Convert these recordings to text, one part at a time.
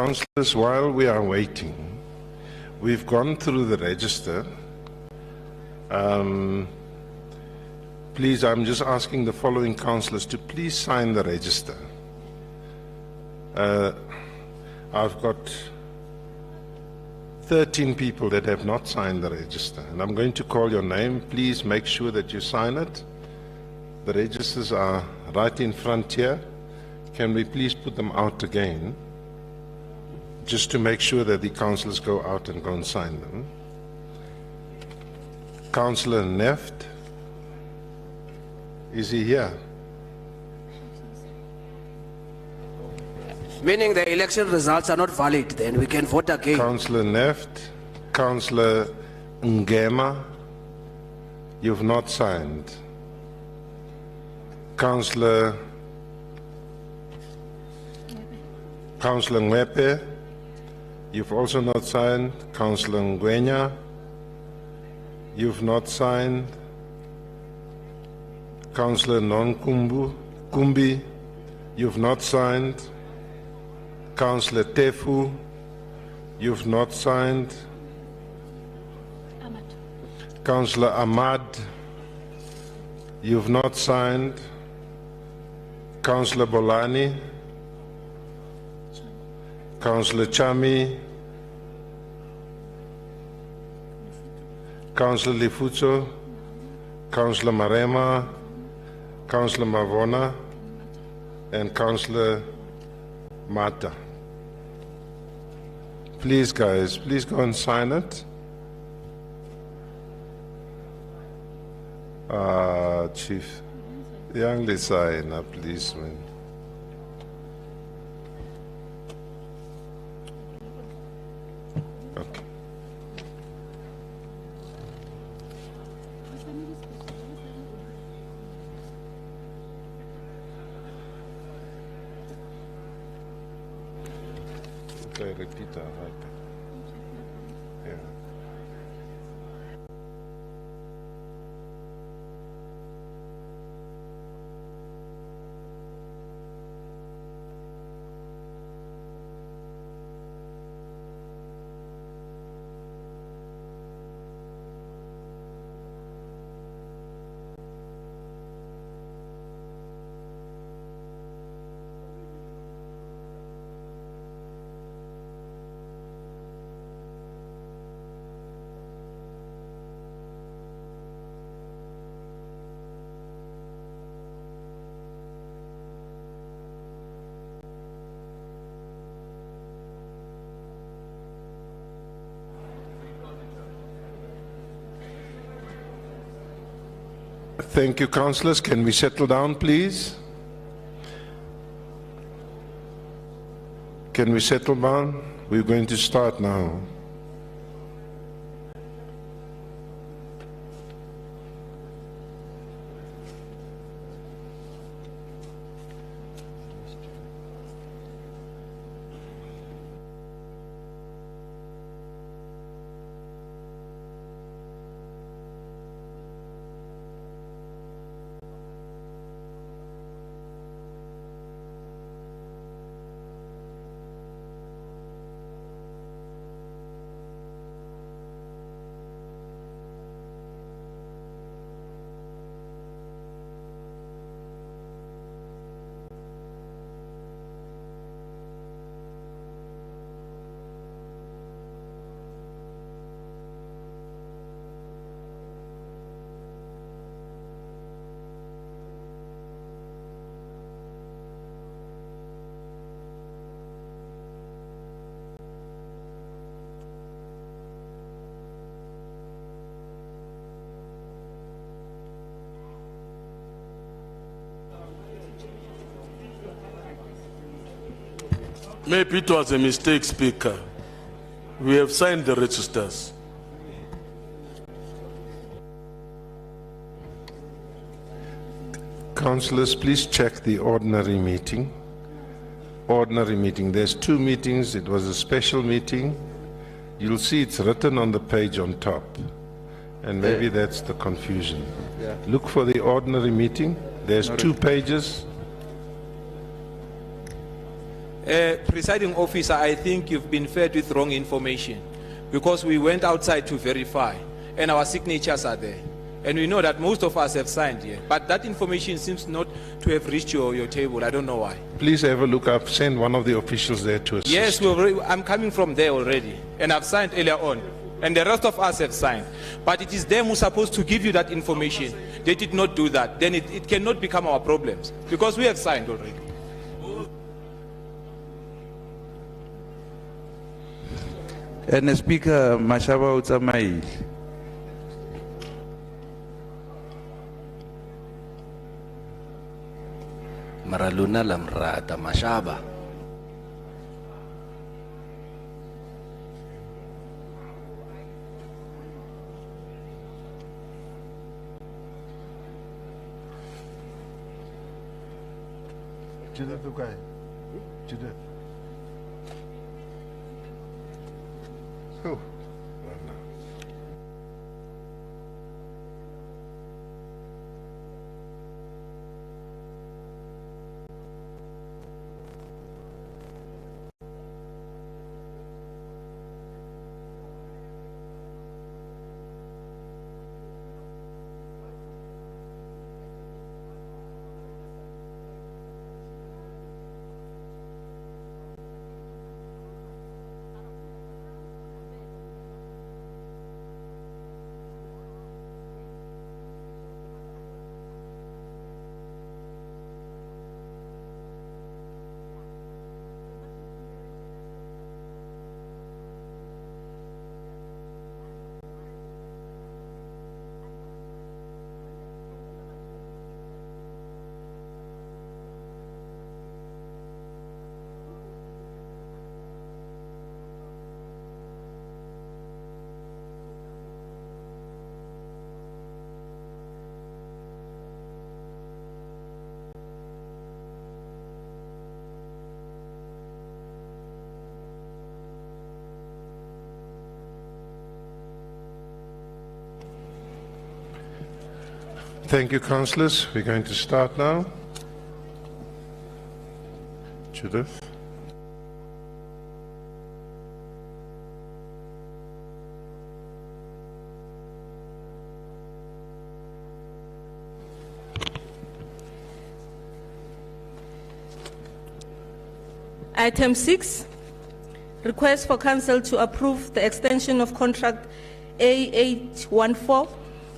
Councillors, while we are waiting, we've gone through the register. Please, I'm just asking the following councillors to please sign the register. I've got 13 people that have not signed the register, and I'm going to call your name. Please make sure that you sign it. The registers are right in front here. Can we please put them out again, just to make sure that the councillors go out and go and sign them. Councillor Neft, is he here? Meaning the election results are not valid, then we can vote again. Councillor Neft, Councillor Ngema, you've not signed. Councillor Ngwepe, you've also not signed. Councillor Ngwenya, you've not signed. Councillor Kumbi, you've not signed. Councillor Tefu, you've not signed. Councillor Ahmad, you've not signed. Councillor Bolani, Councillor Chami, Councillor Lifuzo, Councillor Marema, Councillor Mavona, and Councillor Mata. Please, guys, please go and sign it. Chief, youngly sign up, please, man. Okay. Okay, repeat that, right? Yeah. Thank you, councillors. Can we settle down, please? Can we settle down? We're going to start now. Maybe it was a mistake, Speaker. We have signed the registers. Councillors, please check the ordinary meeting. Ordinary meeting. There's two meetings. It was a special meeting. You'll see it's written on the page on top. And maybe that's the confusion. Yeah. Look for the ordinary meeting. There's two pages. Presiding officer, I think you've been fed with wrong information because we went outside to verify and our signatures are there. And we know that most of us have signed here. But that information seems not to have reached your table. I don't know why. Please have a look up. Send one of the officials there to assist. Yes, I'm coming from there already. And I've signed earlier on. And the rest of us have signed. But it is them who's supposed to give you that information. They did not do that. Then it cannot become our problems. Because we have signed already. And the Speaker, Mashaba Utsamai. Maraluna lamrata mashaba. Judith, okay. Judith. Oh. Thank you, councillors. We're going to start now. Judith. Item 6, request for council to approve the extension of contract A814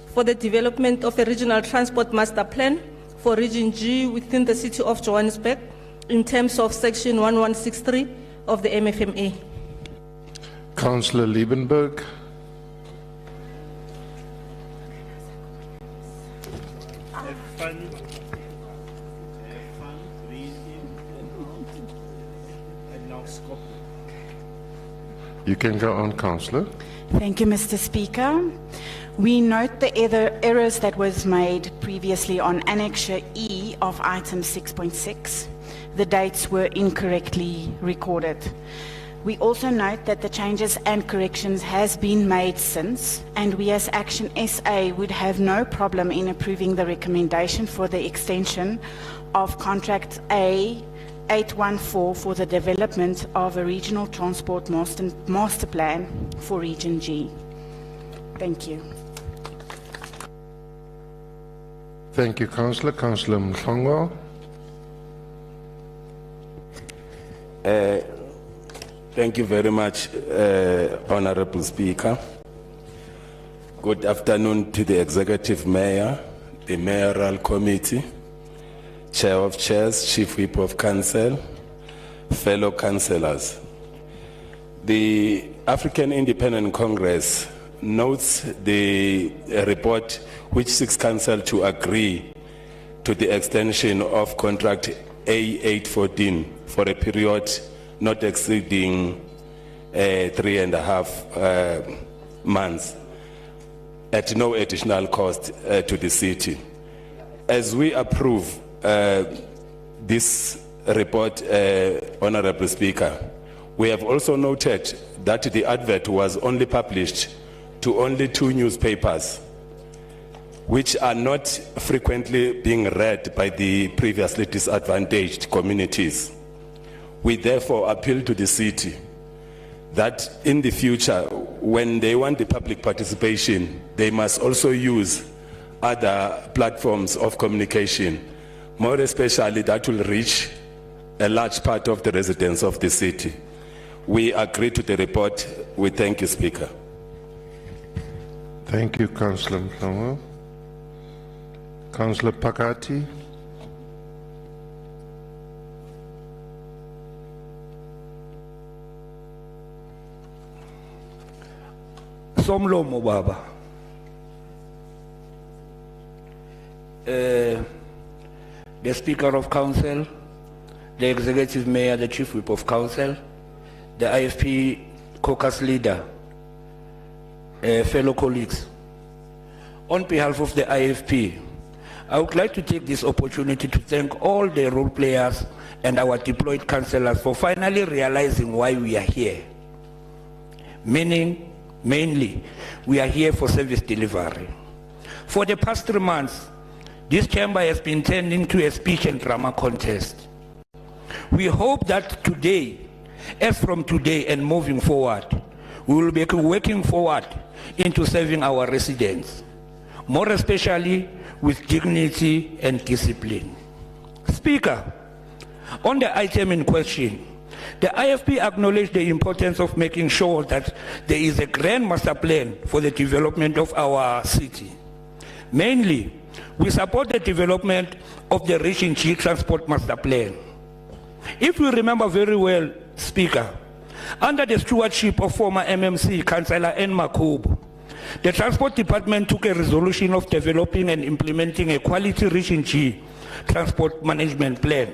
for the development of a regional transport master plan for Region G within the city of Johannesburg in terms of section 1163 of the MFMA. Councillor Liebenberg. You can go on, Councillor. Thank you, Mr. Speaker. We note the errors that was made previously on Annexure E of item 6.6. The dates were incorrectly recorded. We also note that the changes and corrections has been made since, and we as Action SA would have no problem in approving the recommendation for the extension of contract A814 for the development of a regional transport master plan for Region G. Thank you. Thank you, Councillor. Councillor Mhlongwa. Thank you very much, Honorable Speaker. Good afternoon to the Executive Mayor, the Mayoral Committee, Chair of Chairs, Chief Whip of Council, fellow councillors. The African Independent Congress notes the report which seeks Council to agree to the extension of contract A814 for a period not exceeding 3.5 months at no additional cost to the city. As we approve this report, Honorable Speaker, we have also noted that the advert was only published to only 2 newspapers, which are not frequently being read by the previously disadvantaged communities. We therefore appeal to the city that in the future, when they want the public participation, they must also use other platforms of communication, more especially that will reach a large part of the residents of the city. We agree to the report. We thank you, Speaker. Thank you, Councillor Mhlongo. Councillor Pakati. Somlomo baba. The Speaker of Council, the Executive Mayor, the Chief Whip of Council, the IFP caucus leader, fellow colleagues. On behalf of the IFP, I would like to take this opportunity to thank all the role players and our deployed councillors for finally realizing why we are here. Mainly, we are here for service delivery. For the past 3 months, this chamber has been turned into a speech and drama contest. We hope that today, as from today and moving forward, we will be working forward into serving our residents, more especially with dignity and discipline. Speaker, on the item in question, the IFP acknowledged the importance of making sure that there is a grand master plan for the development of our city. Mainly, we support the development of the Region G Transport Master Plan. If we remember very well, Speaker, under the stewardship of former MMC Councillor N. Makubu, the Transport Department took a resolution of developing and implementing a quality Region G Transport Management Plan.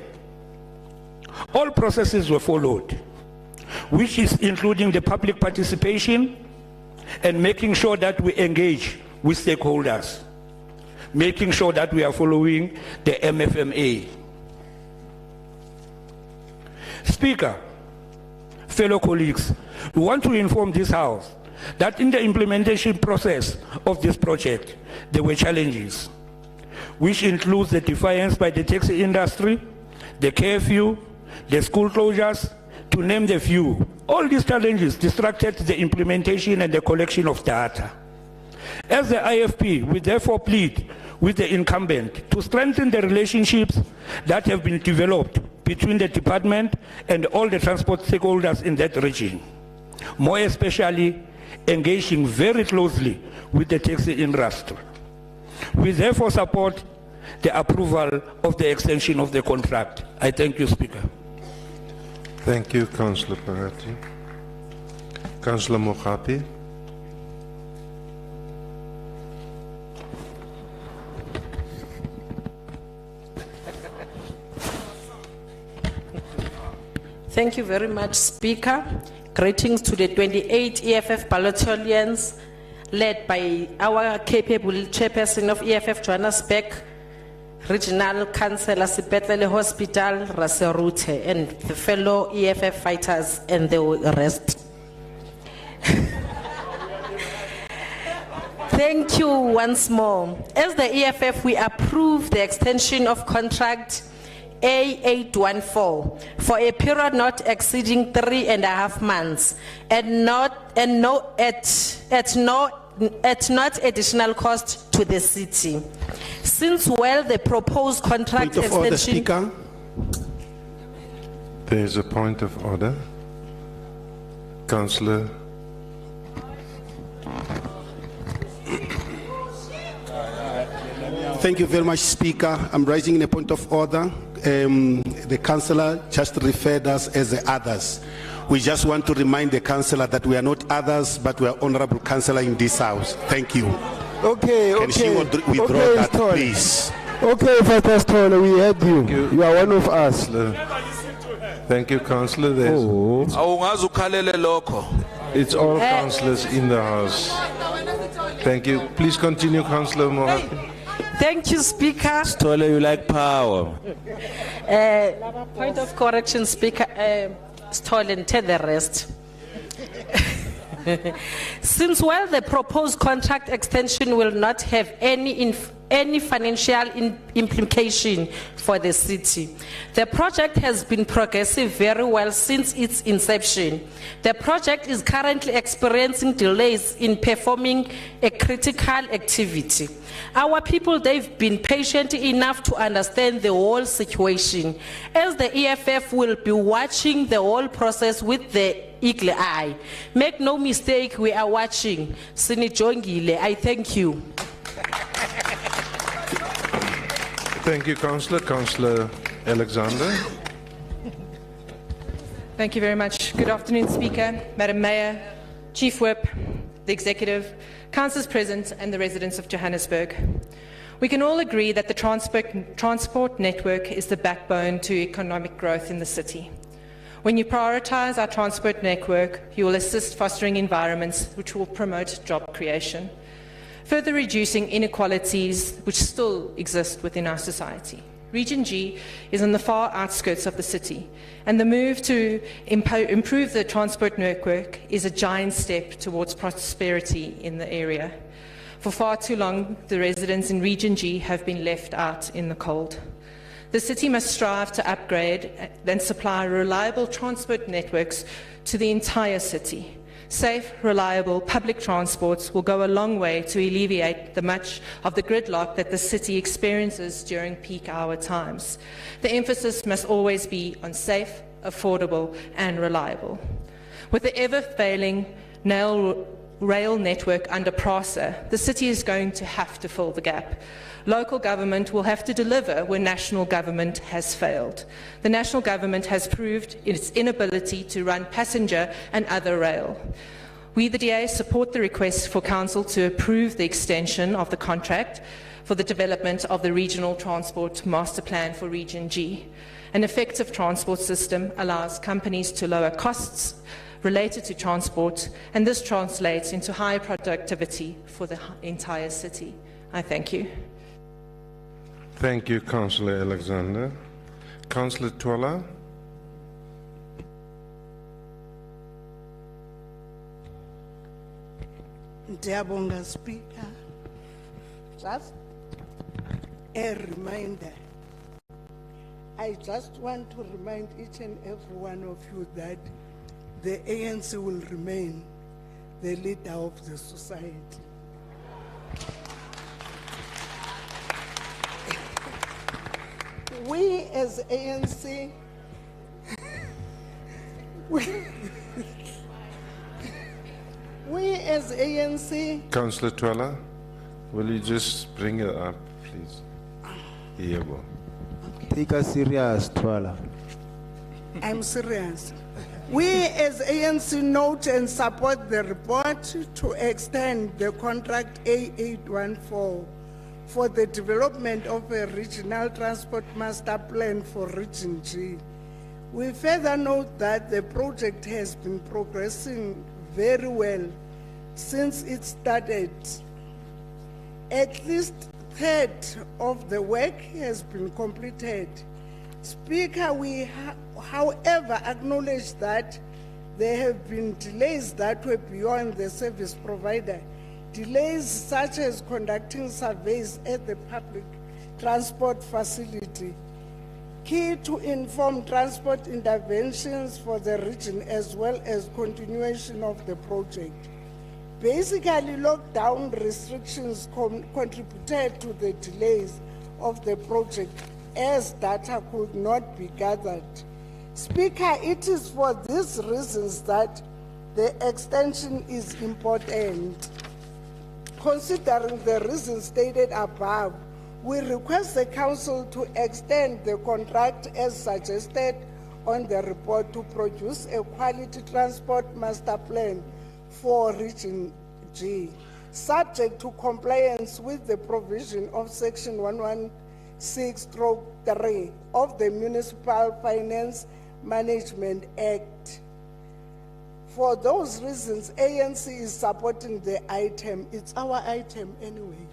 All processes were followed, which is including the public participation and making sure that we engage with stakeholders, making sure that we are following the MFMA. Speaker, fellow colleagues, we want to inform this House that in the implementation process of this project, there were challenges, which includes the defiance by the taxi industry, the curfew, the school closures, to name the few. All these challenges distracted the implementation and the collection of data. As the IFP, we therefore plead with the incumbent to strengthen the relationships that have been developed between the department and all the transport stakeholders in that region, more especially engaging very closely with the taxi industry. We therefore support the approval of the extension of the contract. I thank you, Speaker. Thank you, Councillor Parati. Councillor Mogapi. Thank you very much, Speaker. Greetings to the 28 EFF battalions led by our capable chairperson of EFF Johannesburg, Regional Councillor Sipetlele Hospital, Raserute, and the fellow EFF fighters and the rest. Thank you once more. As the EFF, we approve the extension of contract A814 for a period not exceeding 3.5 months and not additional cost to the city. Since the proposed contract Point of order, extension. Speaker. There's a point of order. Councillor. Thank you very much, Speaker. I'm raising in a point of order. The councillor just referred us as the others. We just want to remind the councillor that we are not others, but we are honorable councillor in this house. Thank you. Okay, Can she withdraw that, please? Okay, Pastor Stoll, we heard you. You are one of us. Thank you, Councillor. It's all councillors in the house. Thank you. Please continue, Councillor Mogapi. Thank you, Speaker. Stoller, you like power. Point of correction, Speaker. Stolen, tell the rest. Since the proposed contract extension will not have any any financial implication for the city. The project has been progressing very well since its inception. The project is currently experiencing delays in performing a critical activity. Our people, they've been patient enough to understand the whole situation, as the EFF will be watching the whole process with the eagle eye. Make no mistake, we are watching. Sinijongile, I thank you. Thank you, Councillor. Councillor Alexander. Thank you very much. Good afternoon, Speaker, Madam Mayor, Chief Whip, the Executive, Councillors present and the residents of Johannesburg. We can all agree that the transport network is the backbone to economic growth in the city. When you prioritise our transport network, you will assist fostering environments which will promote job creation, further reducing inequalities which still exist within our society. Region G is on the far outskirts of the city, and the move to improve the transport network is a giant step towards prosperity in the area. For far too long, the residents in Region G have been left out in the cold. The city must strive to upgrade and supply reliable transport networks to the entire city. Safe, reliable public transports will go a long way to alleviate the much of the gridlock that the city experiences during peak hour times. The emphasis must always be on safe, affordable and reliable. With the ever-failing rail network under PRASA, the city is going to have to fill the gap. Local government will have to deliver where national government has failed. The national government has proved its inability to run passenger and other rail. We, the DA, support the request for Council to approve the extension of the contract for the development of the Regional Transport Master Plan for Region G. An effective transport system allows companies to lower costs related to transport, and this translates into higher productivity for the entire city. I thank you. Thank you, Councillor Alexander. Councillor Twala. Ndiyabonga, Speaker. Just a reminder. I just want to remind each and every one of you that the ANC will remain the leader of the society. We as ANC, we as ANC. Councillor Twala, will you just bring it up, please? Here we go. Take us serious, Twala. I'm serious. We as ANC note and support the report to extend the contract A814 for the development of a regional transport master plan for Region G. We further note that the project has been progressing very well since it started. At least a third of the work has been completed. Speaker, we however acknowledge that there have been delays that were beyond the service provider. Delays such as conducting surveys at the public transport facility, key to inform transport interventions for the region as well as continuation of the project. Basically, lockdown restrictions contributed to the delays of the project as data could not be gathered. Speaker, it is for these reasons that the extension is important. Considering the reasons stated above, we request the Council to extend the contract as suggested on the report to produce a quality transport master plan for Region G, subject to compliance with the provision of Section 116/3 of the Municipal Finance Management Act. For those reasons, ANC is supporting the item. It's our item anyway.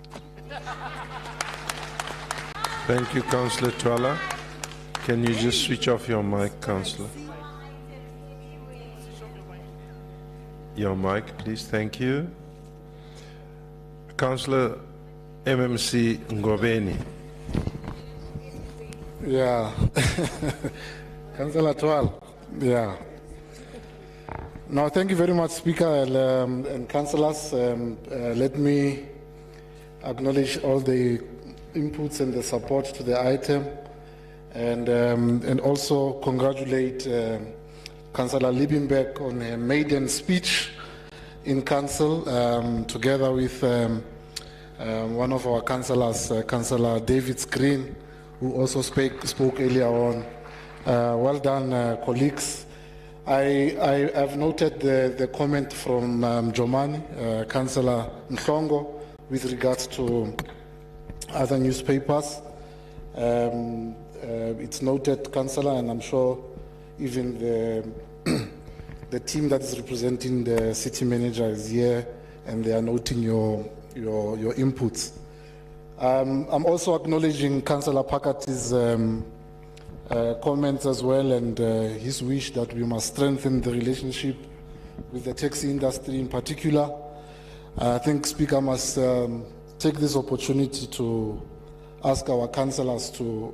Thank you, Councillor Twala. Can you just switch off your mic, Councillor? Your mic, please. Thank you. Councillor MMC Ngobeni. Yeah. Councillor Twal. Yeah. No, thank you very much, Speaker and councillors. Let me acknowledge all the inputs and the support to the item, and also congratulate Councillor Liebenberg on her maiden speech in council, together with one of our councillors, Councillor David Screen, who also spoke earlier on. Well done, colleagues. I have noted the comment from Jomani, Councillor Nhlongo, with regards to other newspapers. It's noted, Councillor, and I'm sure even the team that is representing the city manager is here, and they are noting your inputs. I'm also acknowledging Councillor Pakati's comments as well, and his wish that we must strengthen the relationship with the taxi industry in particular. I think Speaker must take this opportunity to ask our councillors to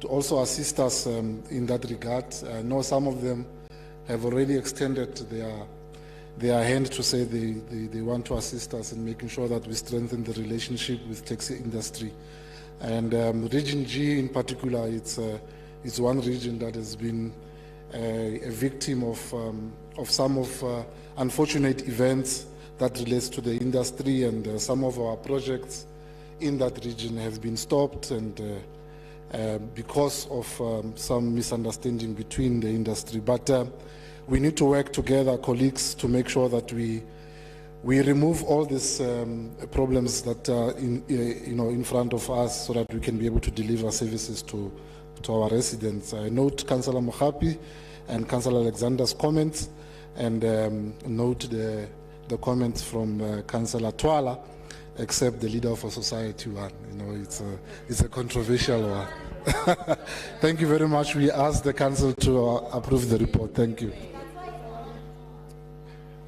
also assist us in that regard. I know some of them have already extended their hand to say they want to assist us in making sure that we strengthen the relationship with taxi industry. And Region G in particular, it's one region that has been a victim of some of unfortunate events that relates to the industry, and some of our projects in that region have been stopped, and because of some misunderstanding between the industry. But we need to work together, colleagues, to make sure that we remove all these problems that are in front of us, so that we can be able to deliver services to our residents. I note Councillor Mohapi and Councillor Alexander's comments, and note the comments from Councillor Twala, except the leader of a society one. It's a controversial one. Thank you very much. We ask the council to approve the report. Thank you.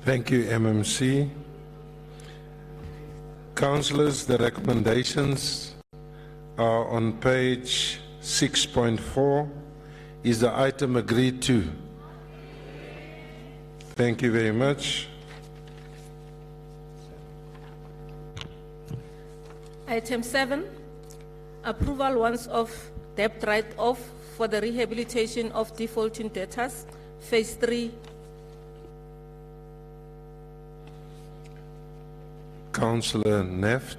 Thank you, MMC. Councillors, the recommendations are on page 6.4. Is the item agreed to? Thank you very much. Item 7, approval once off debt write-off for the rehabilitation of defaulting debtors, phase 3. Councillor Neft.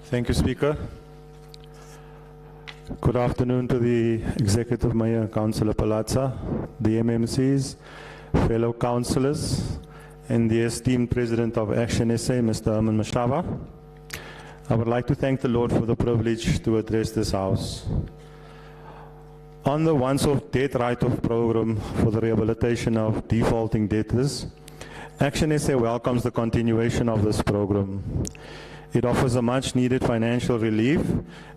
Thank you, Speaker. Good afternoon to the Executive Mayor, Councillor Palazza, the MMCs, fellow councillors, and the esteemed President of Action SA, Mr. Herman Mashava. I would like to thank the Lord for the privilege to address this House. On the once-off debt write-off program for the rehabilitation of defaulting debtors, Action SA welcomes the continuation of this program. It offers a much-needed financial relief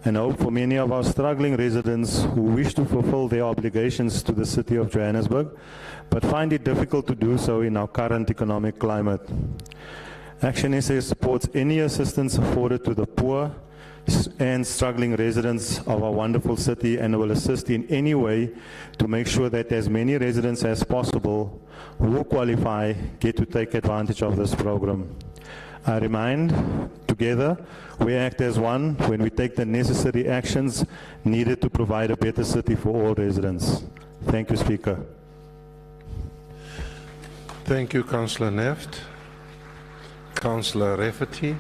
and hope for many of our struggling residents who wish to fulfill their obligations to the City of Johannesburg, but find it difficult to do so in our current economic climate. Action SA supports any assistance afforded to the poor and struggling residents of our wonderful city, and will assist in any way to make sure that as many residents as possible who qualify get to take advantage of this program. I remind, together, we act as one when we take the necessary actions needed to provide a better city for all residents. Thank you, Speaker. Thank you, Councillor Neft. Councillor Rafferty.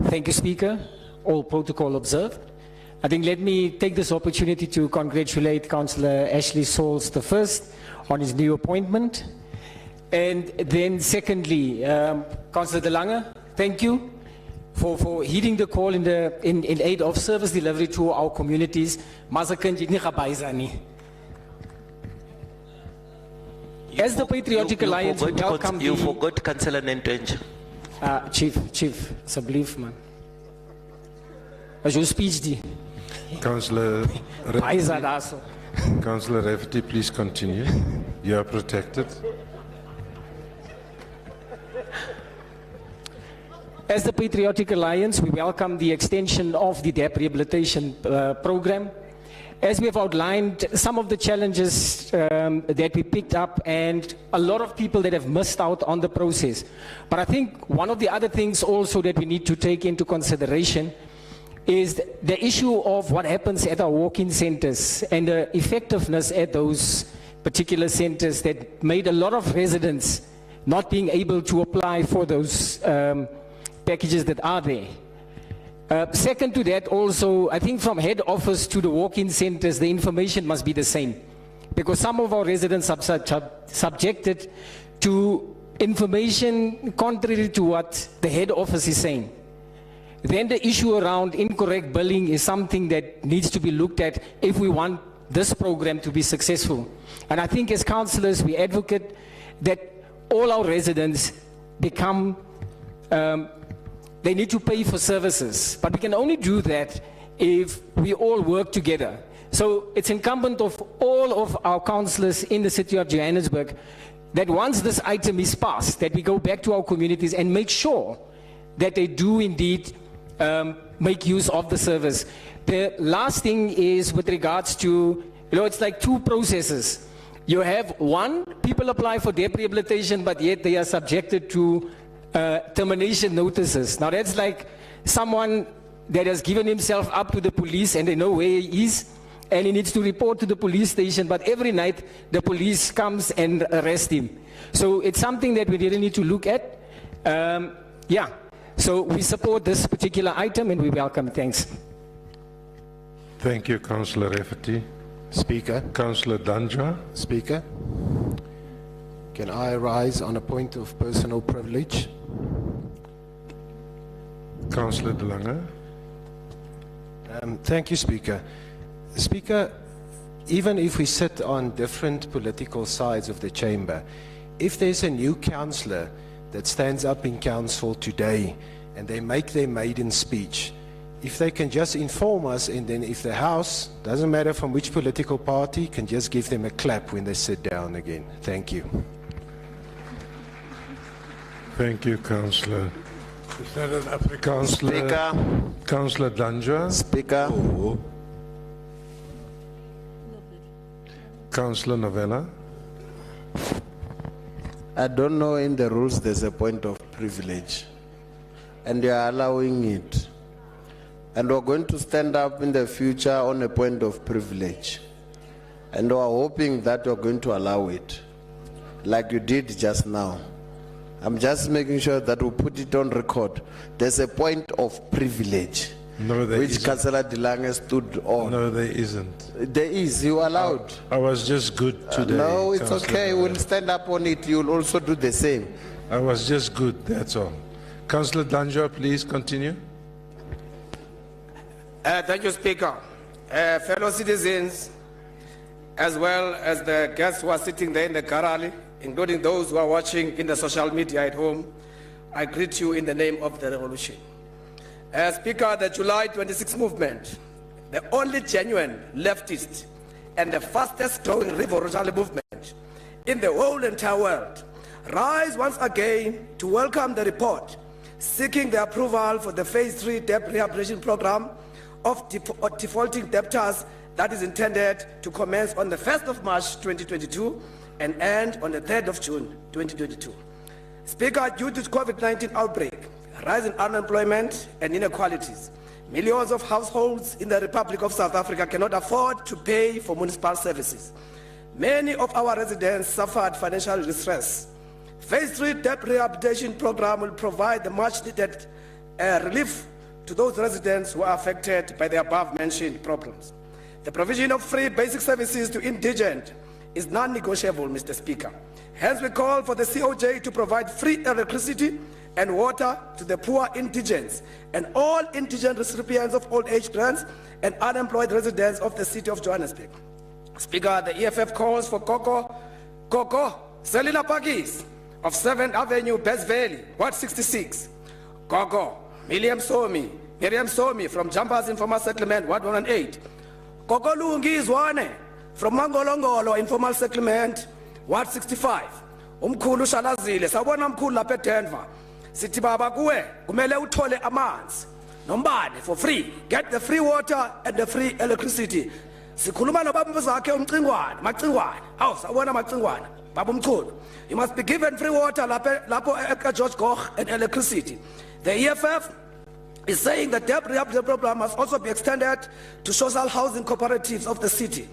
Thank you, Speaker. All protocol observed. I think let me take this opportunity to congratulate Councillor Ashley Sauls I on his new appointment. And then secondly, Councillor De Lange, thank you for heeding the call in aid of service delivery to our communities. As the Patriotic Alliance, we welcome You forgot Councillor Nentench. Chief, asseblief man. As your speech die. Councillor Councillor Rafferty, please continue. You are protected. As the Patriotic Alliance, we welcome the extension of the DEP rehabilitation program. As we have outlined, some of the challenges that we picked up and a lot of people that have missed out on the process. But I think one of the other things also that we need to take into consideration is the issue of what happens at our walk-in centers and the effectiveness at those particular centers that made a lot of residents not being able to apply for those packages that are there. Second to that also, I think from head office to the walk-in centers, the information must be the same. Because some of our residents are subjected to information contrary to what the head office is saying. Then the issue around incorrect billing is something that needs to be looked at if we want this program to be successful. And I think as councillors, we advocate that all our residents become they need to pay for services, but we can only do that if we all work together. So it's incumbent of all of our councillors in the city of Johannesburg that once this item is passed, that we go back to our communities and make sure that they do indeed make use of the service. The last thing is with regards to, it's like two processes. You have one, people apply for debt rehabilitation, but yet they are subjected to termination notices. Now that's like someone that has given himself up to the police and they know where he is and he needs to report to the police station, but every night the police comes and arrests him. So it's something that we really need to look at. So we support this particular item and we welcome. Thanks. Thank you, Councillor Rafferty. Speaker. Councillor Danjwa. Speaker. Can I rise on a point of personal privilege? Councillor De Lange. Thank you, Speaker. Speaker, even if we sit on different political sides of the chamber, if there's a new councillor that stands up in council today and they make their maiden speech, if they can just inform us, and then if the House, doesn't matter from which political party, can just give them a clap when they sit down again. Thank you. Thank you, Councillor. Is that an African Speaker? Councillor Danjwa. Speaker. Councillor Novella. I don't know in the rules there's a point of privilege and you are allowing it. And we're going to stand up in the future on a point of privilege. And we're hoping that you're going to allow it, like you did just now. I'm just making sure that we put it on record. There's a point of privilege. No, there which isn't. Councillor De Lange stood on. No, there isn't. There is. You allowed. I was just good today. No, it's Councillor okay. We'll stand up on it. You'll also do the same. I was just good, that's all. Councillor Danjwa, please continue. Thank you, Speaker. Fellow citizens, as well as the guests who are sitting there in the gallery, including those who are watching in the social media at home, I greet you in the name of the revolution. Speaker, the July 26 movement, the only genuine leftist and the fastest growing revolutionary movement in the whole entire world, rise once again to welcome the report seeking the approval for the Phase 3 debt rehabilitation program of defaulting debtors that is intended to commence on the 1st of March 2022 and end on the 3rd of June 2022. Speaker, due to the COVID-19 outbreak, rising unemployment and inequalities, millions of households in the Republic of South Africa cannot afford to pay for municipal services. Many of our residents suffered financial distress. Phase 3 debt rehabilitation program will provide the much needed relief to those residents who are affected by the above-mentioned problems. The provision of free basic services to indigent is non-negotiable, Mr. Speaker. Hence, we call for the COJ to provide free electricity and water to the poor indigents and all indigent recipients of old age grants and unemployed residents of the city of Johannesburg. Speaker, the EFF calls for Coco, Selina Pakis of 7th Avenue, Best Valley, Ward 66. Coco, Miriam Somi from Jumpers Informal Settlement, Ward 118. Coco Lungi Zwane, From Mangolongolo, informal settlement, Ward 65. Umkhulu Shalazile, sabona mkhulu lapha eDenver. Sithi baba kuwe, kumele uthole amanzi. Nombane for free. Get the free water and the free electricity. Sikhuluma nobaba zakhe umcingwane, macingwane. Awu sabona macingwane. Baba umkhulu. You must be given free water lapho George Koch and electricity. The EFF is saying that the rehabilitation program must also be extended to social housing cooperatives of the city.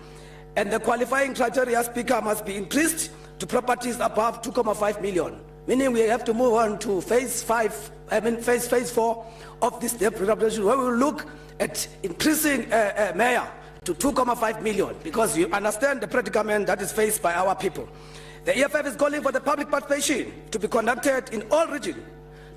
And the qualifying criteria, Speaker, must be increased to properties above 2.5 million. Meaning we have to move on to phase 4 of this debt rehabilitation, where we will look at increasing mayor to 2.5 million, because you understand the predicament that is faced by our people. The EFF is calling for the public participation to be conducted in all regions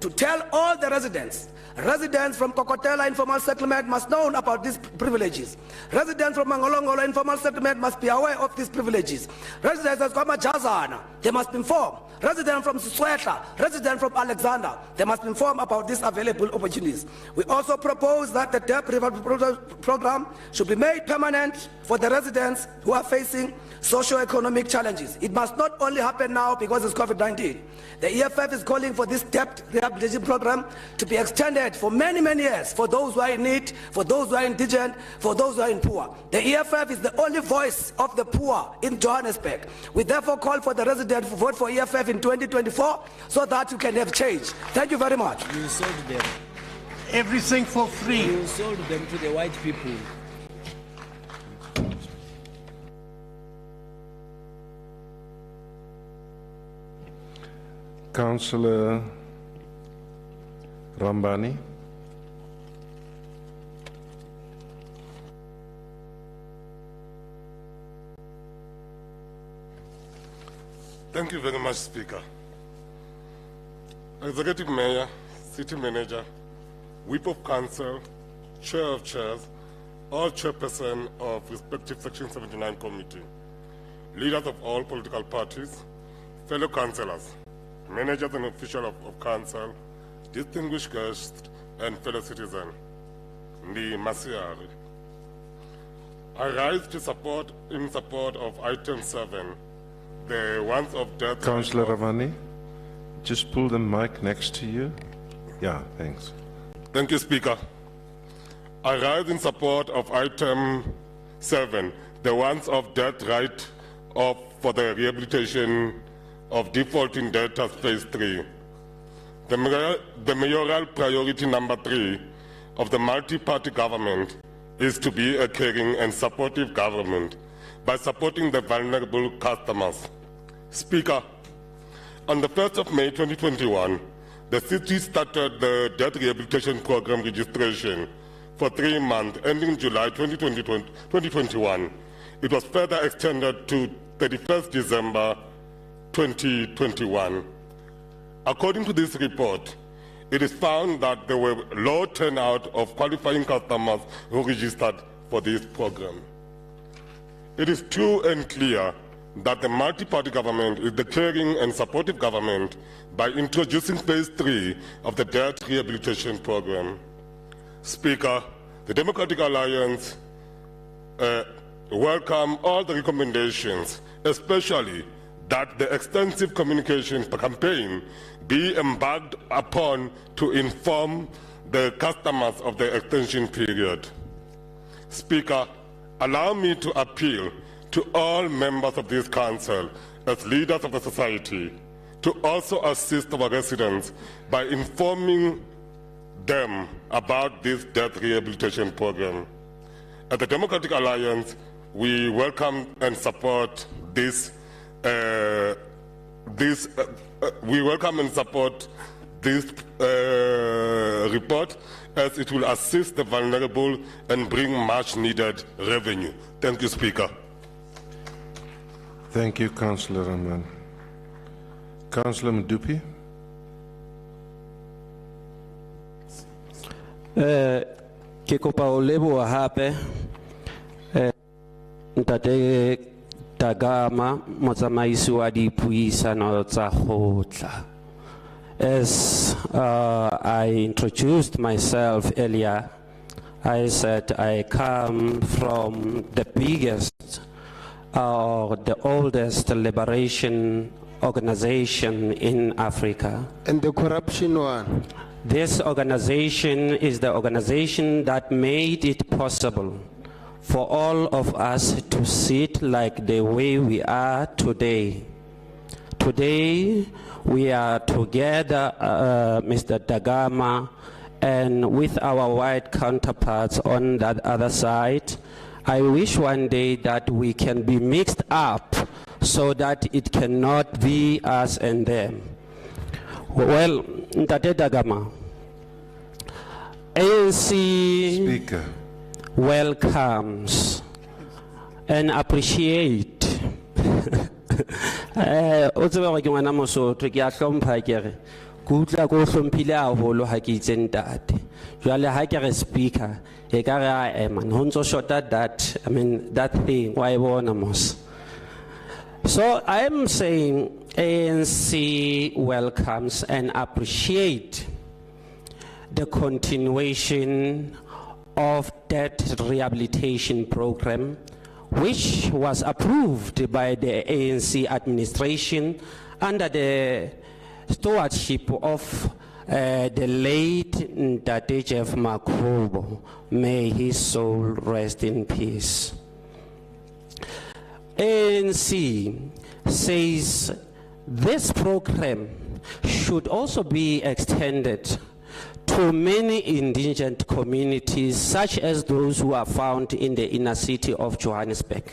to tell all the residents. Residents from Kokotela informal settlement must know about these privileges. Residents from Mangolongolo informal settlement must be aware of these privileges. Residents of Kamajazana, they must be informed. Residents from Susweta, residents from Alexander, they must be informed about these available opportunities. We also propose that the debt program should be made permanent for the residents who are facing socio-economic challenges. It must not only happen now because it's COVID-19. The EFF is calling for this debt rehabilitation program to be extended for many, many years for those who are in need, for those who are indigent, for those who are in poor. The EFF is the only voice of the poor in Johannesburg. We therefore call for the residents to vote for EFF in 2024 so that you can have change. Thank you very much. You sold them. Everything for free. You sold them to the white people. Councillor Rambani. Thank you very much, Speaker. Executive Mayor, City Manager, Whip of Council, Chair of Chairs, all chairperson of respective Section 79 committee, leaders of all political parties, fellow councillors, managers and officials of council, distinguished guests, and fellow citizens, Ndi Masiari. I rise in support of item 7, the ones of death. Councillor Ramani, just pull the mic next to you. Yeah, thanks. Thank you, Speaker. I rise in support of item 7, the ones of debt right for the rehabilitation of defaulting debtors phase 3. The mayoral priority number 3 of the multi-party government is to be a caring and supportive government by supporting the vulnerable customers. Speaker, on the 1st of May 2021, the city started the debt rehabilitation program registration for 3 months ending July 2021. It was further extended to 31st December 2021. According to this report, it is found that there were low turnout of qualifying customers who registered for this program. It is true and clear that the multi-party government is the caring and supportive government by introducing phase 3 of the debt rehabilitation program. Speaker, the Democratic Alliance welcome all the recommendations, especially that the extensive communication campaign be embarked upon to inform the customers of the extension period. Speaker, allow me to appeal to all members of this council as leaders of the society to also assist our residents by informing them about this debt rehabilitation program. At the Democratic Alliance, we welcome and support this report as it will assist the vulnerable and bring much needed revenue. Thank you, Speaker. Thank you, Councillor Raman. Councillor Mdupi. Ke kopa o leboha hape ntate Tagama motsamaisi wa dipuisano tsa kgotla. As I introduced myself earlier, I said I come from the biggest the oldest liberation organization in Africa. And the corruption one? This organization is the organization that made it possible for all of us to sit like the way we are today. Today, we are together, Mr. Dagama, and with our white counterparts on that other side. I wish one day that we can be mixed up so that it cannot be us and them. Well, Ntate Dagama, ANC Speaker welcomes and appreciate. O tseba gore ke ngwana Mosotho ke a hlompha ke re ke utlwa ko hlomphile haholo ha ke itse ntate jwale ha ke re speaker e ka re a man ho ntso shorta that that thing wa e bona mos. So I am saying ANC welcomes and appreciate the continuation of that rehabilitation program, which was approved by the ANC administration under the stewardship of the late Ntate Jeff Makhubo. May his soul rest in peace. ANC says this program should also be extended to many indigent communities, such as those who are found in the inner city of Johannesburg,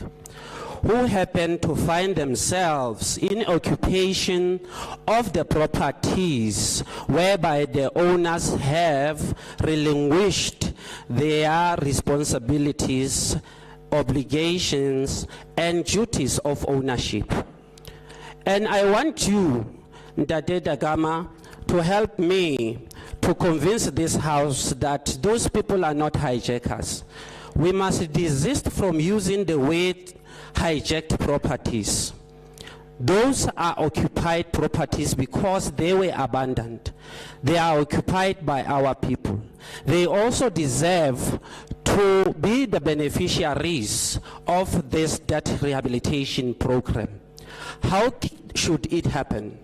who happen to find themselves in occupation of the properties whereby the owners have relinquished their responsibilities, obligations, and duties of ownership. And I want you, Ntate Dagama, to help me to convince this House that those people are not hijackers. We must desist from using the word hijacked properties. Those are occupied properties because they were abandoned. They are occupied by our people. They also deserve to be the beneficiaries of this debt rehabilitation program. How should it happen?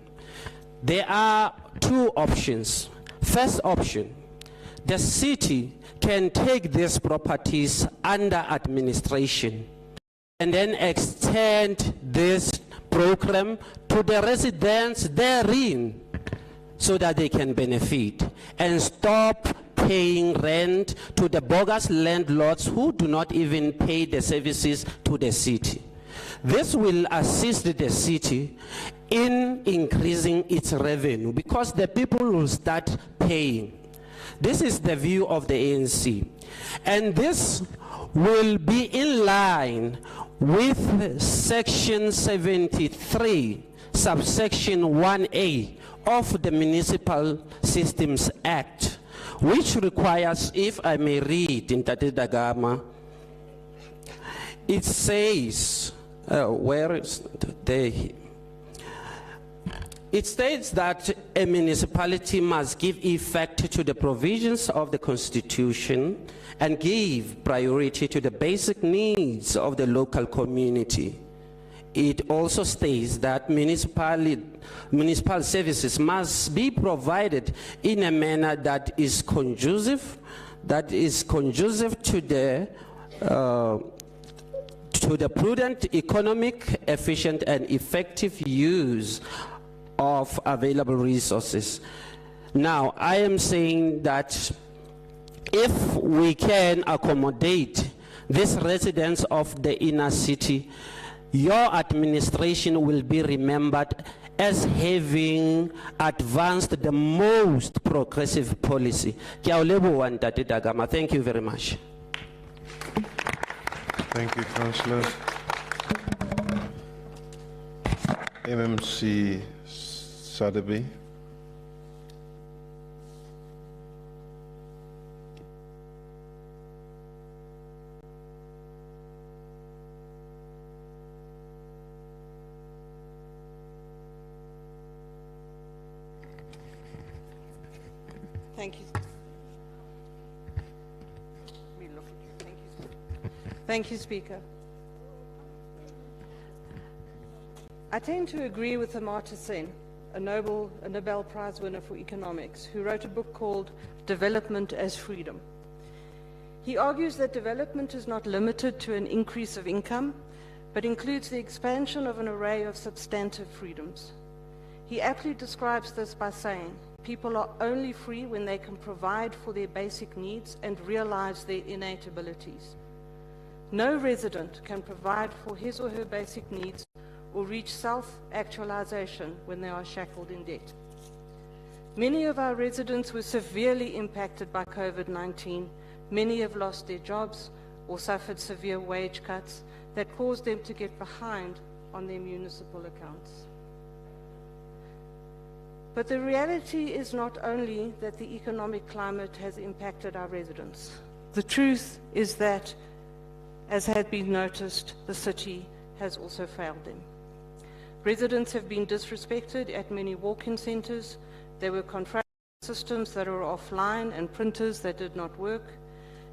There are two options. First option, the city can take these properties under administration and then extend this program to the residents therein so that they can benefit and stop paying rent to the bogus landlords who do not even pay the services to the city. This will assist the city in increasing its revenue because the people will start paying. This is the view of the ANC. And this will be in line with Section 73, subsection 1A of the Municipal Systems Act, which requires, if I may read in Ntate Dagama, it says, where is the... It states that a municipality must give effect to the provisions of the Constitution and give priority to the basic needs of the local community. It also states that municipal services must be provided in a manner that is conducive to the prudent, economic, efficient, and effective use of available resources. Now, I am saying that if we can accommodate these residents of the inner city, your administration will be remembered as having advanced the most progressive policy. Thank you very much. Thank you, Councillor. MMC Sadabi. Thank you. Thank you, Speaker. I tend to agree with Amartya Sen, a Nobel Prize winner for economics, who wrote a book called Development as Freedom. He argues that development is not limited to an increase of income, but includes the expansion of an array of substantive freedoms. He aptly describes this by saying, people are only free when they can provide for their basic needs and realize their innate abilities. No resident can provide for his or her basic needs or reach self-actualization when they are shackled in debt. Many of our residents were severely impacted by COVID-19. Many have lost their jobs or suffered severe wage cuts that caused them to get behind on their municipal accounts. But the reality is not only that the economic climate has impacted our residents. The truth is that, as had been noticed, the city has also failed them. Residents have been disrespected at many walk-in centres. They were confronted with systems that were offline and printers that did not work.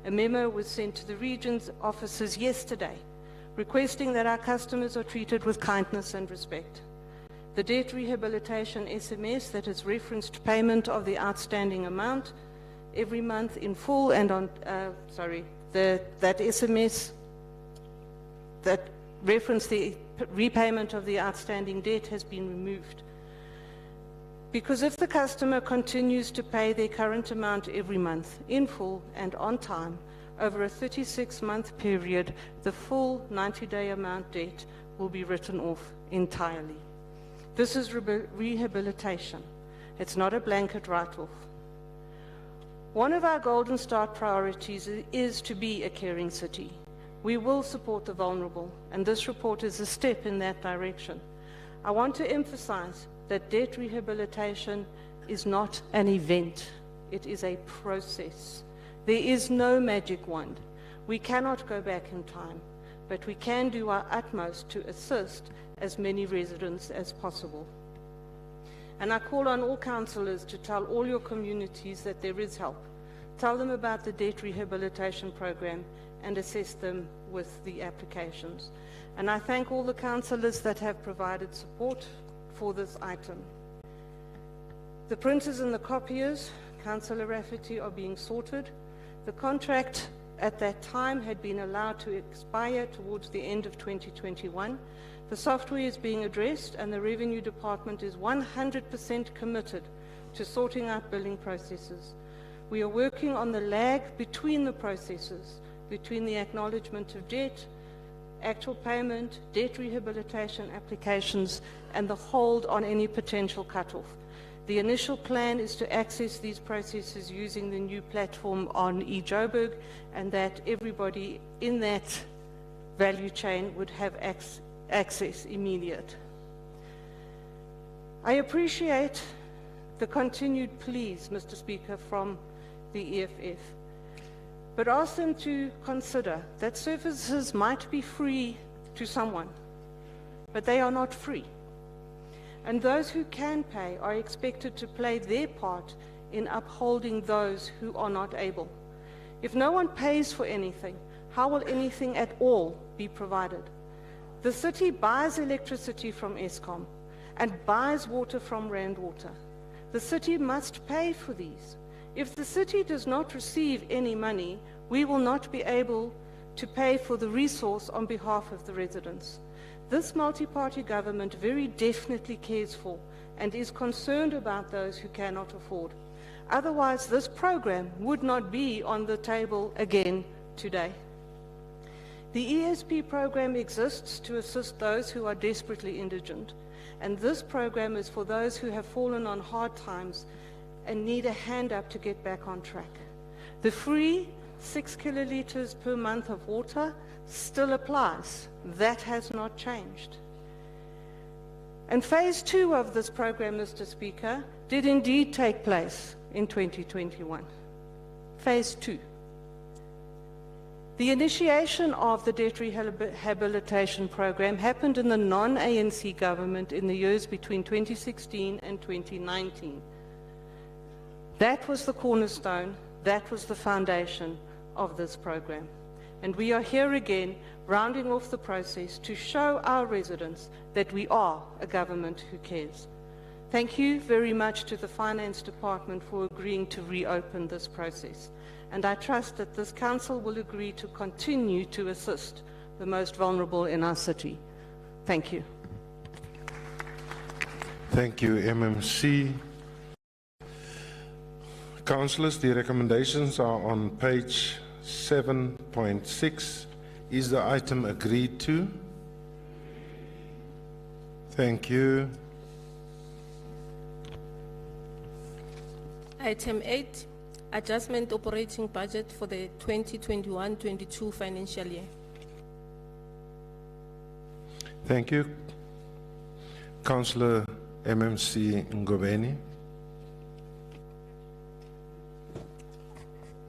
A memo was sent to the region's offices yesterday requesting that our customers are treated with kindness and respect. The debt rehabilitation SMS that has referenced payment of the outstanding amount every month in full and on, that SMS that referenced the repayment of the outstanding debt has been removed. Because if the customer continues to pay their current amount every month in full and on time, over a 36-month period, the full 90-day amount debt will be written off entirely. This is rehabilitation. It's not a blanket write-off. One of our Golden Start priorities is to be a caring city. We will support the vulnerable, and this report is a step in that direction. I want to emphasize that debt rehabilitation is not an event. It is a process. There is no magic wand. We cannot go back in time, but we can do our utmost to assist as many residents as possible. And I call on all councillors to tell all your communities that there is help. Tell them about the debt rehabilitation program and assist them with the applications. And I thank all the councillors that have provided support for this item. The printers and the copiers, Councillor Rafferty, are being sorted. The contract at that time had been allowed to expire towards the end of 2021. The software is being addressed and the Revenue Department is 100% committed to sorting out billing processes. We are working on the lag between the processes, between the acknowledgement of debt, actual payment, debt rehabilitation applications, and the hold on any potential cutoff. The initial plan is to access these processes using the new platform on eJoburg, and that everybody in that value chain would have access immediate. I appreciate the continued pleas, Mr. Speaker, from the EFF, but ask them to consider that services might be free to someone, but they are not free. And those who can pay are expected to play their part in upholding those who are not able. If no one pays for anything, how will anything at all be provided? The city buys electricity from Eskom and buys water from Rand Water. The city must pay for these. If the city does not receive any money, we will not be able to pay for the resource on behalf of the residents. This multi-party government very definitely cares for and is concerned about those who cannot afford. Otherwise, this program would not be on the table again today. The ESP program exists to assist those who are desperately indigent, and this program is for those who have fallen on hard times and need a hand up to get back on track. The free 6 kilolitres per month of water still applies. That has not changed. And phase 2 of this program, Mr. Speaker, did indeed take place in 2021. Phase 2. The initiation of the debt rehabilitation program happened in the non-ANC government in the years between 2016 and 2019. That was the cornerstone, that was the foundation of this program. And we are here again, rounding off the process to show our residents that we are a government who cares. Thank you very much to the Finance Department for agreeing to reopen this process. And I trust that this Council will agree to continue to assist the most vulnerable in our city. Thank you. Thank you, MMC. Councillors, the recommendations are on page 7.6. Is the item agreed to? Thank you. Item 8, adjustment operating budget for the 2021-22 financial year. Thank you. Councillor MMC Ngobeni.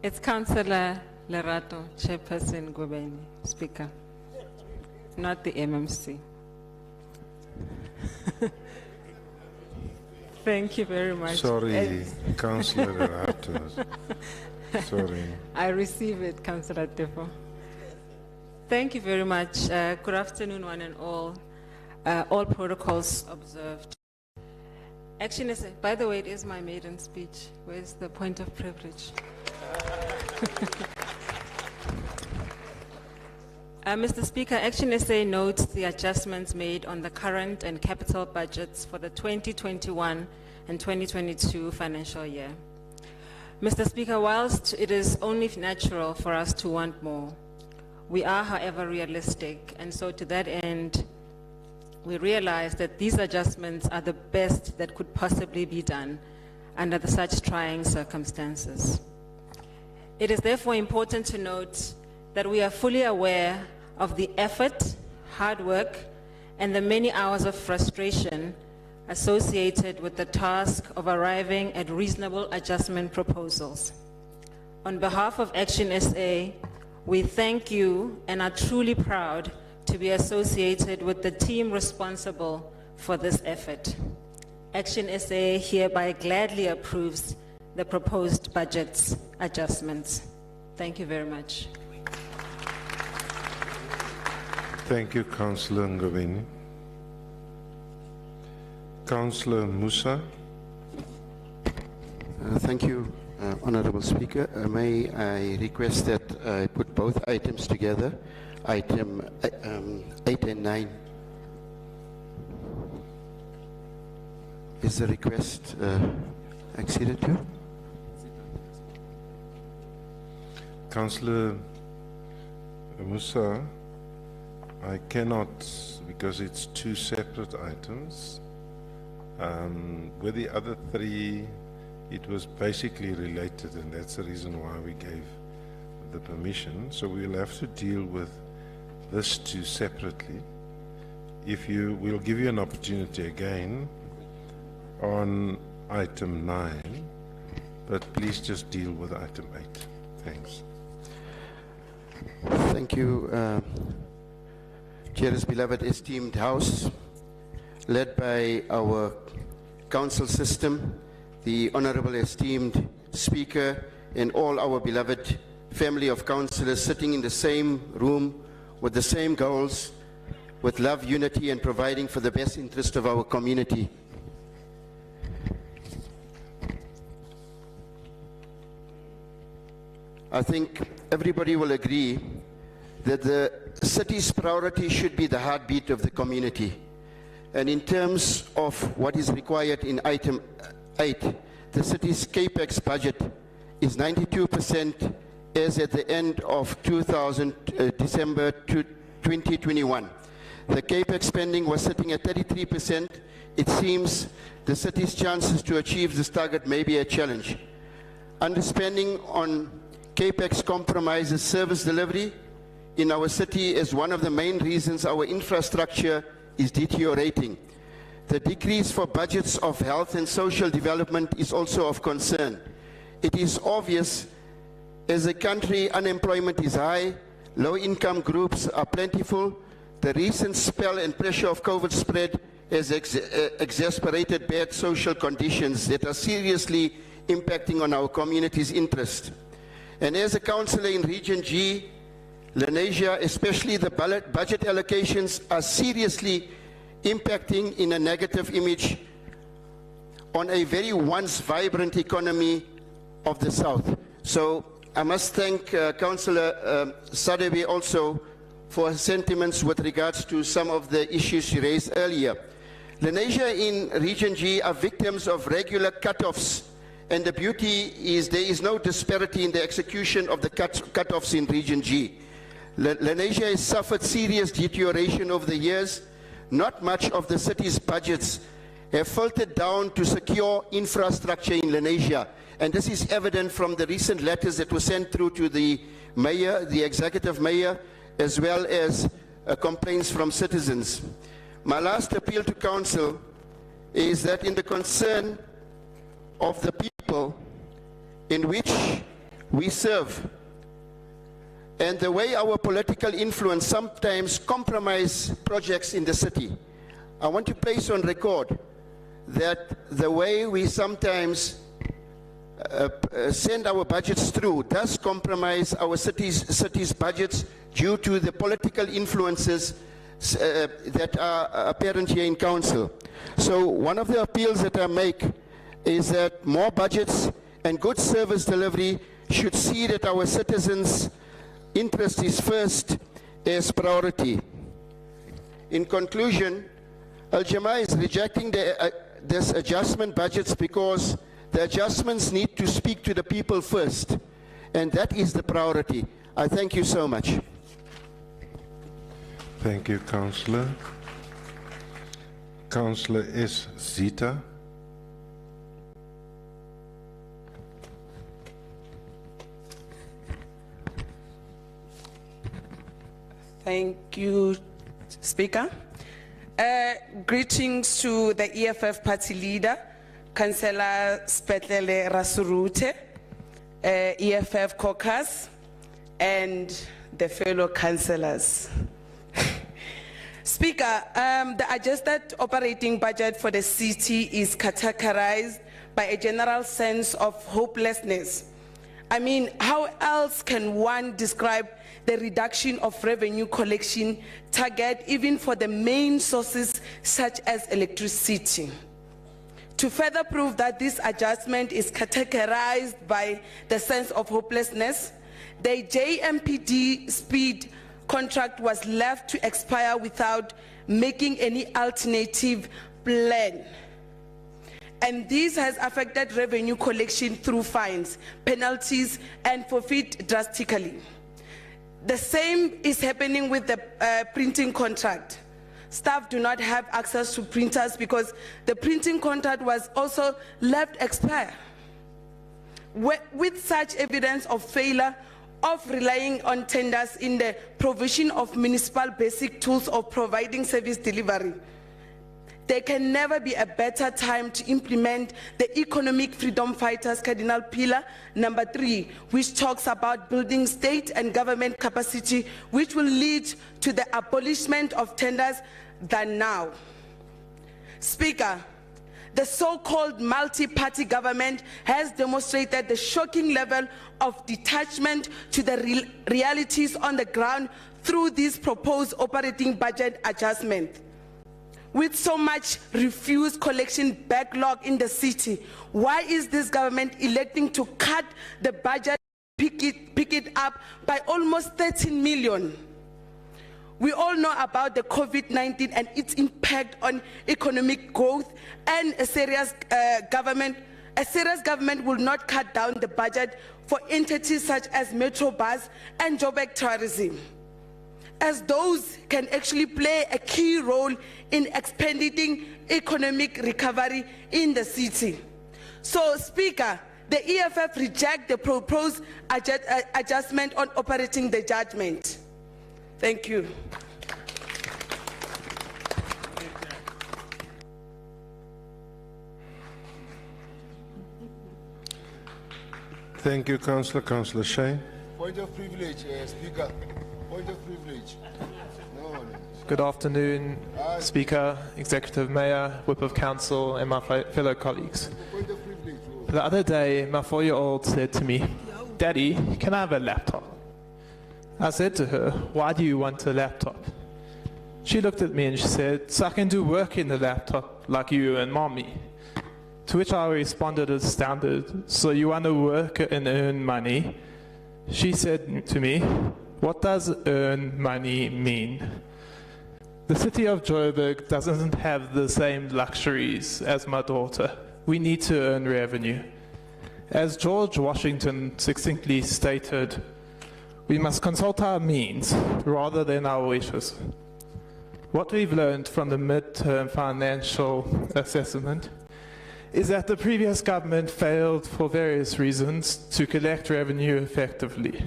It's Councillor Lerato, Chairperson Ngobeni, Speaker, not the MMC. Thank you very much. Sorry, Councillor Lerato. Sorry. I receive it, Councillor Tefo. Thank you very much. Good afternoon, one and all. All protocols observed. Action is, by the way, it is my maiden speech. Where's the point of privilege? Mr. Speaker, Action SA notes the adjustments made on the current and capital budgets for the 2021 and 2022 financial year. Mr. Speaker, whilst it is only natural for us to want more, we are, however, realistic, and so to that end, we realize that these adjustments are the best that could possibly be done under such trying circumstances. It is therefore important to note that we are fully aware of the effort, hard work, and the many hours of frustration associated with the task of arriving at reasonable adjustment proposals. On behalf of Action SA, we thank you and are truly proud to be associated with the team responsible for this effort. Action SA hereby gladly approves the proposed budget's adjustments. Thank you very much. Thank you, Councillor Ngobeni. Councillor Musa. Thank you, Honourable Speaker. May I request that I put both items together, item 8 and 9. Is the request acceded to? Councillor Musa, I cannot, because it's two separate items. With the other three, it was basically related, and that's the reason why we gave the permission. So we'll have to deal with this two separately. We'll give you an opportunity again on item 9, but please just deal with item 8. Thanks. Thank you, Chair's beloved esteemed House, led by our council system, the Honourable esteemed Speaker, and all our beloved family of councillors sitting in the same room with the same goals, with love, unity, and providing for the best interest of our community. I think everybody will agree that the city's priority should be the heartbeat of the community. And in terms of what is required in item 8, the city's capex budget is 92% as at the end of December 2021. The capex spending was sitting at 33%. It seems the city's chances to achieve this target may be a challenge. Underspending on capex compromises service delivery in our city is one of the main reasons our infrastructure is deteriorating. The decrease for budgets of health and social development is also of concern. It is obvious as a country unemployment is high, low-income groups are plentiful, the recent spell and pressure of COVID spread has exacerbated bad social conditions that are seriously impacting on our community's interest. And as a councillor in Region G, Lenasia, especially the budget allocations, are seriously impacting in a negative image on a very once vibrant economy of the South. So I must thank Councillor Sadebe also for her sentiments with regards to some of the issues she raised earlier. Lenasia in Region G are victims of regular cut-offs, and the beauty is there is no disparity in the execution of the cut-offs in Region G. Lenasia has suffered serious deterioration over the years. Not much of the city's budgets have filtered down to secure infrastructure in Lenasia, and this is evident from the recent letters that were sent through to the mayor, the executive mayor, as well as complaints from citizens. My last appeal to council is that in the concern of the people in which we serve, and the way our political influence sometimes compromise projects in the city, I want to place on record that the way we sometimes send our budgets through does compromise our city's budgets due to the political influences that are apparent here in council. So one of the appeals that I make is that more budgets and good service delivery should see that our citizens' interest is first as priority. In conclusion, Al-Jama is rejecting this adjustment budgets because the adjustments need to speak to the people first, and that is the priority. I thank you so much. Thank you, Councillor. Councillor S. Zita. Thank you, Speaker. Greetings to the EFF party leader, Councillor Spetlele Rasurute, EFF caucus, and the fellow councillors. Speaker, the adjusted operating budget for the city is categorized by a general sense of hopelessness. I mean, how else can one describe the reduction of revenue collection target even for the main sources such as electricity? To further prove that this adjustment is categorized by the sense of hopelessness, the JMPD speed contract was left to expire without making any alternative plan. And this has affected revenue collection through fines, penalties, and forfeit drastically. The same is happening with the printing contract. Staff do not have access to printers because the printing contract was also left expire. With such evidence of failure of relying on tenders in the provision of municipal basic tools of providing service delivery, there can never be a better time to implement the Economic Freedom Fighters Cardinal Pillar number 3, which talks about building state and government capacity, which will lead to the abolishment of tenders than now. Speaker, the so-called multi-party government has demonstrated the shocking level of detachment to the realities on the ground through this proposed operating budget adjustment. With so much refused collection backlog in the city, why is this government electing to cut the budget, pick it up by almost 13 million? We all know about the COVID-19 and its impact on economic growth, and a serious government will not cut down the budget for entities such as Metrobus and Joburg Tourism, as those can actually play a key role in expediting economic recovery in the city. So, Speaker, the EFF reject the proposed adjustment on operating the judgment. Thank you. Thank you, Councillor. Councillor Shane. Point of privilege, Speaker. Point of privilege. No. Good afternoon, Speaker, Executive Mayor, Whip of Council, and my fellow colleagues. The other day, my 4-year-old said to me, "Daddy, can I have a laptop?" I said to her, "Why do you want a laptop?" She looked at me and she said, "So I can do work in the laptop like you and mommy." To which I responded astounded, "So you want to work and earn money?" She said to me, "What does earn money mean?" The city of Joburg doesn't have the same luxuries as my daughter. We need to earn revenue. As George Washington succinctly stated, we must consult our means rather than our wishes. What we've learned from the midterm financial assessment is that the previous government failed for various reasons to collect revenue effectively.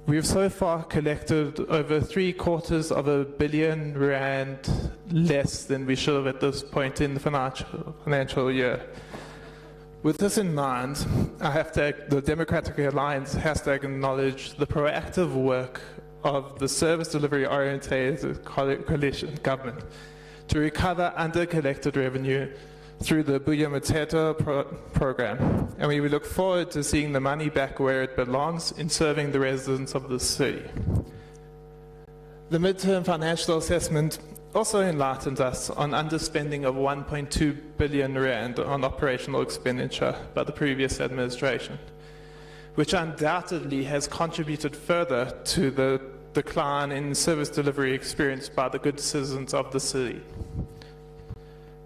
We've so far collected over R750 million less than we should have at this point in the financial year. With this in mind, the Democratic Alliance has to acknowledge the proactive work of the service delivery oriented coalition government to recover under-collected revenue through the Buya Mateta program, and we look forward to seeing the money back where it belongs in serving the residents of the city. The midterm financial assessment also enlightened us on underspending of R1.2 billion on operational expenditure by the previous administration, which undoubtedly has contributed further to the decline in service delivery experienced by the good citizens of the city.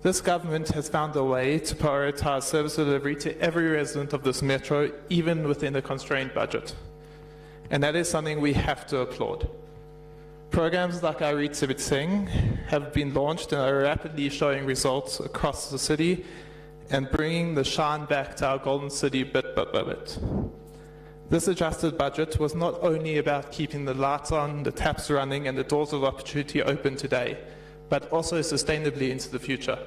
This government has found a way to prioritize service delivery to every resident of this metro, even within a constrained budget. And that is something we have to applaud. Programs like our Read Sibit Singh have been launched and are rapidly showing results across the city and bringing the shine back to our golden city bit by bit. This adjusted budget was not only about keeping the lights on, the taps running, and the doors of opportunity open today, but also sustainably into the future.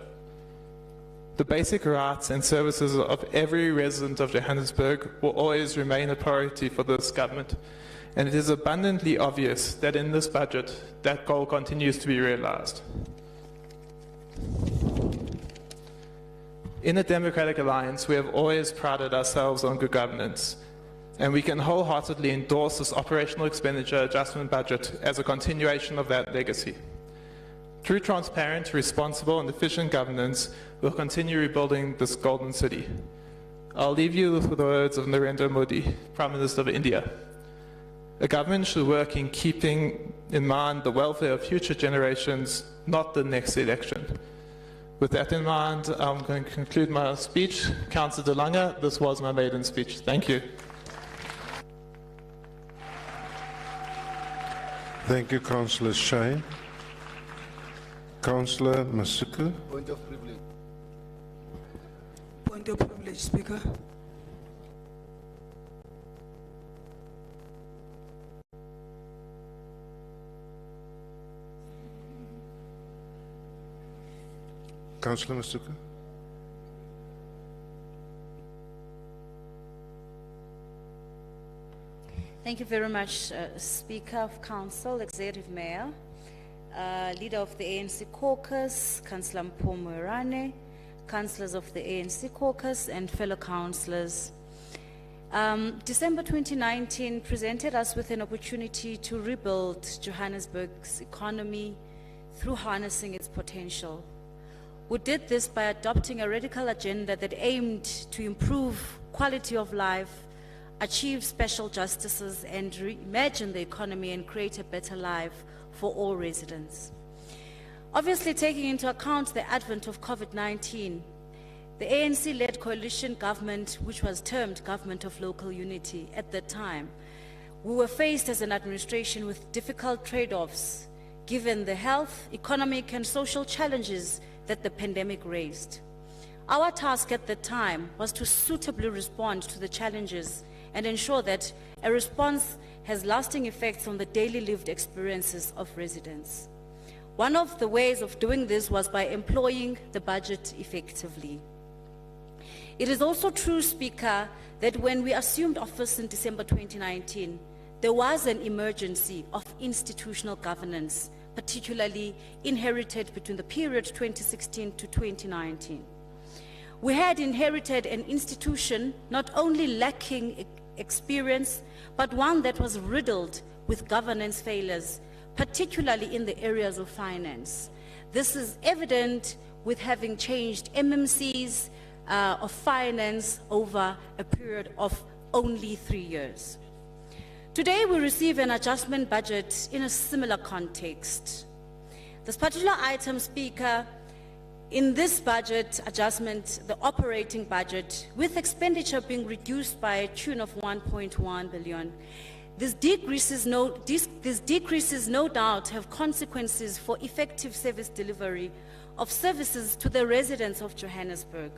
The basic rights and services of every resident of Johannesburg will always remain a priority for this government, and it is abundantly obvious that in this budget, that goal continues to be realized. In the Democratic Alliance, we have always prided ourselves on good governance, and we can wholeheartedly endorse this operational expenditure adjustment budget as a continuation of that legacy. Through transparent, responsible, and efficient governance, we'll continue rebuilding this golden city. I'll leave you with the words of Narendra Modi, Prime Minister of India. A government should work in keeping in mind the welfare of future generations, not the next election. With that in mind, I'm going to conclude my speech. Councillor De Lange, this was my maiden speech. Thank you. Thank you, Councillor Shane. Councillor Masuku. Point of privilege. Point of privilege, Speaker. Councillor Masuku. Thank you very much, Speaker of Council, Executive Mayor, Leader of the ANC Caucus, Councillor Mpho Moerane, Councillors of the ANC Caucus, and fellow councillors. December 2019 presented us with an opportunity to rebuild Johannesburg's economy through harnessing its potential. We did this by adopting a radical agenda that aimed to improve quality of life, achieve special justices, and reimagine the economy and create a better life for all residents. Obviously, taking into account the advent of COVID-19, the ANC-led coalition government, which was termed Government of Local Unity at that time, we were faced as an administration with difficult trade-offs, given the health, economic, and social challenges that the pandemic raised. Our task at that time was to suitably respond to the challenges and ensure that a response has lasting effects on the daily lived experiences of residents. One of the ways of doing this was by employing the budget effectively. It is also true, Speaker, that when we assumed office in December 2019, there was an emergency of institutional governance, particularly inherited between the period 2016 to 2019. We had inherited an institution not only lacking experience, but one that was riddled with governance failures, particularly in the areas of finance. This is evident with having changed MMCs of finance over a period of only 3 years. Today we receive an adjustment budget in a similar context. This particular item, Speaker, in this budget adjustment, the operating budget, with expenditure being reduced by a tune of 1.1 billion, these decreases no doubt have consequences for effective service delivery of services to the residents of Johannesburg.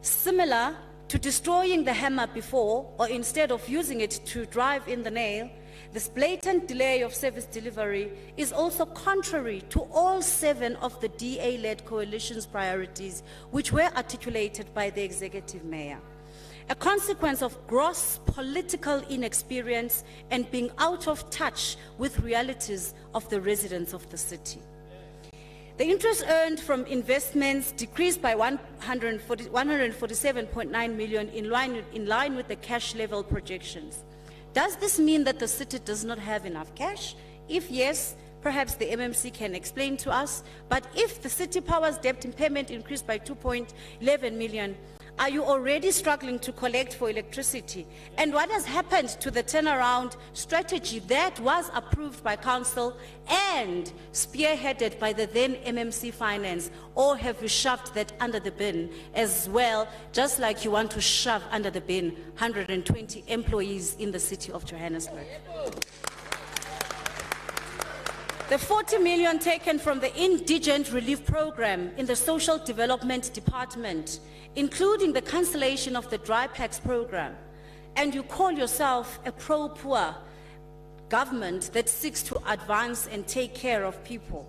Similar to destroying the hammer before, or instead of using it to drive in the nail, this blatant delay of service delivery is also contrary to all 7 of the DA-led coalition's priorities, which were articulated by the executive mayor. A consequence of gross political inexperience and being out of touch with realities of the residents of the city. The interest earned from investments decreased by 147.9 million in line with the cash level projections. Does this mean that the city does not have enough cash? If yes, perhaps the MMC can explain to us. But if the city power's debt impairment increased by 2.11 million, are you already struggling to collect for electricity? And what has happened to the turnaround strategy that was approved by council and spearheaded by the then MMC Finance? Or have you shoved that under the bin as well, just like you want to shove under the bin 120 employees in the city of Johannesburg? The 40 million taken from the indigent relief program in the social development department, including the cancellation of the dry packs program, and you call yourself a pro-poor government that seeks to advance and take care of people.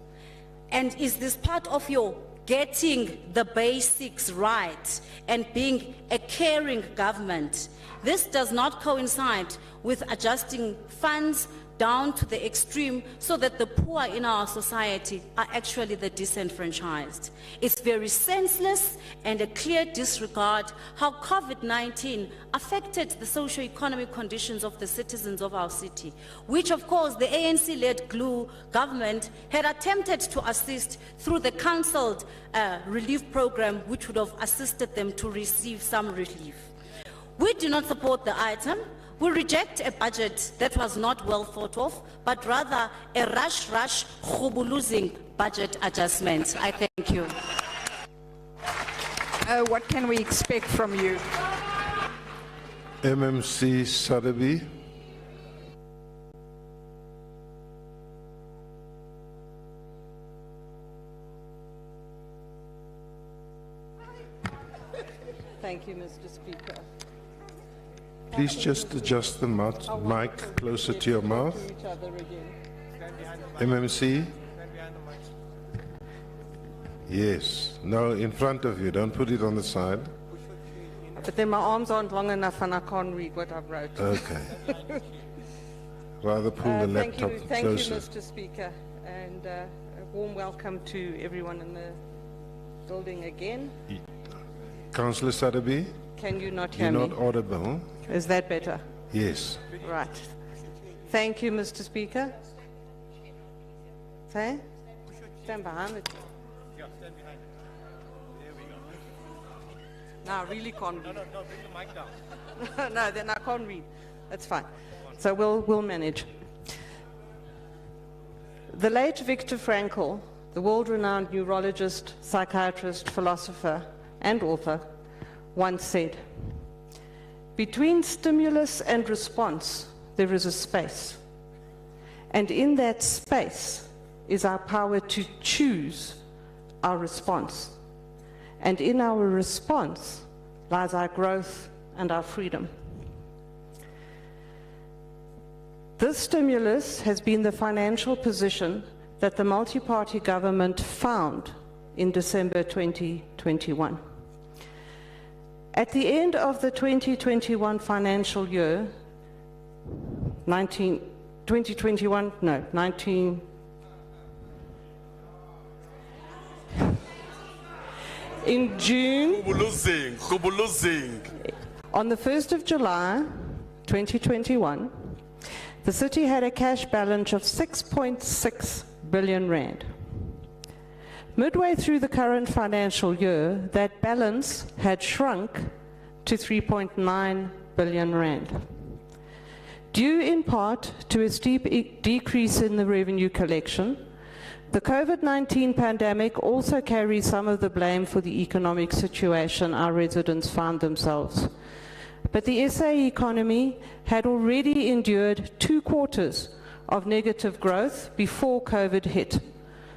And is this part of your getting the basics right and being a caring government? This does not coincide with adjusting funds down to the extreme so that the poor in our society are actually the disenfranchised. It's very senseless and a clear disregard how COVID-19 affected the socio-economic conditions of the citizens of our city, which of course the ANC-led GLU government had attempted to assist through the cancelled relief program, which would have assisted them to receive some relief. We do not support the item. We reject a budget that was not well thought of, but rather a rush, losing budget adjustment. I thank you. What can we expect from you? MMC Sarabi. Thank you, Mr. Speaker. Please just adjust the mic closer to your mouth. MMC? Yes. No, in front of you. Don't put it on the side. But then my arms aren't long enough and I can't read what I've wrote. Okay. Rather pull the laptop closer. Thank you, Mr. Speaker. And a warm welcome to everyone in the building again. Councillor Sarabi? Can you not hear me? You're not audible. Is that better? Yes. Right. Thank you, Mr. Speaker. Say? Stand behind it. Yeah, stand behind it. There we go. No, I really can't read. No, bring the mic down. No, then I can't read. That's fine. So we'll manage. The late Viktor Frankl, the world-renowned neurologist, psychiatrist, philosopher, and author, once said, "Between stimulus and response, there is a space. And in that space is our power to choose our response. And in our response lies our growth and our freedom." This stimulus has been the financial position that the multi-party government found in December 2021. At the end of the 2021 financial year, in June, on the 1st of July 2021, the city had a cash balance of 6.6 billion rand. Midway through the current financial year, that balance had shrunk to 3.9 billion rand. Due in part to a steep decrease in the revenue collection, the COVID-19 pandemic also carries some of the blame for the economic situation our residents found themselves. But the SA economy had already endured 2 quarters of negative growth before COVID hit,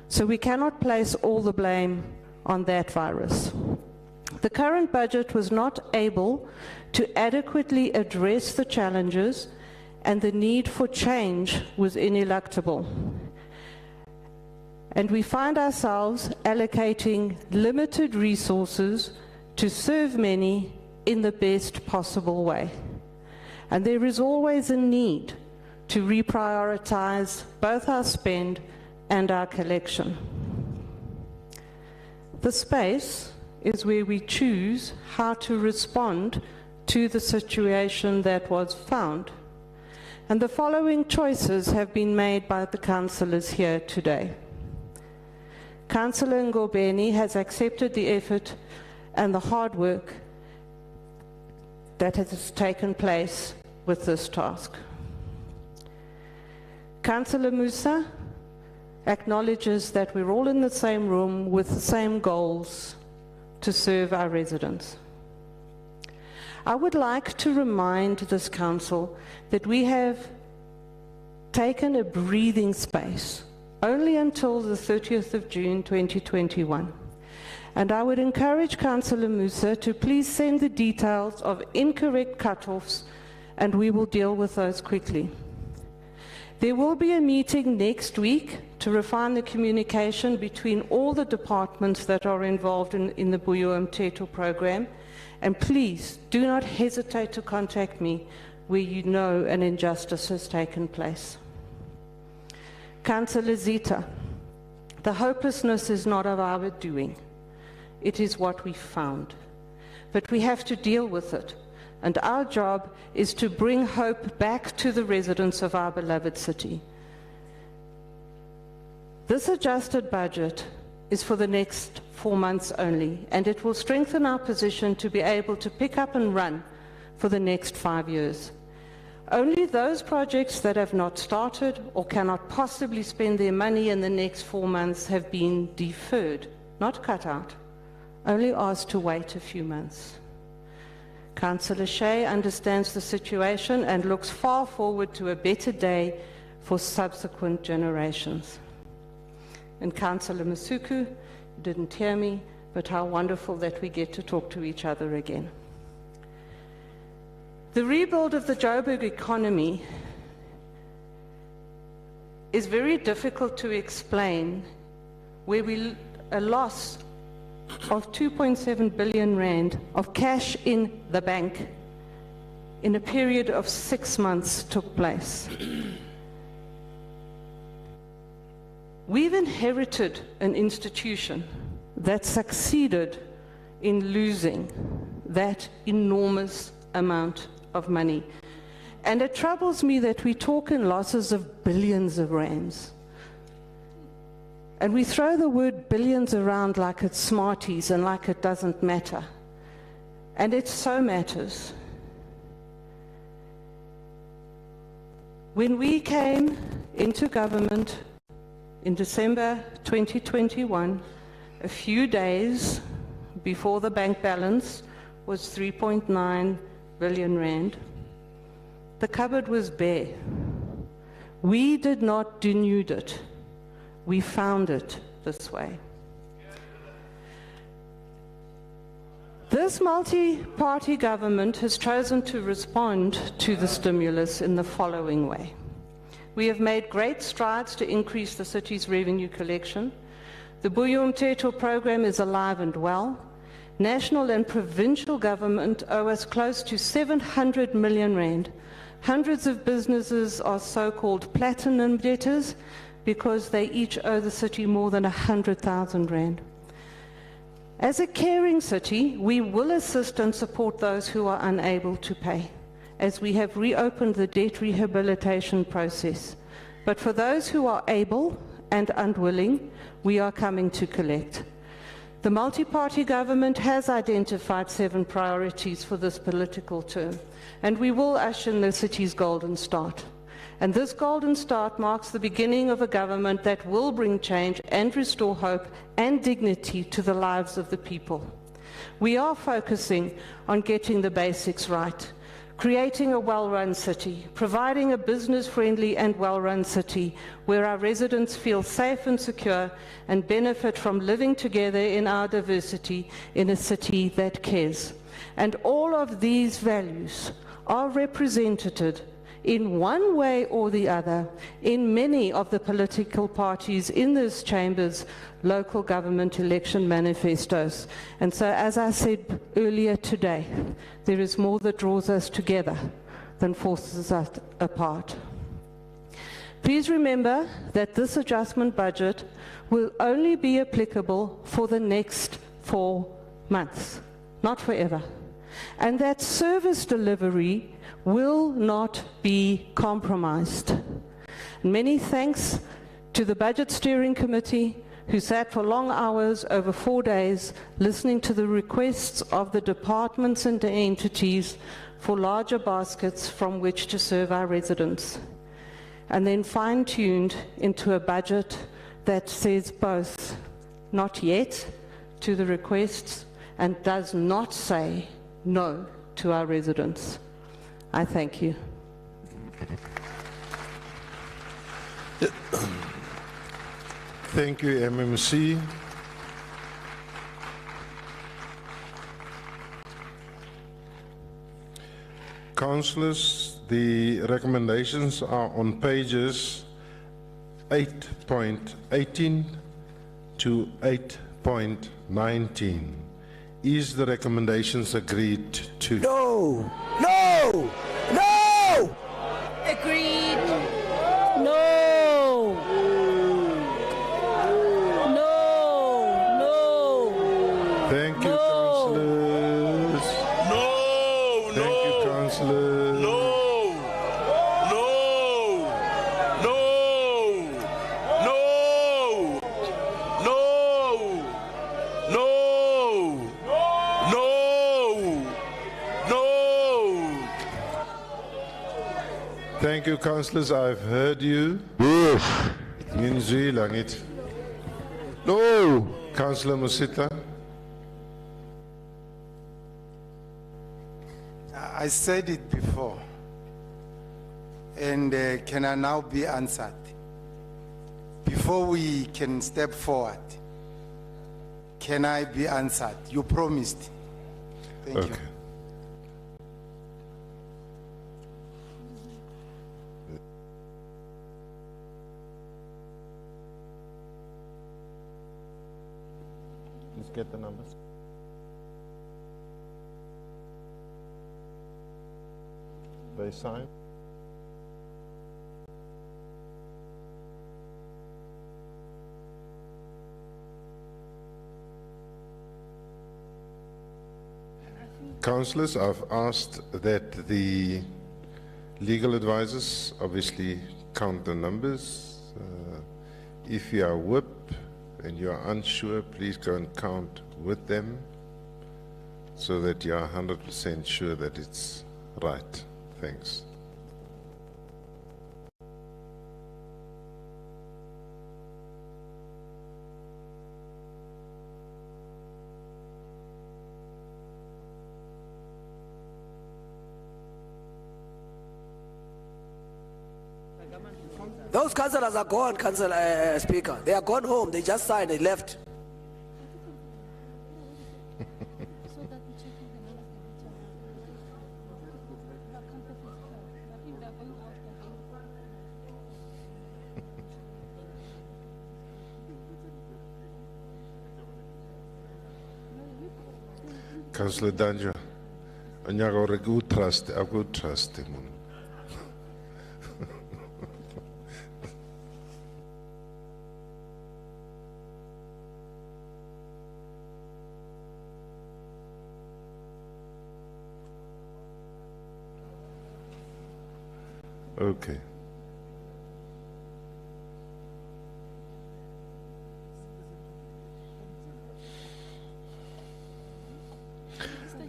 so we cannot place all the blame on that virus. The current budget was not able to adequately address the challenges, and the need for change was ineluctable. And we find ourselves allocating limited resources to serve many in the best possible way. And there is always a need to reprioritize both our spend and our collection. The space is where we choose how to respond to the situation that was found. And the following choices have been made by the councillors here today. Councillor Ngobeni has accepted the effort and the hard work that has taken place with this task. Councillor Musa acknowledges that we're all in the same room with the same goals to serve our residents. I would like to remind this council that we have taken a breathing space only until the 30th of June 2021. And I would encourage Councillor Musa to please send the details of incorrect cutoffs, and we will deal with those quickly. There will be a meeting next week to refine the communication between all the departments that are involved in the Buyo Mteto program. And please do not hesitate to contact me where you know an injustice has taken place. Councillor Zita, the hopelessness is not of our doing. It is what we found. But we have to deal with it. And our job is to bring hope back to the residents of our beloved city. This adjusted budget is for the next 4 months only, and it will strengthen our position to be able to pick up and run for the next 5 years. Only those projects that have not started or cannot possibly spend their money in the next 4 months have been deferred, not cut out, only asked to wait a few months. Councillor Shea understands the situation and looks far forward to a better day for subsequent generations. And Councillor Masuku, you didn't hear me, but how wonderful that we get to talk to each other again. The rebuild of the Joburg economy is very difficult to explain, where a loss of 2.7 billion rand of cash in the bank in a period of 6 months took place. We've inherited an institution that succeeded in losing that enormous amount of money. And it troubles me that we talk in losses of billions of rands. And we throw the word billions around like it's Smarties and like it doesn't matter. And it so matters. When we came into government in December 2021, a few days before the bank balance was 3.9 billion rand, the cupboard was bare. We did not denude it. We found it this way. This multi-party government has chosen to respond to the stimulus in the following way. We have made great strides to increase the city's revenue collection. The Buyo Mteto program is alive and well. National and provincial government owe us close to 700 million rand. Hundreds of businesses are so-called platinum debtors because they each owe the city more than 100,000 rand. As a caring city, we will assist and support those who are unable to pay. as we have reopened the debt rehabilitation process. But for those who are able and unwilling, we are coming to collect. The multi-party government has identified 7 priorities for this political term, and we will usher in the city's golden start. And this golden start marks the beginning of a government that will bring change and restore hope and dignity to the lives of the people. We are focusing on getting the basics right, creating a well-run city, providing a business-friendly and well-run city where our residents feel safe and secure and benefit from living together in our diversity in a city that cares. And all of these values are represented in one way or the other in many of the political parties in this chamber's local government election manifestos. And so, as I said earlier today, there is more that draws us together than forces us apart. Please remember that this adjustment budget will only be applicable for the next 4 months, not forever. And that service delivery will not be compromised. Many thanks to the Budget Steering Committee, who sat for long hours over 4 days listening to the requests of the departments and the entities for larger baskets from which to serve our residents, and then fine-tuned into a budget that says both not yet to the requests and does not say no to our residents. I thank you. Thank you, MMC. Councillors, the recommendations are on pages 8.18 to 8.19. Is the recommendations agreed to? No! No! No! Agreed. No. No. No. Thank you, councillors. No, Thank you, councillors. no, no, no, no, no, no. Thank you, councillors. I've heard you. Yes. No. Councillor Musita. I said it before, and can I now be answered? Before we can step forward, can I be answered? You promised. Thank you. Let's get the numbers. They sign. Councillors, I've asked that the legal advisors obviously count the numbers. If you are whip and you are unsure, please go and count with them so that you are 100% sure that it's right. Thanks. Those councillors are gone, Speaker. They are gone home. They just signed. They left. Councillor Danjo, onyaka ore ke o trust, a go trust mo. Okay.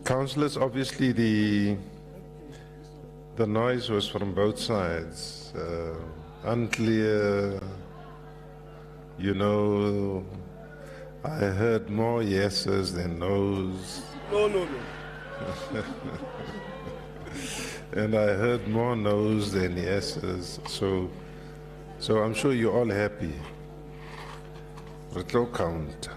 Councillors, obviously the noise was from both sides. Unclear, you know, I heard more yeses than noes. No. And I heard more noes than yeses. So I'm sure you're all happy. It will count.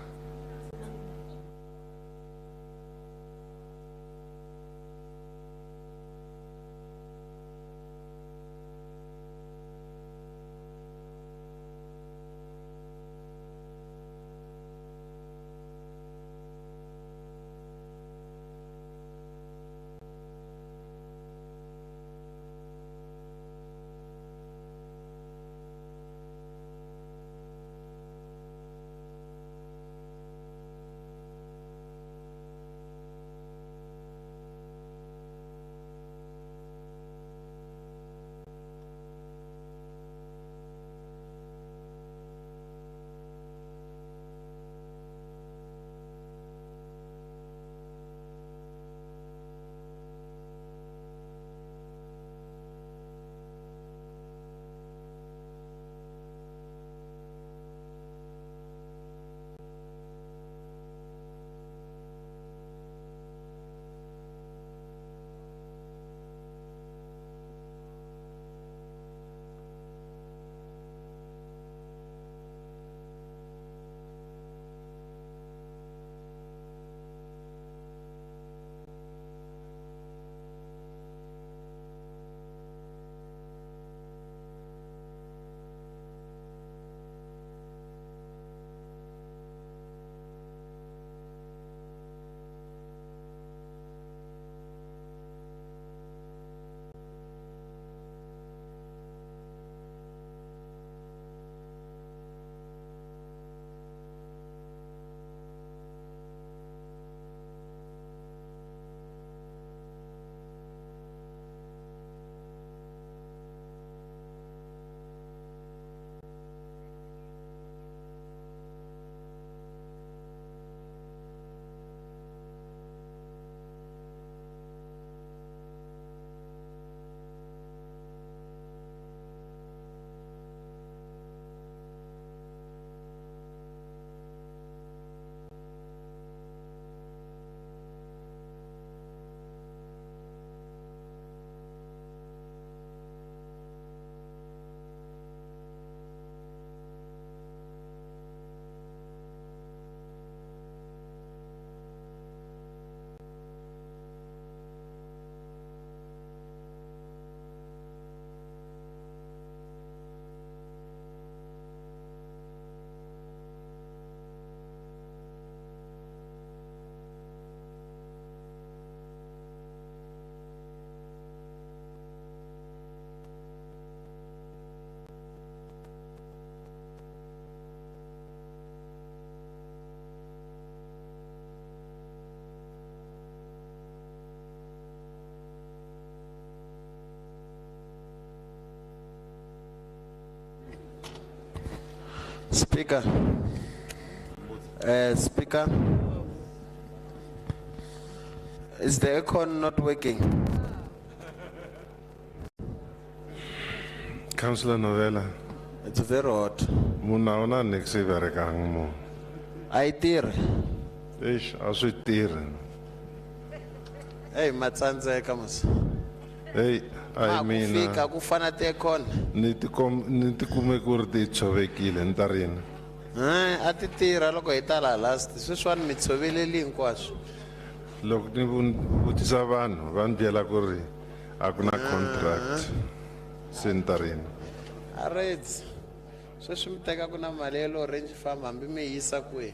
Speaker. Speaker. Is the aircon not working? Councillor Novella. It's very hot. Muna ona niks verekang mo. I tir. Ish, asu tir. Hey, matsandzeka mos. Hey, I mean, Kufika kufana tekon. niti kume kurti chovekile ntarin. Ati tira loko hi tala last. Sweswiwani mi tshoveleli hinkwaswo. Loko ni vutisa vanhu van byela ku ri a ku na contract sentarin. Areds. Sweswi mi teka ku na mali ya lo range farm hambi mi yisa kwihi.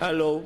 Hello.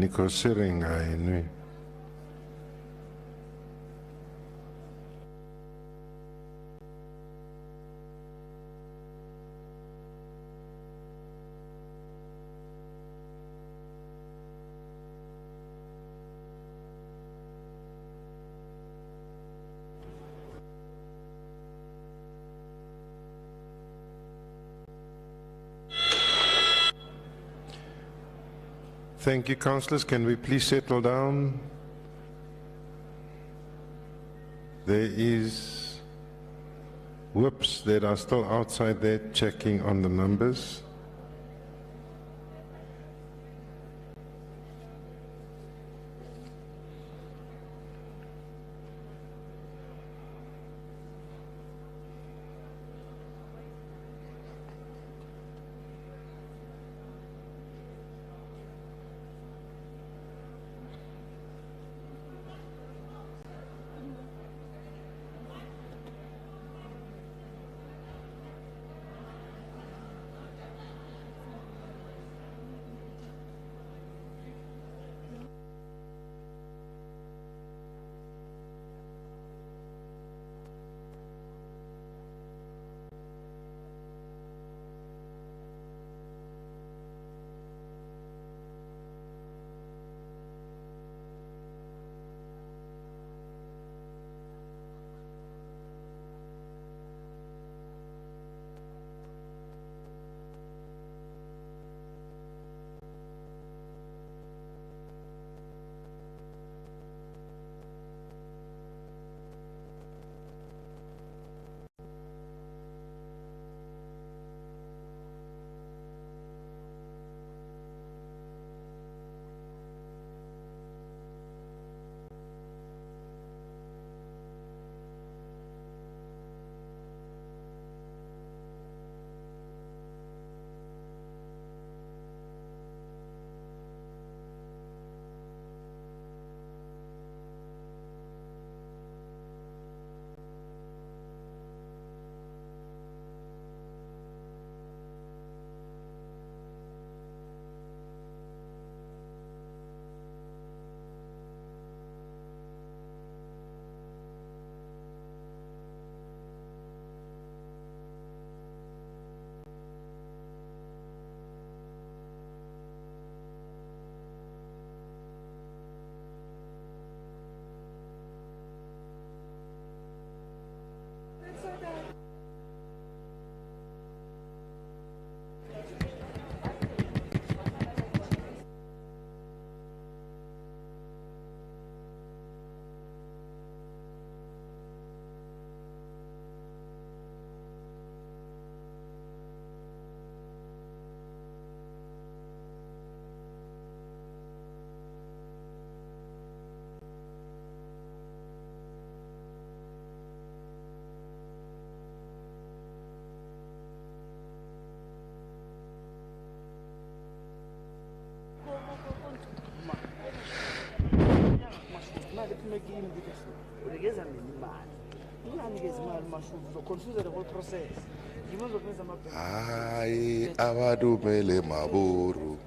Nico Siringa inui. Thank you, councillors. Can we please settle down? There is whips that are still outside there checking on the numbers. Confuse the whole process. You must organize a Hayi abadumele maburu.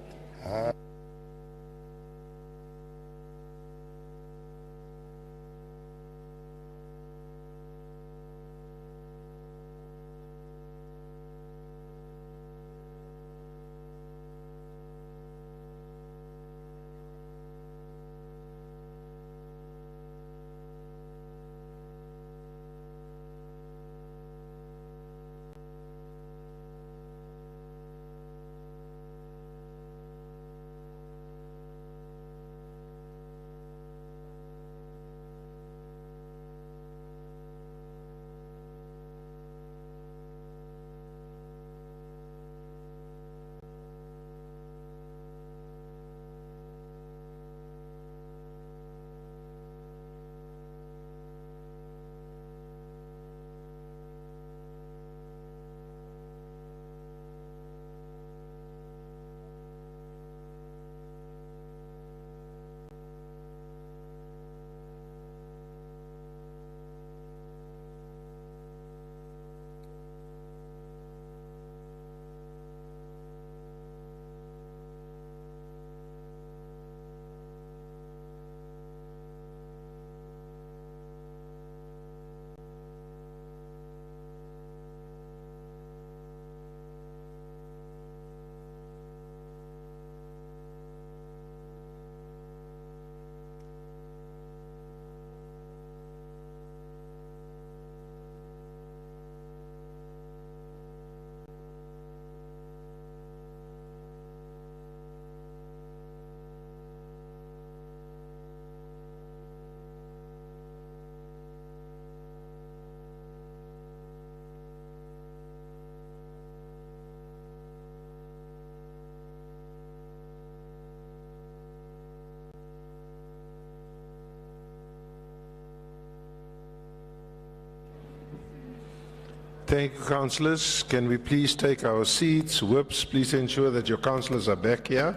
Thank you, councillors. Can we please take our seats? Whips, please ensure that your councillors are back here.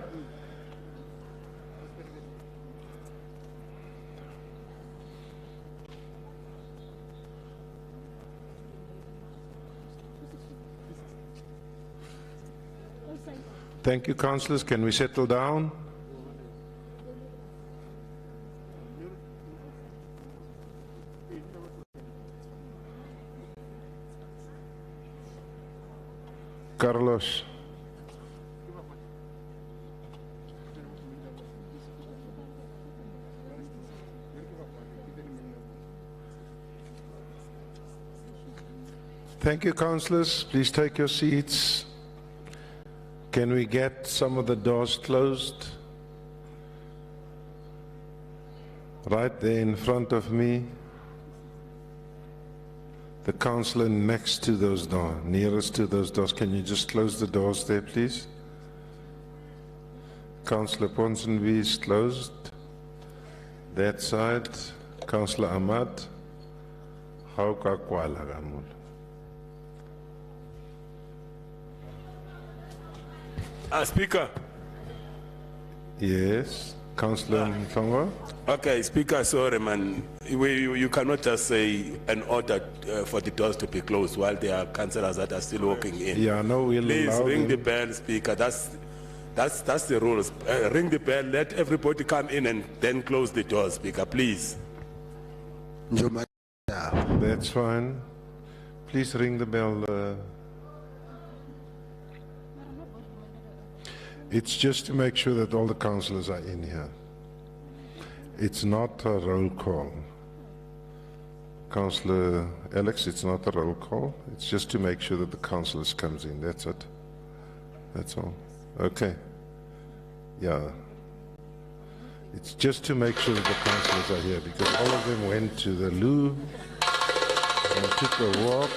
Thank you, councillors. Can we settle down? Carlos. Thank you, councillors. Please take your seats. Can we get some of the doors closed? Right there in front of me. The councillor next to those doors, nearest to those doors, can you just close the doors there, please? Councillor Ponsonby is closed. That side, Councillor Ahmad. Hauka Kwala Gamul. Speaker. Yes, Councillor Mtongo. Okay, Speaker, sorry, man. You cannot just say an order for the doors to be closed while there are councillors that are still walking in. Yeah, no, we'll Please allow ring them. the bell, Speaker. That's the rules. Ring the bell, let everybody come in and then close the doors, Speaker, please. That's fine. Please ring the bell. It's just to make sure that all the councillors are in here. It's not a roll call. Councillor Alex, it's not a roll call. It's just to make sure that the councillors comes in. That's it. That's all. Okay. Yeah. It's just to make sure that the councillors are here because all of them went to the loo and took a walk.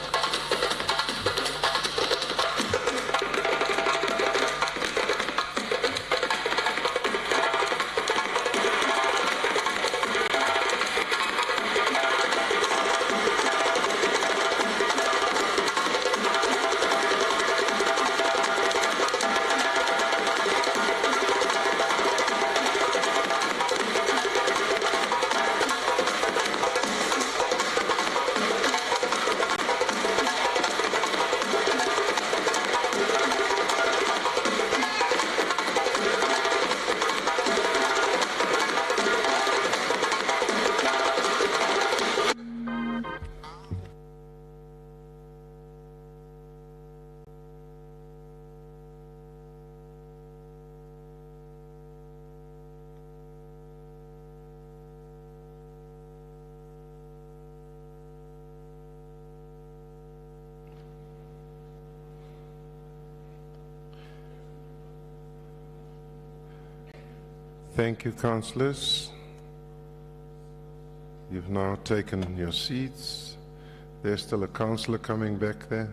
Thank you, councillors. You've now taken your seats. There's still a councillor coming back there.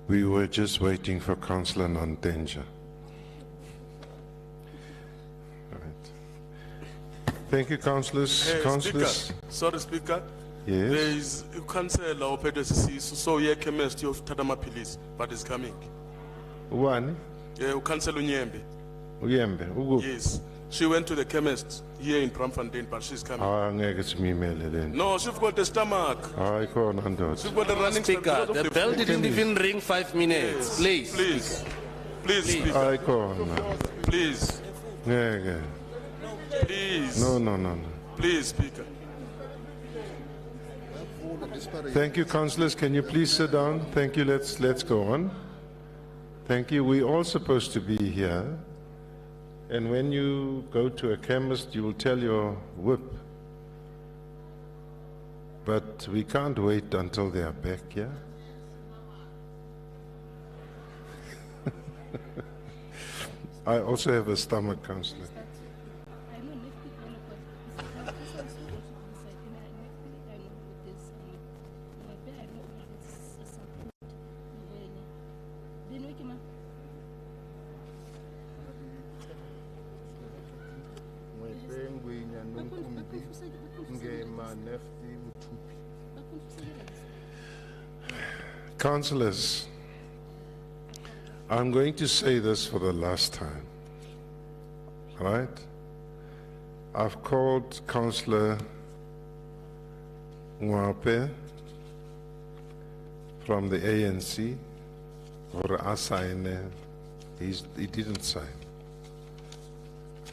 We were just waiting for Councillor Nantenja. Right. Thank you, councillors. Hey, Councillors. Speaker. Sorry, Speaker. Yes. There is a councillor operator so yeah, chemist of Tadama police, but is coming. One. Yeah, Councillor Unyembe. Uyembe. Ugu. Yes. She went to the chemist here in Bramfontein, but she's coming. Ah, ngeke simimele lento. No, she's got the stomach. Hayi khona ndoda. She's got the running Speaker, because of the bell food. didn't even ring 5 minutes. Yes. Please. Please. Please, Speaker. Hayi khona. Please. Ngeke. Please. No. Please, Speaker. Thank you, councillors. Can you please sit down? Thank you. Let's go on. Thank you. We're all supposed to be here. And when you go to a chemist, you will tell your whip. But we can't wait until they are back, yeah? I also have a stomach, councillor. Councillors, I'm going to say this for the last time, right? I've called Councillor Ngwape from the ANC, or Asaine. He didn't sign.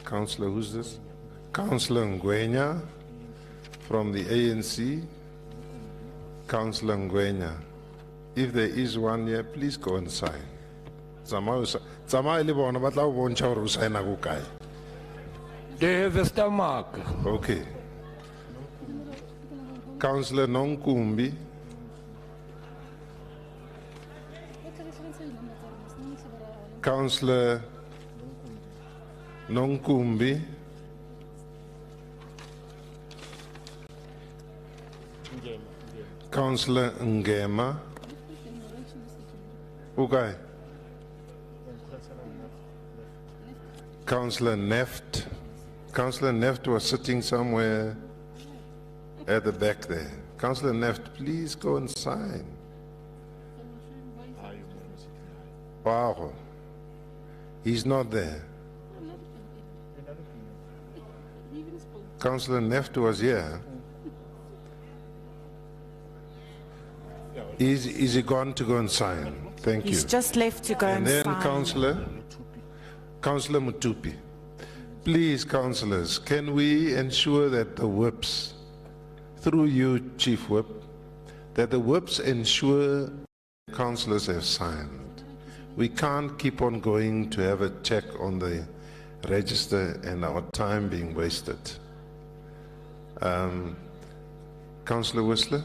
Councillor, who's this? Councillor Ngwenya from the ANC. Councillor Ngwenya. If there is one here, please go and sign. They have a stomach. Okay. Councillor Nonkumbi. Councillor Nonkumbi. Councillor Ngema. Okay. Councillor Neft. Councillor Neft was sitting somewhere at the back there. Councillor Neft, please go and sign. Wow. He's not there. Councillor Neft was here. Is he gone to go and sign? Thank you. He's just left to go and sign. And then Councillor Mutupi. Please, councillors, can we ensure that the whips, through you, Chief Whip, that the whips ensure councillors have signed? We can't keep on going to have a check on the register and our time being wasted. Councillor Whistler?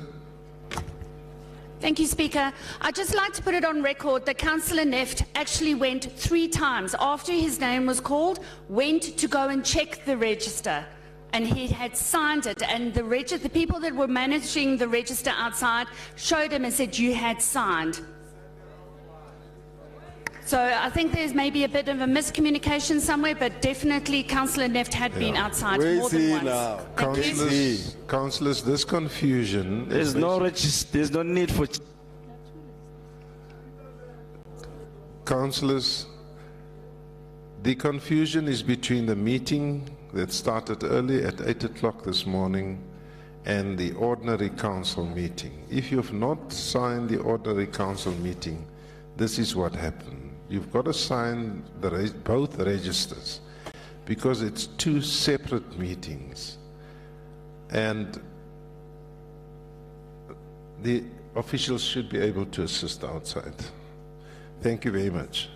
Thank you, Speaker. I'd just like to put it on record that Councillor Neft actually went 3 times after his name was called, went to go and check the register, and he had signed it, and the people that were managing the register outside showed him and said, you had signed. So I think there's maybe a bit of a miscommunication somewhere, but definitely Councillor Neft had been outside more than once. Councillors, this confusion... There's no need for... Councillors, the confusion is between the meeting that started early at 8 o'clock this morning and the ordinary council meeting. If you've not signed the ordinary council meeting, this is what happened. You've got to sign both registers because it's two separate meetings. And the officials should be able to assist outside. Thank you very much.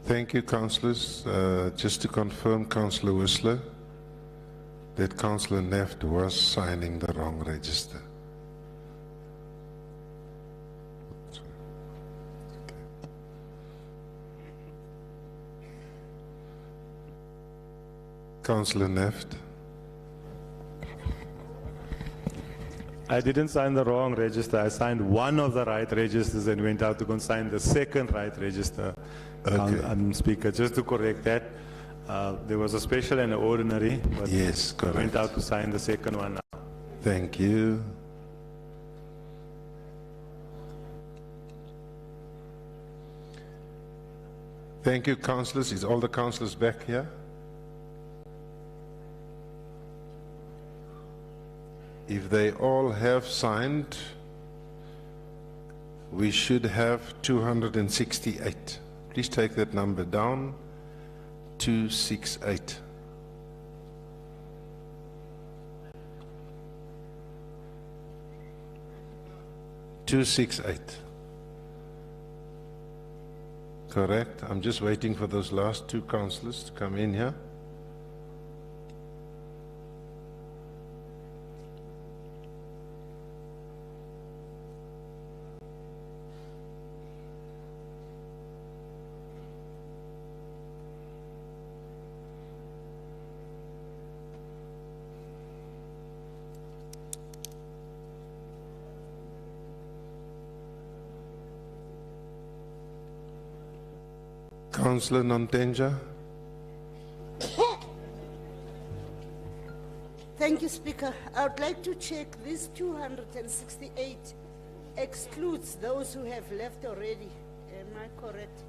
Thank you, councillors. Just to confirm, Councillor Whistler, that Councillor Neft was signing the wrong register. Councillor Neft. I didn't sign the wrong register. I signed one of the right registers and went out to go and sign the second right register. Okay. Speaker, just to correct that, there was a special and an ordinary, but yes, correct. I went out to sign the second one now. Thank you. Thank you, councillors. Is all the councillors back here? If they all have signed, we should have 268. Please take that number down, 268. Correct. I'm just waiting for those last two councillors to come in here. Councillor Nontenja. you, Speaker. I would like to check this 268 excludes those who have left already. Am I correct?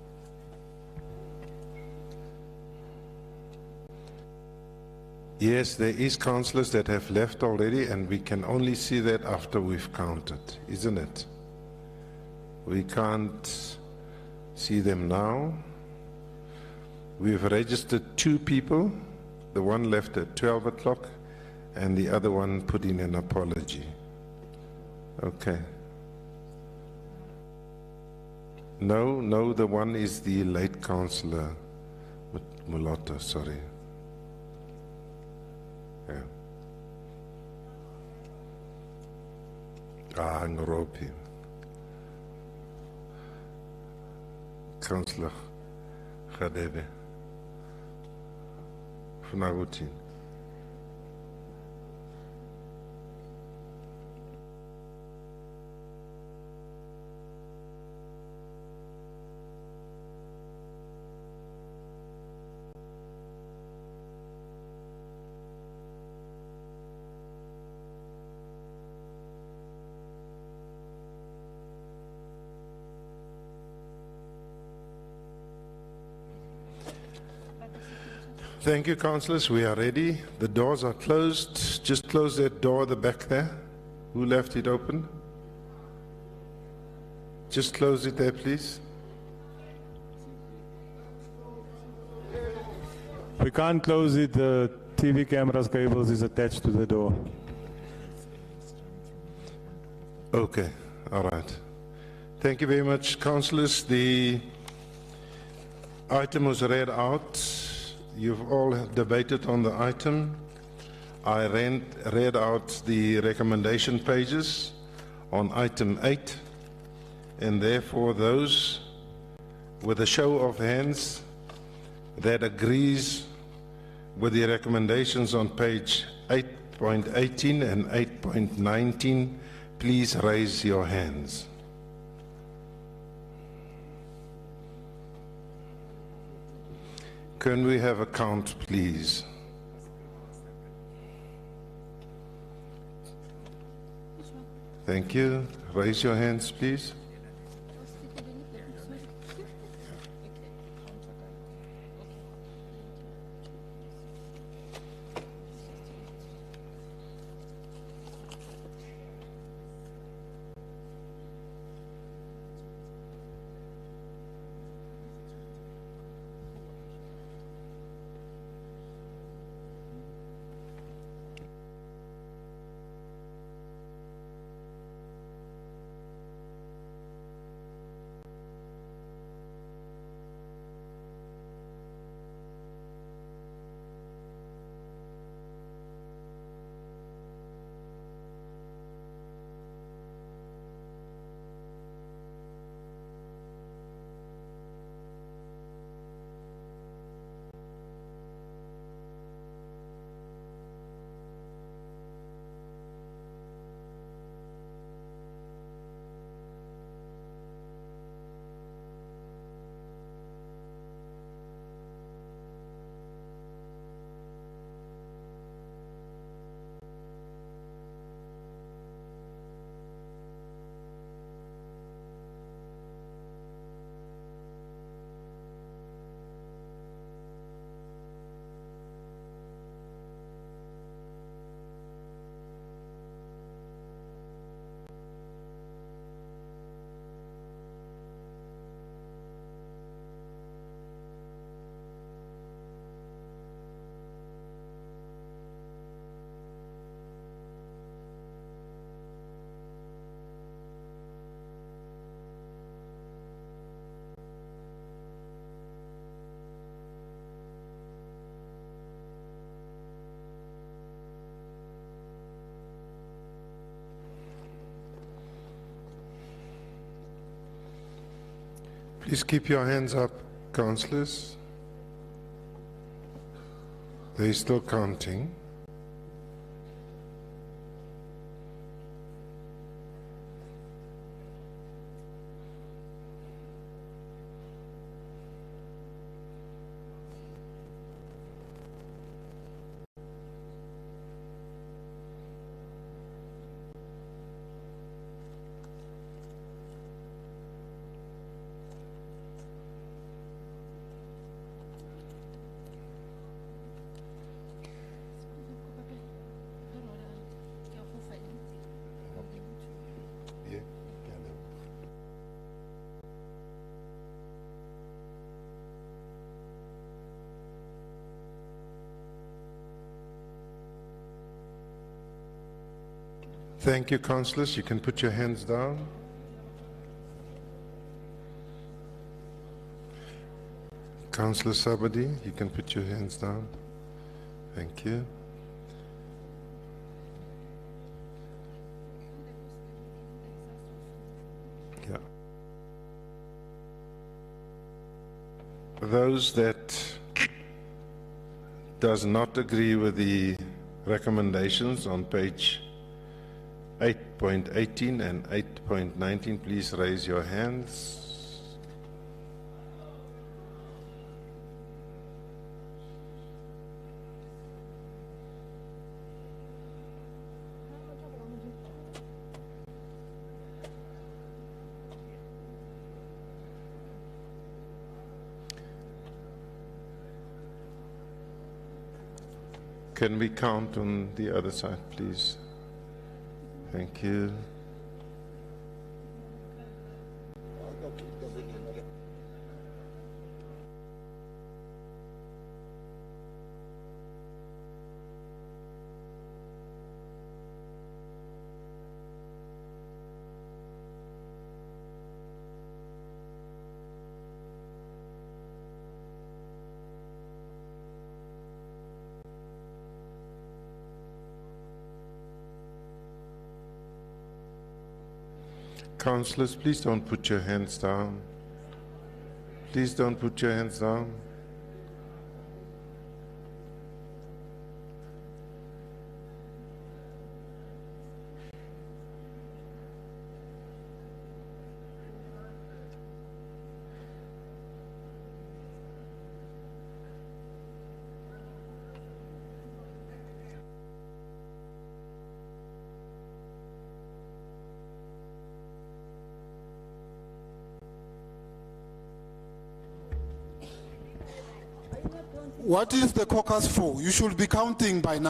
Yes, there is councillors that have left already, and we can only see that after we've counted, isn't it? We can't see them now. We've registered 2 people. The one left at 12 o'clock, and the other one put in an apology. Okay. No, the one is the late councillor, Muloto, sorry. Yeah. Ngoropi. Councillor Khadebe. Funagutin. Thank you, councillors. We are ready. The doors are closed. Just close that door at the back there. Who left it open? Just close it there, please. We can't close it. The TV camera's cables is attached to the door. Okay, all right. Thank you very much, councillors. The item was read out. You've all debated on the item. I read out the recommendation pages on item 8, and therefore those with a show of hands that agrees with the recommendations on page 8.18 and 8.19, please raise your hands. Can we have a count, please? Thank you. Raise your hands, please. Please keep your hands up, councillors. They're still counting. Thank you, councillors. You can put your hands down. Councillor Sabadi, you can put your hands down. Thank you. Yeah. Those that does not agree with the recommendations on page 8.18 and 8.19, please raise your hands. Can we count on the other side, please? Thank you. Councillors, please don't put your hands down. Please don't put your hands down. What is the caucus for? You should be counting by now.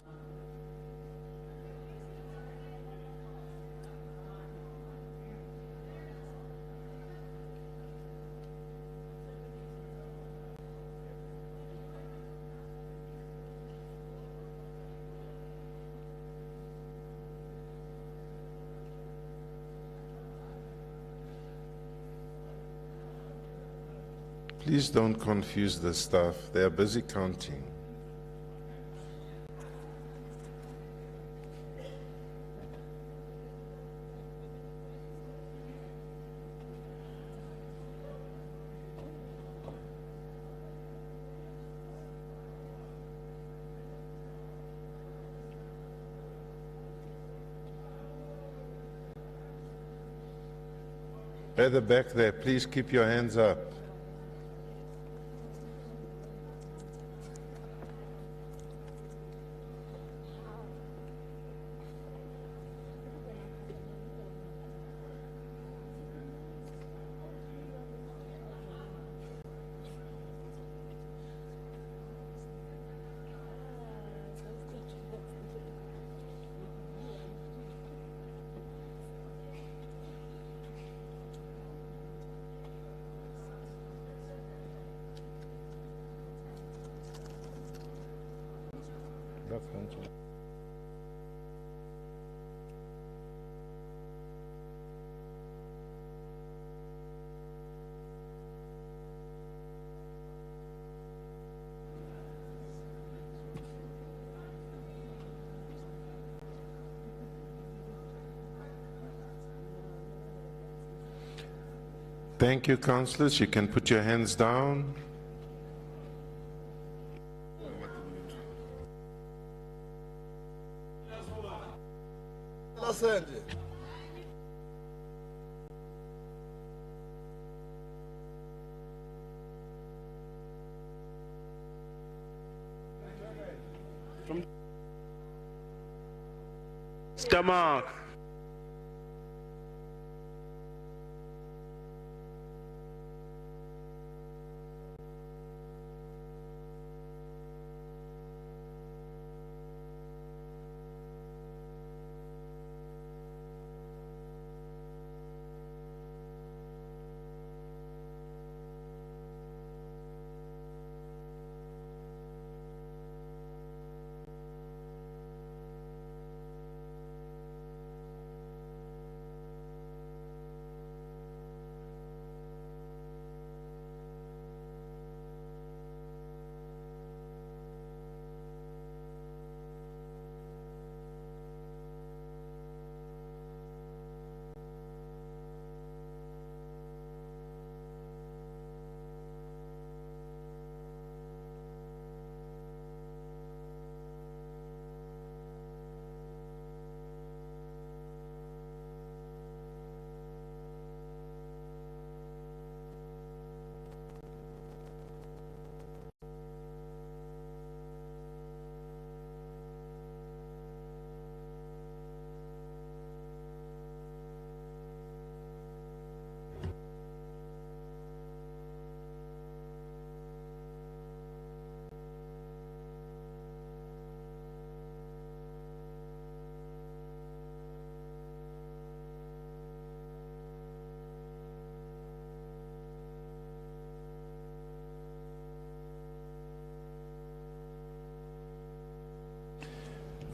Please don't confuse the staff. They are busy counting. At the back there, please keep your hands up. Thank you, councillors. You can put your hands down. Stomach.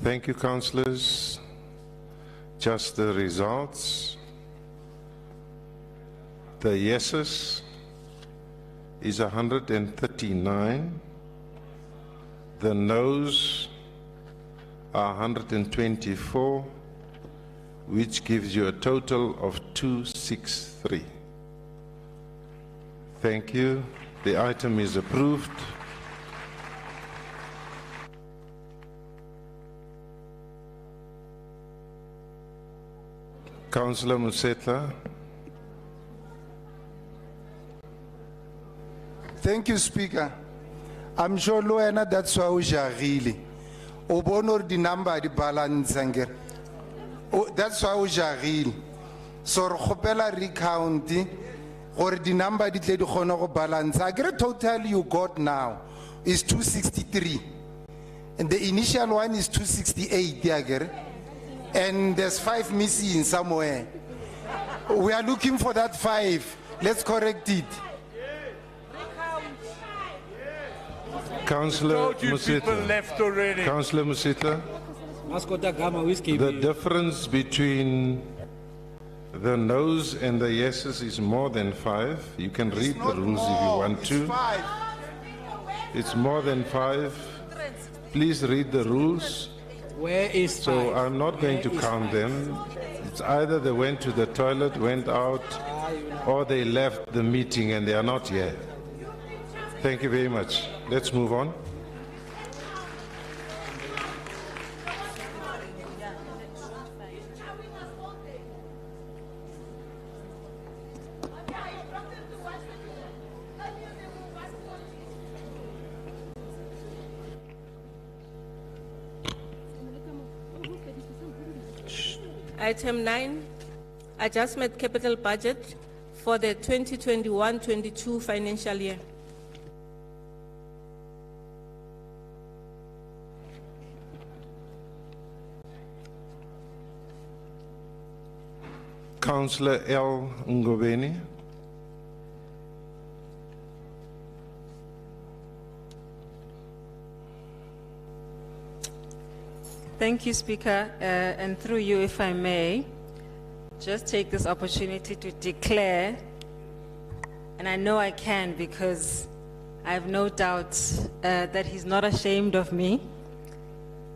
Thank you, councillors. Just the results. The yeses is 139. The noes are 124, which gives you a total of 263. Thank you. The item is approved. Councillor Musetla. Thank you, Speaker. I'm sure Luena, that's why we really. Obonor the number the balance anger. That's why we really. So Hopela recounting or the number the lady honor balance. I get total you got now is 263. And the initial one is 268, Diager. And there's 5 missing somewhere. We are looking for that 5. Let's correct it. Councillor Musitla. Councillor Musitla. The difference between the noes and the yeses is more than 5. You can read the rules if you want to. It's more than 5. Please read the rules. Where is So five? I'm not going to count them. It's either they went to the toilet, went out, or they left the meeting and they are not here. Thank you very much. Let's move on. Item 9, adjustment capital budget for the 2021-22 financial year. Councillor L. Ngobeni. Thank you, Speaker. And through you, if I may, just take this opportunity to declare, and I know I can because I have no doubt that he's not ashamed of me,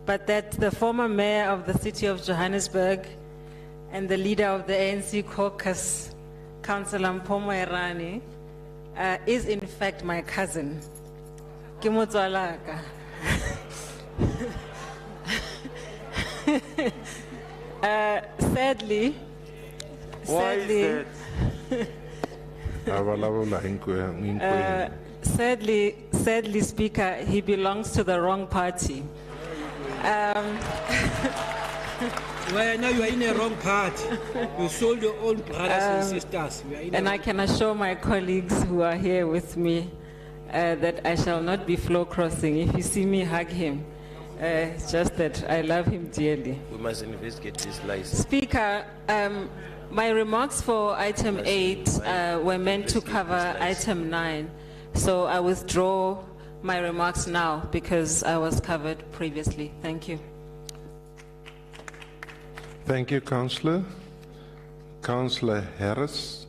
but that the former mayor of the city of Johannesburg and the leader of the ANC caucus, Councillor Mpomo Erani, is in fact my cousin. Ke motswalaka. Sadly, sadly, Speaker, he belongs to the wrong party. Well, now you are in the wrong party. You sold your own brothers and sisters. And I can assure my colleagues who are here with me that I shall not be floor crossing. If you see me, hug him. It's just that I love him dearly. We must investigate this license. Speaker, my remarks for item 8 were meant to cover item 9. So I withdraw my remarks now because I was covered previously. Thank you. Thank you, Councillor. Councillor Harris.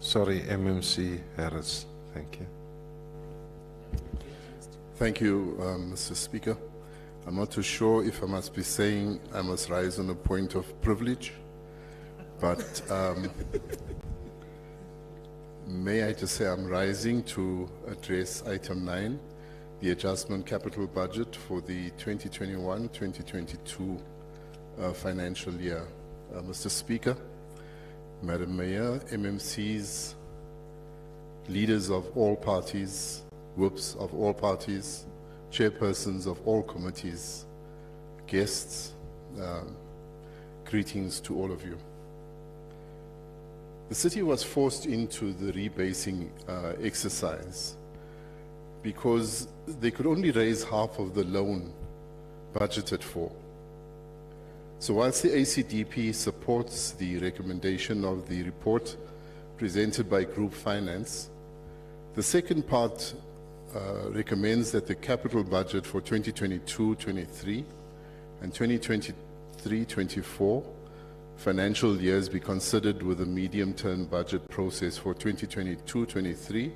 Sorry, MMC Harris. Thank you. Thank you, Mr. Speaker. I'm not too sure if I must be saying I must rise on a point of privilege, but may I just say I'm rising to address item 9, the adjustment capital budget for the 2021-2022 financial year. Mr. Speaker, Madam Mayor, MMCs, leaders of all parties, whips of all parties, chairpersons of all committees, guests, greetings to all of you. The city was forced into the rebasing exercise because they could only raise half of the loan budgeted for. So whilst the ACDP supports the recommendation of the report presented by Group Finance, the second part recommends that the capital budget for 2022-23 and 2023-24 financial years be considered with a medium-term budget process for 2022-23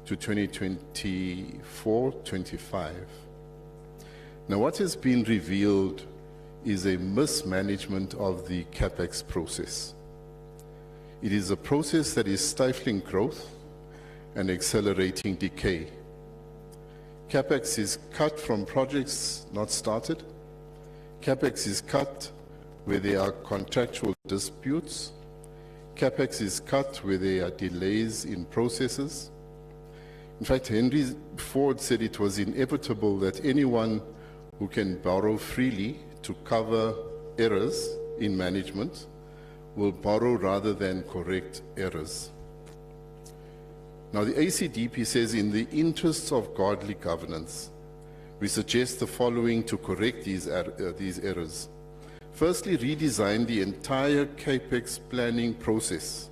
to 2024-25. Now, what has been revealed is a mismanagement of the CapEx process. It is a process that is stifling growth and accelerating decay. CapEx is cut from projects not started. CapEx is cut where there are contractual disputes. CapEx is cut where there are delays in processes. In fact, Henry Ford said it was inevitable that anyone who can borrow freely to cover errors in management will borrow rather than correct errors. Now, the ACDP says, in the interests of godly governance, we suggest the following to correct these errors. Firstly, redesign the entire CAPEX planning process,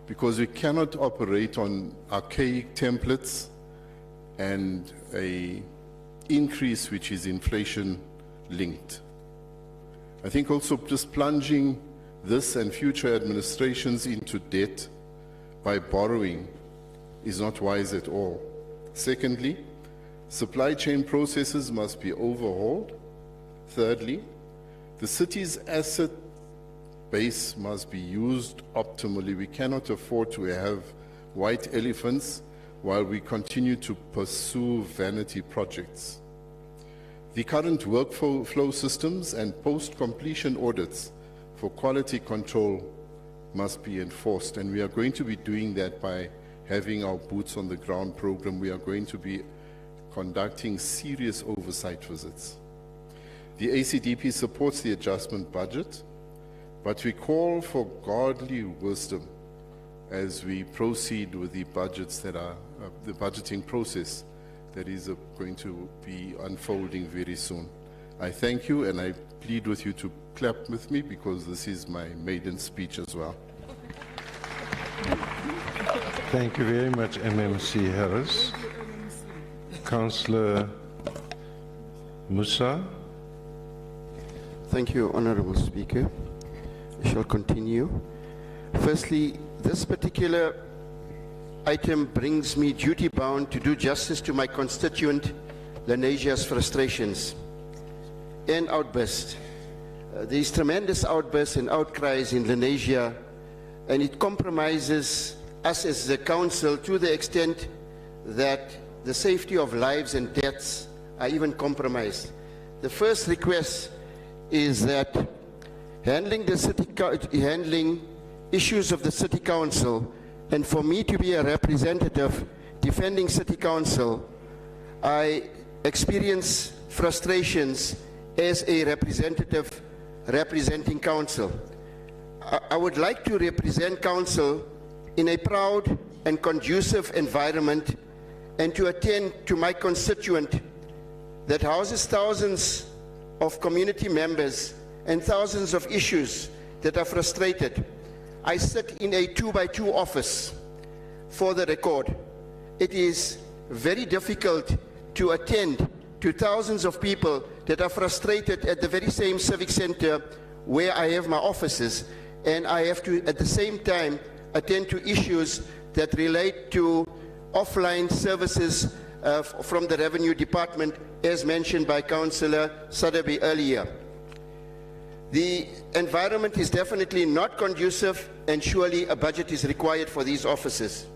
because we cannot operate on archaic templates and an increase which is inflation linked. I think also just plunging this and future administrations into debt by borrowing is not wise at all. Secondly, supply chain processes must be overhauled. Thirdly, the city's asset base must be used optimally. We cannot afford to have white elephants while we continue to pursue vanity projects. The current workflow systems and post-completion audits for quality control must be enforced, and we are going to be doing that by having our boots on the ground program. We are going to be conducting serious oversight visits. The ACDP supports the adjustment budget, but we call for godly wisdom as we proceed with the budgets that are, the budgeting process that is going to be unfolding very soon. I thank you, and I plead with you to clap with me, because this is my maiden speech as well. Thank you very much, MMC Harris. Councillor Musa. Thank you, Honourable Speaker. I shall continue. Firstly, this particular item brings me duty-bound to do justice to my constituent, Lenasia's frustrations and outbursts. These tremendous outbursts and outcries in Lenasia, and it compromises us as the council to the extent that the safety of lives and deaths are even compromised. The first request is that handling issues of the city council, and for me to be a representative defending city council, I experience frustrations as a representative representing council. I would like to represent council in a proud and conducive environment, and to attend to my constituent that houses thousands of community members and thousands of issues that are frustrated. I sit in a 2x2 office. For the record, it is very difficult to attend to thousands of people that are frustrated at the very same civic center where I have my offices, and I have to at the same time attend to issues that relate to offline services from the Revenue Department, as mentioned by Councillor Sadabi earlier. The environment is definitely not conducive, and surely a budget is required for these offices.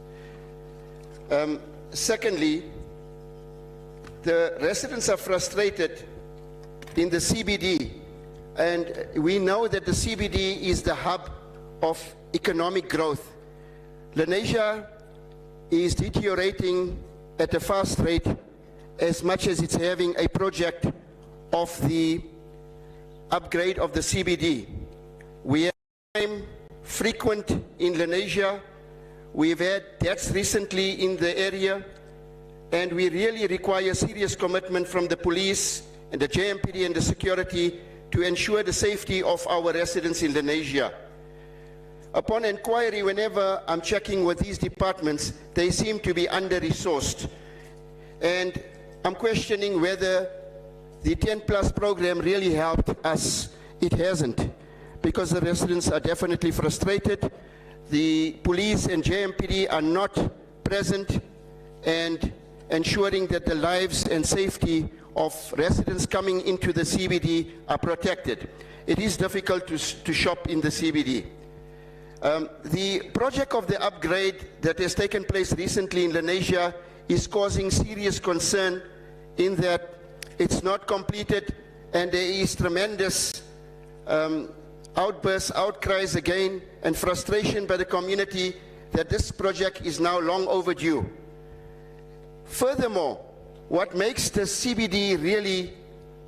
Secondly, the residents are frustrated in the CBD, and we know that the CBD is the hub of economic growth. Lenasia is deteriorating at a fast rate, as much as it's having a project of the upgrade of the CBD. We have crime frequent in Lenasia. We've had deaths recently in the area, and we really require serious commitment from the police and the JMPD and the security to ensure the safety of our residents in Lenasia. Upon inquiry, whenever I'm checking with these departments, they seem to be under-resourced. And I'm questioning whether the 10+ program really helped us. It hasn't, because the residents are definitely frustrated. The police and JMPD are not present and ensuring that the lives and safety of residents coming into the CBD are protected. It is difficult to shop in the CBD. The project of the upgrade that has taken place recently in Lenasia is causing serious concern in that it's not completed, and there is tremendous outbursts, outcries again, and frustration by the community that this project is now long overdue. Furthermore, what makes the CBD really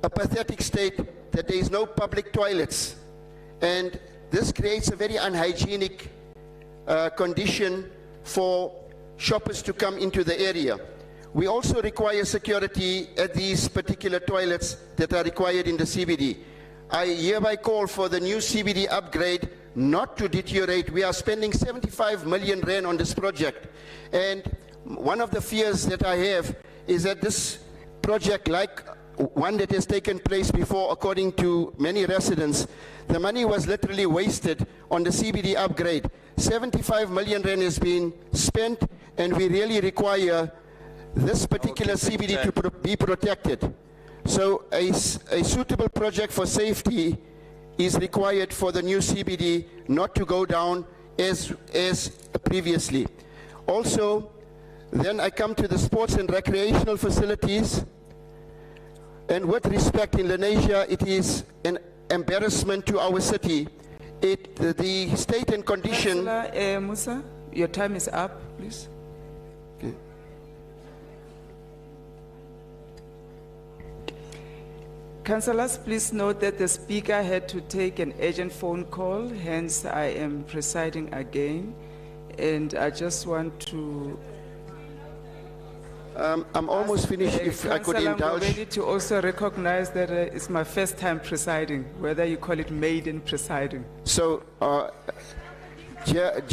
a pathetic state that there is no public toilets, and this creates a very unhygienic condition for shoppers to come into the area. We also require security at these particular toilets that are required in the CBD. I hereby call for the new CBD upgrade not to deteriorate. We are spending 75 million rand on this project, and one of the fears that I have is that this project, like one that has taken place before, according to many residents, the money was literally wasted on the CBD upgrade. 75 million rand has been spent, and we really require this particular CBD to be protected. So a suitable project for safety is required for the new CBD not to go down as previously. Also, then I come to the sports and recreational facilities. And with respect, in Lenasia, it is an embarrassment to our city. The state and condition... Councillor Musa, your time is up, please. Okay. Councillors, please note that the speaker had to take an urgent phone call, hence I am presiding again. And I just want to... I'm almost finished. If I could indulge. I'm ready to also recognize that it's my first time presiding, whether you call it maiden presiding. So, dear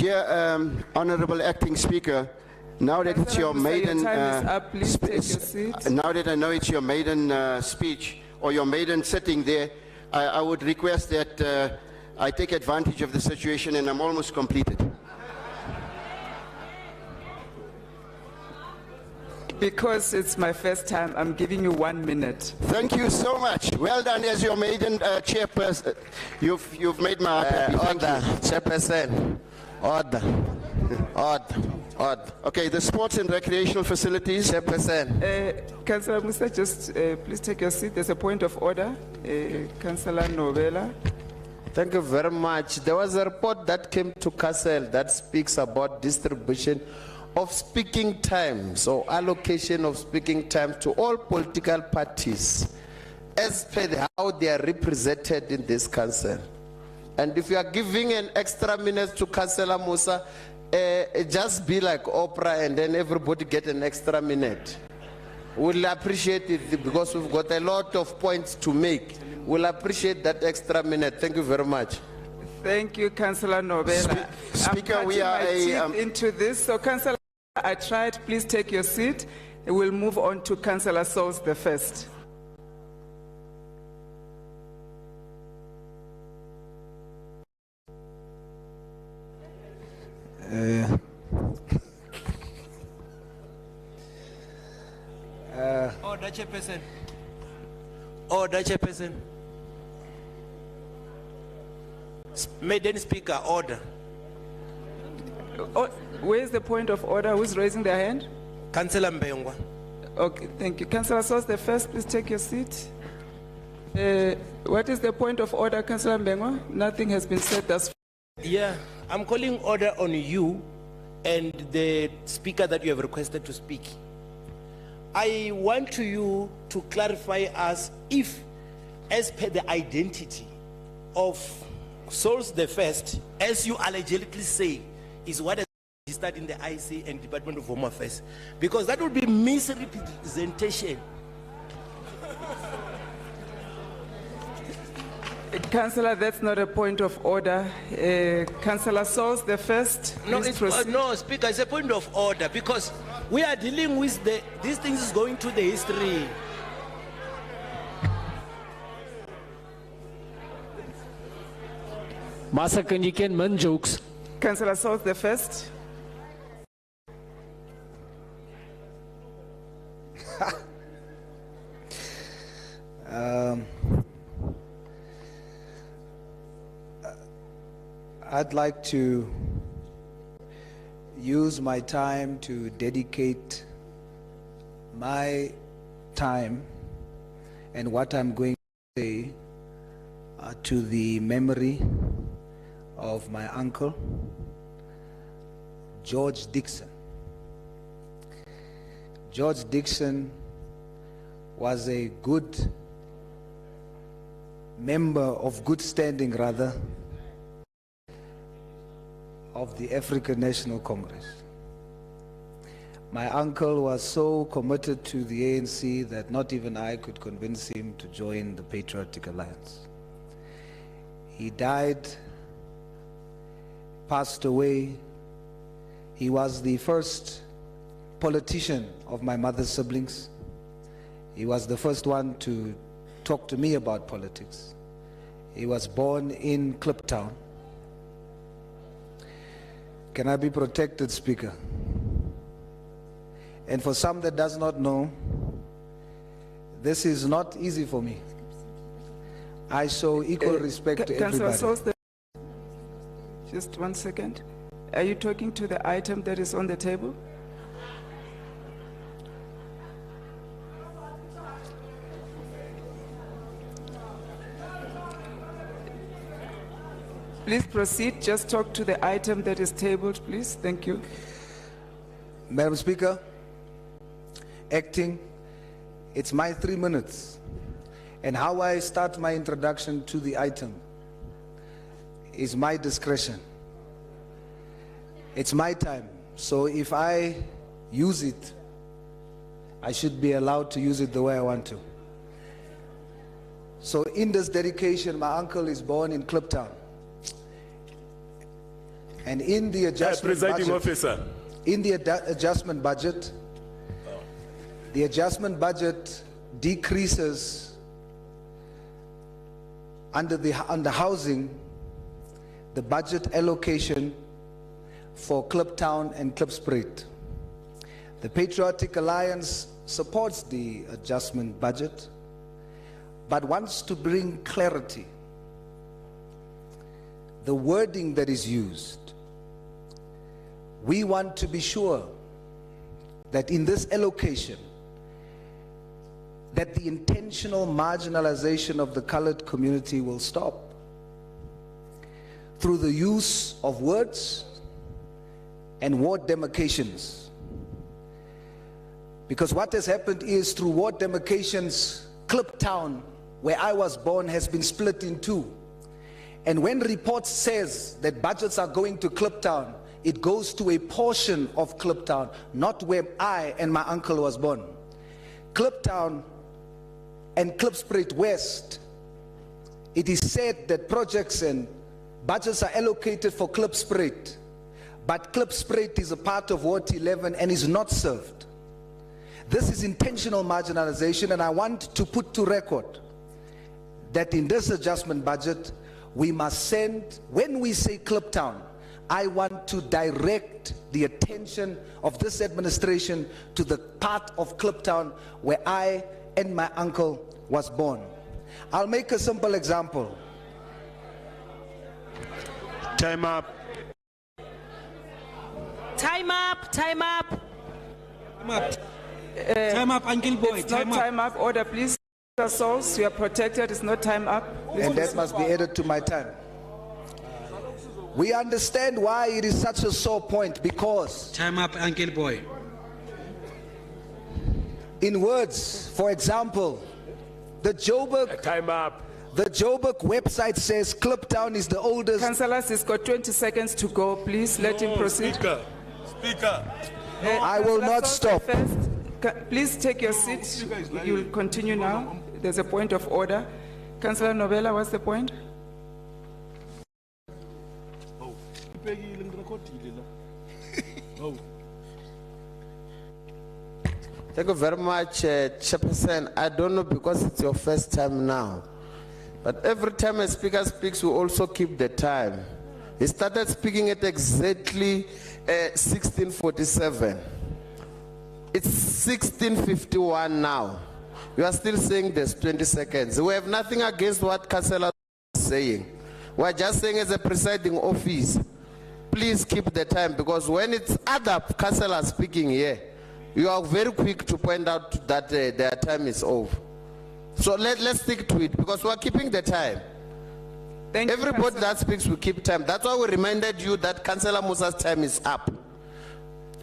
Honorable Acting Speaker, now that it's your maiden, now that I know it's your maiden speech or your maiden sitting there, I would request that I take advantage of the situation, and I'm almost completed. Because it's my first time, I'm giving you 1 minute. Thank you so much. Well done as your maiden chairperson. You've made my heart happy. Thank Order, you. Chairperson. Order. Order. Okay, the sports and recreational facilities. Chairperson. Councillor Musa, just please take your seat. There's a point of order. Councillor Novella. Thank you very much. There was a report that came to Castle that speaks about distribution of speaking times or allocation of speaking time to all political parties as per how they are represented in this council. And if you are giving an extra minute to Councillor Musa, just be like Oprah and then everybody get an extra minute. We'll appreciate it because we've got a lot of points to make. We'll appreciate that extra minute. Thank you very much. Thank you, Councillor Novella. Speaker, we are into this. So, Councillor, I tried. Please take your seat. We'll move on to Councillor Souls the first. Order, Chairperson. Order, Chairperson. Maiden Speaker, order. Where's the point of order? Who's raising their hand? Councillor Mbengwa. Okay, thank you. Councillor Souls the first, please take your seat. What is the point of order, Councillor Mbengwa? Nothing has been said thus far. Yeah, I'm calling order on you and the speaker that you have requested to speak. I want you to clarify us if, as per the identity of Souls the First, as you allegedly say, is what is registered in the IC and Department of Home Affairs, because that would be misrepresentation. Councillor, that's not a point of order. Councillor Sauls, the first. No, please it's, proceed. no, Speaker, it's a point of order because we are dealing with these things is going to the history. Masa kan jy ken min jokes. Councillor Sauls, the first. I'd like to use my time to dedicate my time and what I'm going to say to the memory of my uncle, George Dixon. George Dixon was a good member of good standing, rather, of the African National Congress. My uncle was so committed to the ANC that not even I could convince him to join the Patriotic Alliance. He died, passed away. He was the first politician of my mother's siblings. He was the first one to talk to me about politics. He was born in Kliptown. Can I be protected, Speaker? And for some that does not know, this is not easy for me. I show equal respect to Councillor everybody. Sauls, just 1 second. Are you talking to the item that is on the table? Please proceed. Just talk to the item that is tabled, please. Thank you. Madam Speaker, acting, it's my 3 minutes. And how I start my introduction to the item is my discretion. It's my time. So if I use it, I should be allowed to use it the way I want to. So in this dedication, my uncle is born in Kliptown. And in the adjustment Presiding budget, officer. in the adjustment budget, the adjustment budget decreases under housing the budget allocation for Kliptown and Klipspruit. The Patriotic Alliance supports the adjustment budget, but wants to bring clarity. The wording that is used, we want to be sure that in this allocation, that the intentional marginalization of the colored community will stop through the use of words and ward demarcations. Because what has happened is through ward demarcations, Kliptown, where I was born, has been split in two. And when reports says that budgets are going to Kliptown, it goes to a portion of Kliptown, not where I and my uncle was born. Kliptown and Klipspruit West, it is said that projects and budgets are allocated for Klipspruit, but Klipspruit is a part of Ward 11 and is not served. This is intentional marginalization, and I want to put to record that in this adjustment budget, we must send, when we say Kliptown, I want to direct the attention of this administration to the part of Kliptown where I and my uncle was born. I'll make a simple example. Time up. Time up, time up. Time up, Uncle Boy. It's not time up. Order, please. Souls, you are protected. It's not time up. Please And that must be added to my time. We understand why it is such a sore point, because time up, Uncle Boy. In words, for example, the Joburg time up. The Joburg website says Kliptown is the oldest. Councillors, he's got 20 seconds to go. Please let him proceed. Speaker. I will not stop. Please take your seat. You will continue now. There's a point of order. Councillor Novella, what's the point? Thank you very much, Chairperson. I don't know because it's your first time now, but every time a speaker speaks, we also keep the time. He started speaking at exactly 16:47. It's 16:51 now. You are still saying there's 20 seconds. We have nothing against what Councillor is saying. We're just saying as a presiding office, please keep the time, because when it's other councillors speaking here, you are very quick to point out that their time is over. So let's stick to it, because we're keeping the time. Everybody that speaks will keep time. That's why we reminded you that Councillor Musa's time is up.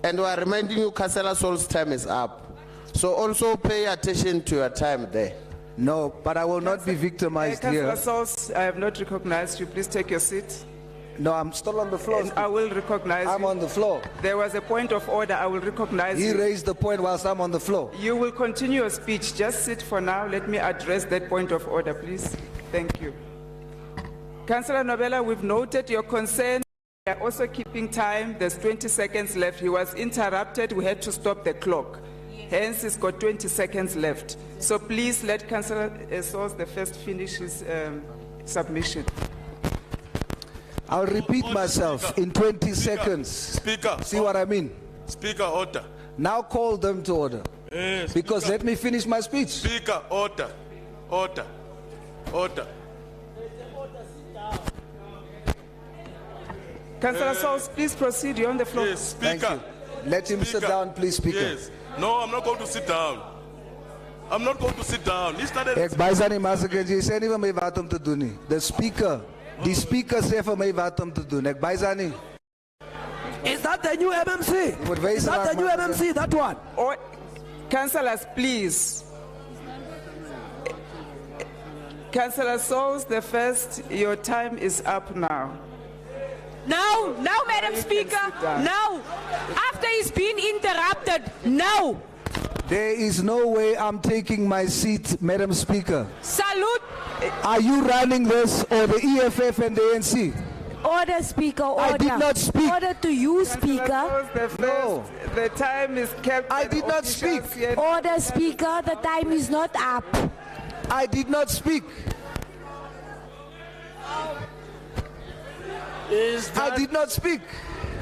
And we are reminding you Councillor Sol's time is up. So also pay attention to your time there. No, but I will not be victimized here. Councillor Sauls, I have not recognized you. Please take your seat. No, I'm still on the floor. And I will recognize I'm you. on the floor. There was a point of order. I will recognize He you. raised the point whilst I'm on the floor. You will continue your speech. Just sit for now. Let me address that point of order, please. Thank you. Councillor Nobela, we've noted your concern. We are also keeping time. There's 20 seconds left. He was interrupted. We had to stop the clock. Hence, he's got 20 seconds left. So please let Councillor Sauls the first finish his submission. I'll repeat myself in 20 seconds. Speaker. See what I mean? Speaker, order. Now call them to order. Because let me finish my speech. Speaker, order. Order. Order. Councillor Sauls, please proceed. You're on the floor. Yes, Speaker. Let him sit down, please, Speaker. Yes. No, I'm not going to sit down. I'm not going to sit down. He started. Ek baisani masakenji sê nie vir my wat om te doen nie. The speaker sê vir my wat om te doen. Ek baisani. Is that the new MMC? Is that the new MMC, that one? Or, councillors, please. Councillor Sauls, the first, your time is up now. Now, Madam Speaker, now, after he's been interrupted, now. There is no way I'm taking my seat, Madam Speaker. Salute. Are you running this or the EFF and the ANC? Order, Speaker, order. I did not speak. Order to you, Speaker. No. The time is kept. I did not speak. Order, Speaker, the time is not up. I did not speak. I did not speak.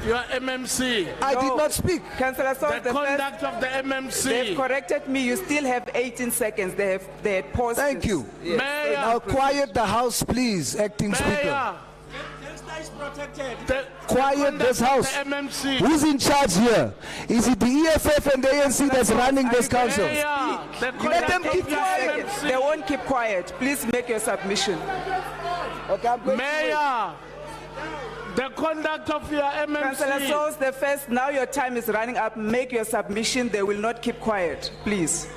Your MMC. I did not speak. Councillor Sauls, the conduct of the MMC. They've corrected me. You still have 18 seconds. They had paused. Thank you. Yes. Mayor. Now quiet the house, please, acting Speaker. Quiet this house. MMC. Who's in charge here? Is it the EFF and the ANC that's running this council? Let them keep quiet. They won't keep quiet. Please make your submission. Okay, I'm going Mayor. The conduct of your MMC. Councillor Sauls, the first, now your time is running up. Make your submission. They will not keep quiet. Please.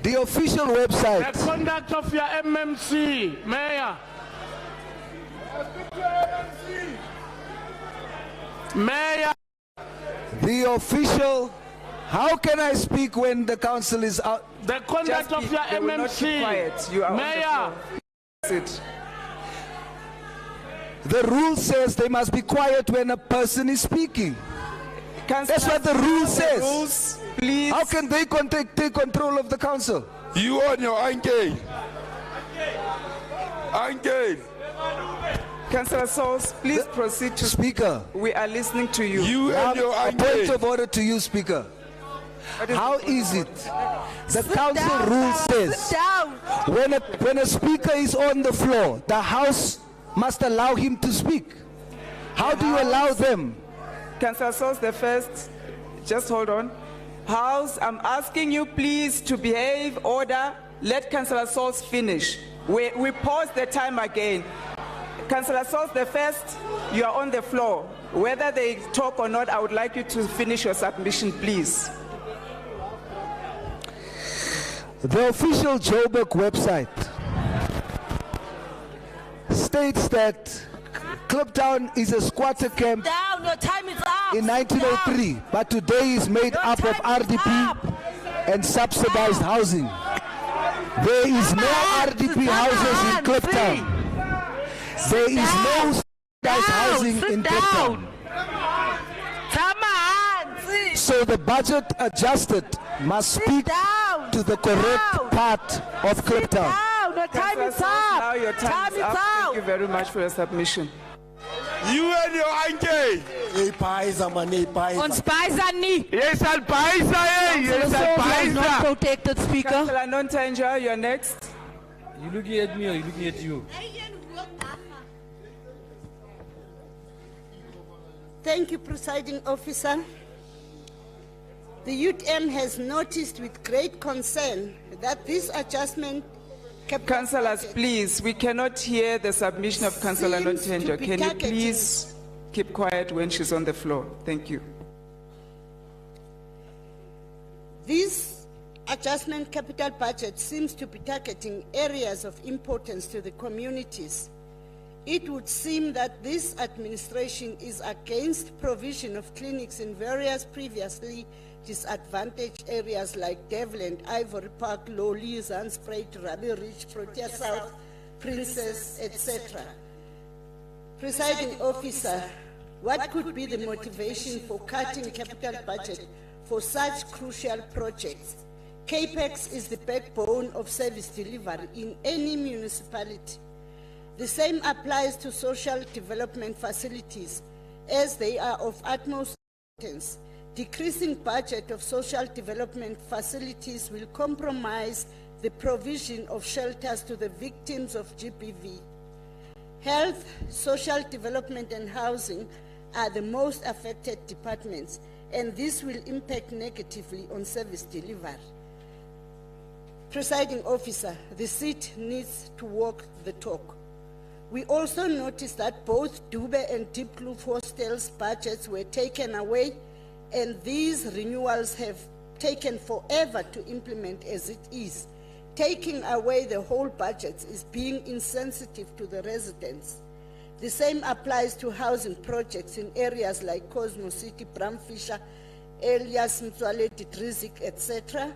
The official website. The conduct of your MMC, Mayor. Mayor. The official. How can I speak when the council is out? The conduct of your they will not keep MMC, quiet. You are Mayor. on the floor. Sit. The rule says they must be quiet when a person is speaking. That's what the rule says. Rules, please. How can they take control of the council? You on your engage. Engage. Councillor Sauls, please proceed to Speaker. We are listening to you. You and your A point of order to you, Speaker. How is it? The council rule says when a speaker is on the floor, the house must allow him to speak. How do you allow them? Councillor Sauls, the first, just hold on. House, I'm asking you please to behave, order. Let Councillor Sauls finish. We pause the time again. Councillor Sauls, the first, you are on the floor. Whether they talk or not, I would like you to finish your submission, please. The official Joburg website states that Kliptown is a squatter camp Down, your time is up. in 1903, but today is made up of RDP and subsidized housing. There is no RDP houses in Kliptown. There is no housing in Cape Town. So the budget adjusted must speak to the correct part of Cape Town. The time is up. Now your time is up. Thank you very much for your submission. You and your auntie. On Spaisani. Yes, I'll Yes, not protected, Speaker. Councillor Nontanja, you're next. You looking at me or you looking at you? Thank you, Presiding Officer. The UTM has noticed with great concern that this adjustment... Councillors, please, we cannot hear the submission of Councillor seems to Nontanja. be Can you targeting- please keep quiet when she's on the floor? Thank you. This adjustment capital budget seems to be targeting areas of importance to the communities. It would seem that this administration is against provision of clinics in various previously disadvantaged areas like Devland, Ivory Park, Lowly, Zandspruit, Rabi Ridge, Protea South, Princess, etc. Presiding Officer, what could be the motivation for cutting capital budget for such crucial projects? CAPEX is the backbone of service delivery in any municipality. The same applies to social development facilities, as they are of utmost importance. Decreasing budget of social development facilities will compromise the provision of shelters to the victims of GBV. Health, social development and housing are the most affected departments, and this will impact negatively on service delivery. Presiding Officer, the seat needs to walk the talk. We also noticed that both Dube and Deep Kloof hostels budgets were taken away, and these renewals have taken forever to implement as it is. Taking away the whole budgets is being insensitive to the residents. The same applies to housing projects in areas like Cosmo City, Bramfisher, Elias, Mtswaleti, Drizik, etc.,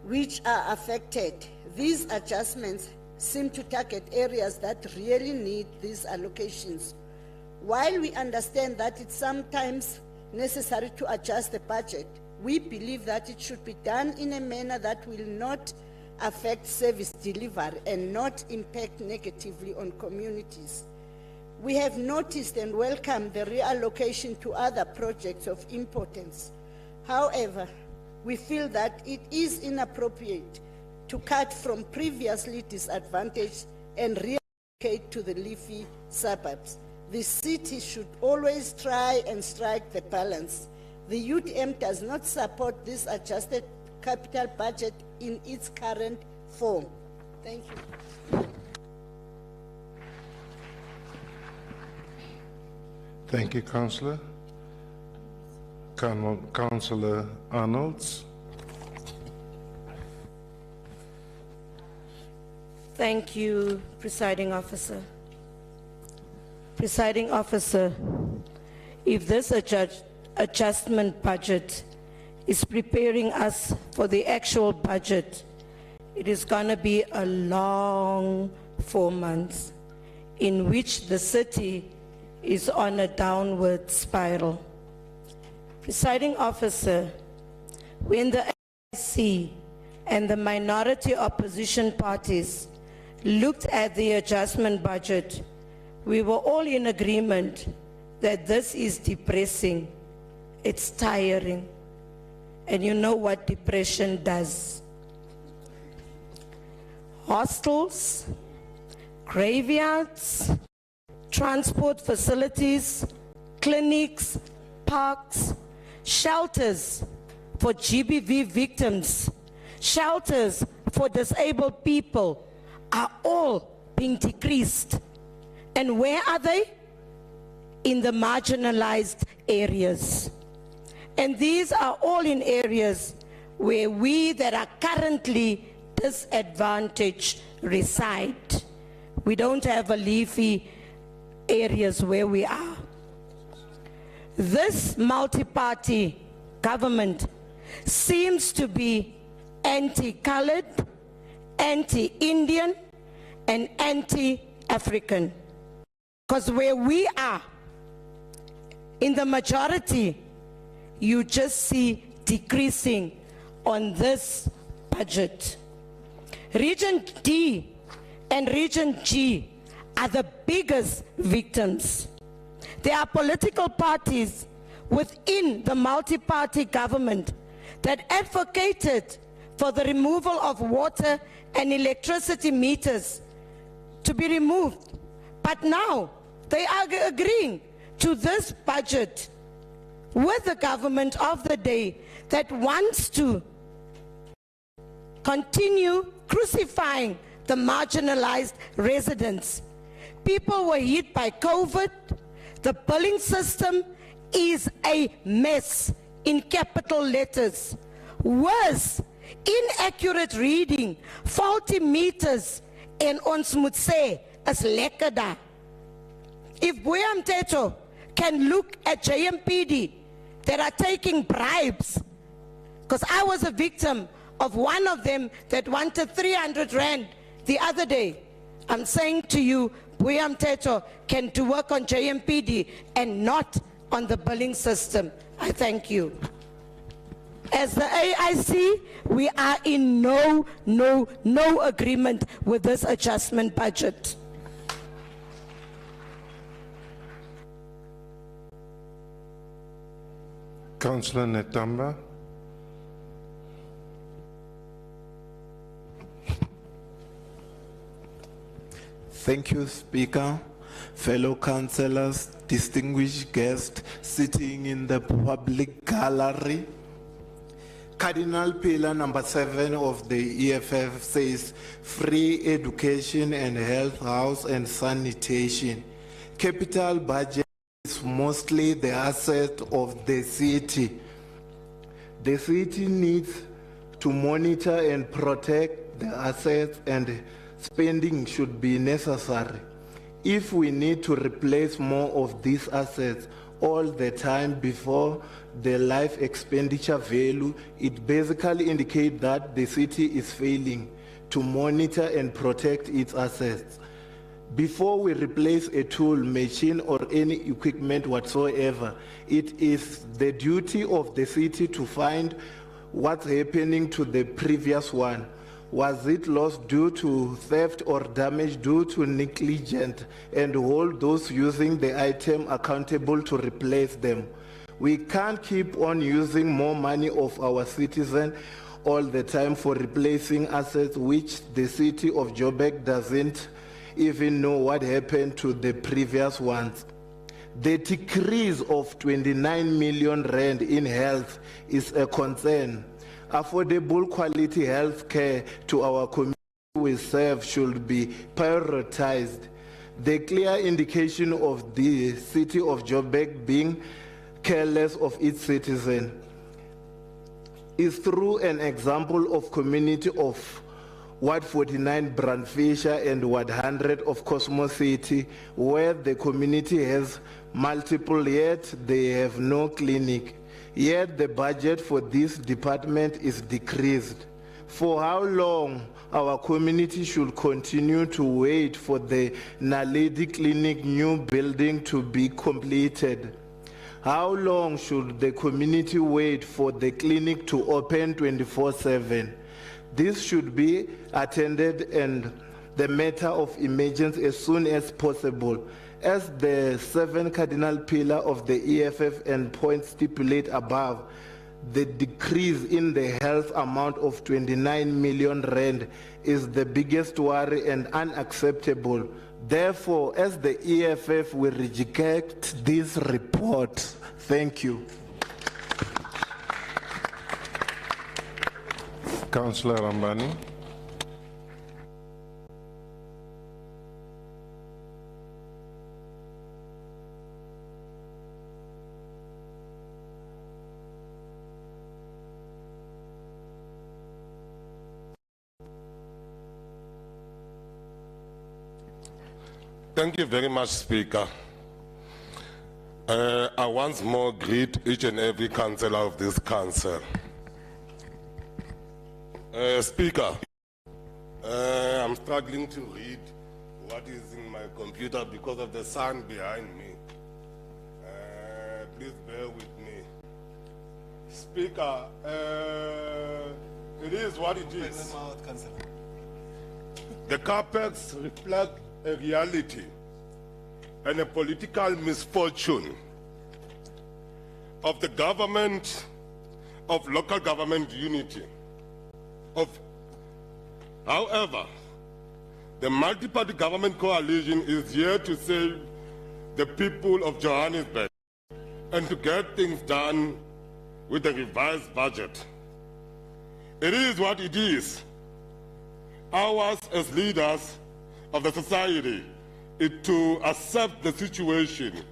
which are affected. These adjustments seem to target areas that really need these allocations. While we understand that it's sometimes necessary to adjust the budget, we believe that it should be done in a manner that will not affect service delivery and not impact negatively on communities. We have noticed and welcomed the reallocation to other projects of importance. However, we feel that it is inappropriate to cut from previously disadvantaged and reallocate to the leafy suburbs. The city should always try and strike the balance. The UTM does not support this adjusted capital budget in its current form. Thank you. Thank you, Councillor. Councillor Arnolds. Thank you, Presiding Officer. Presiding Officer, if this adjustment budget is preparing us for the actual budget, it is going to be a long 4 months in which the city is on a downward spiral. Presiding Officer, when the ANC and the minority opposition parties looked at the adjustment budget, we were all in agreement that this is depressing, it's tiring, and you know what depression does. Hostels, graveyards, transport facilities, clinics, parks, shelters for GBV victims, shelters for disabled people are all being decreased. And where are they? In the marginalized areas. And these are all in areas where we that are currently disadvantaged reside. We don't have a leafy areas where we are. This multi-party government seems to be anti-colored, anti-Indian, and anti-African. Because where we are, in the majority, you just see decreasing on this budget. Region D and Region G are the biggest victims. There are political parties within the multi-party government that advocated for the removal of water and electricity meters to be removed. But now they are agreeing to this budget with the government of the day that wants to continue crucifying the marginalized residents. People were hit by COVID. The billing system is a mess in capital letters. Worse, inaccurate reading, faulty meters, and ons moet sê is lekker daar. If Boya Mteto can look at JMPD that are taking bribes, because I was a victim of one of them that wanted 300 Rand the other day. I'm saying to you, Boya Mteto can do work on JMPD and not on the billing system. I thank you. As the AIC, we are in no agreement with this adjustment budget. Councillor Netamba. Thank you, Speaker. Fellow councillors, distinguished guests sitting in the public gallery. Cardinal pillar number 7 of the EFF says free education and health, house and sanitation. Capital budget is mostly the asset of the city. The city needs to monitor and protect the assets, and spending should be necessary. If we need to replace more of these assets all the time before the life expenditure value, it basically indicates that the city is failing to monitor and protect its assets. Before we replace a tool, machine, or any equipment whatsoever, it is the duty of the city to find what's happening to the previous one. Was it lost due to theft or damage due to negligence, and hold those using the item accountable to replace them? We can't keep on using more money of our citizens all the time for replacing assets which the city of Joburg doesn't even know what happened to the previous ones. The decrease of 29 million Rand in health is a concern. Affordable quality health care to our community we serve should be prioritized. The clear indication of the city of Joburg being careless of its citizens is through an example of community of Ward 49 Brandfisher and Ward 100 of Cosmo City, where the community has multiple, yet they have no clinic. Yet the budget for this department is decreased. For how long our community should continue to wait for the Naledi Clinic new building to be completed? How long should the community wait for the clinic to open 24/7? This should be attended and the matter of emergency as soon as possible. As the 7 cardinal pillar of the EFF and points stipulate above, the decrease in the health amount of 29 million Rand is the biggest worry and unacceptable. Therefore, as the EFF will reject this report. Thank you. Councillor Rambani. Thank you very much, Speaker. I once more greet each and every councillor of this council. Speaker, I'm struggling to read what difficulties in my computer because of the sun behind me. Please bear with me. Speaker, it is what it is. The CAPEX reflect a reality and a political misfortune of the government, of local government unity. However, the multi-party government coalition is here to save the people of Johannesburg and to get things done with a revised budget. It is what it is. Ours as leaders of the society is to accept the situation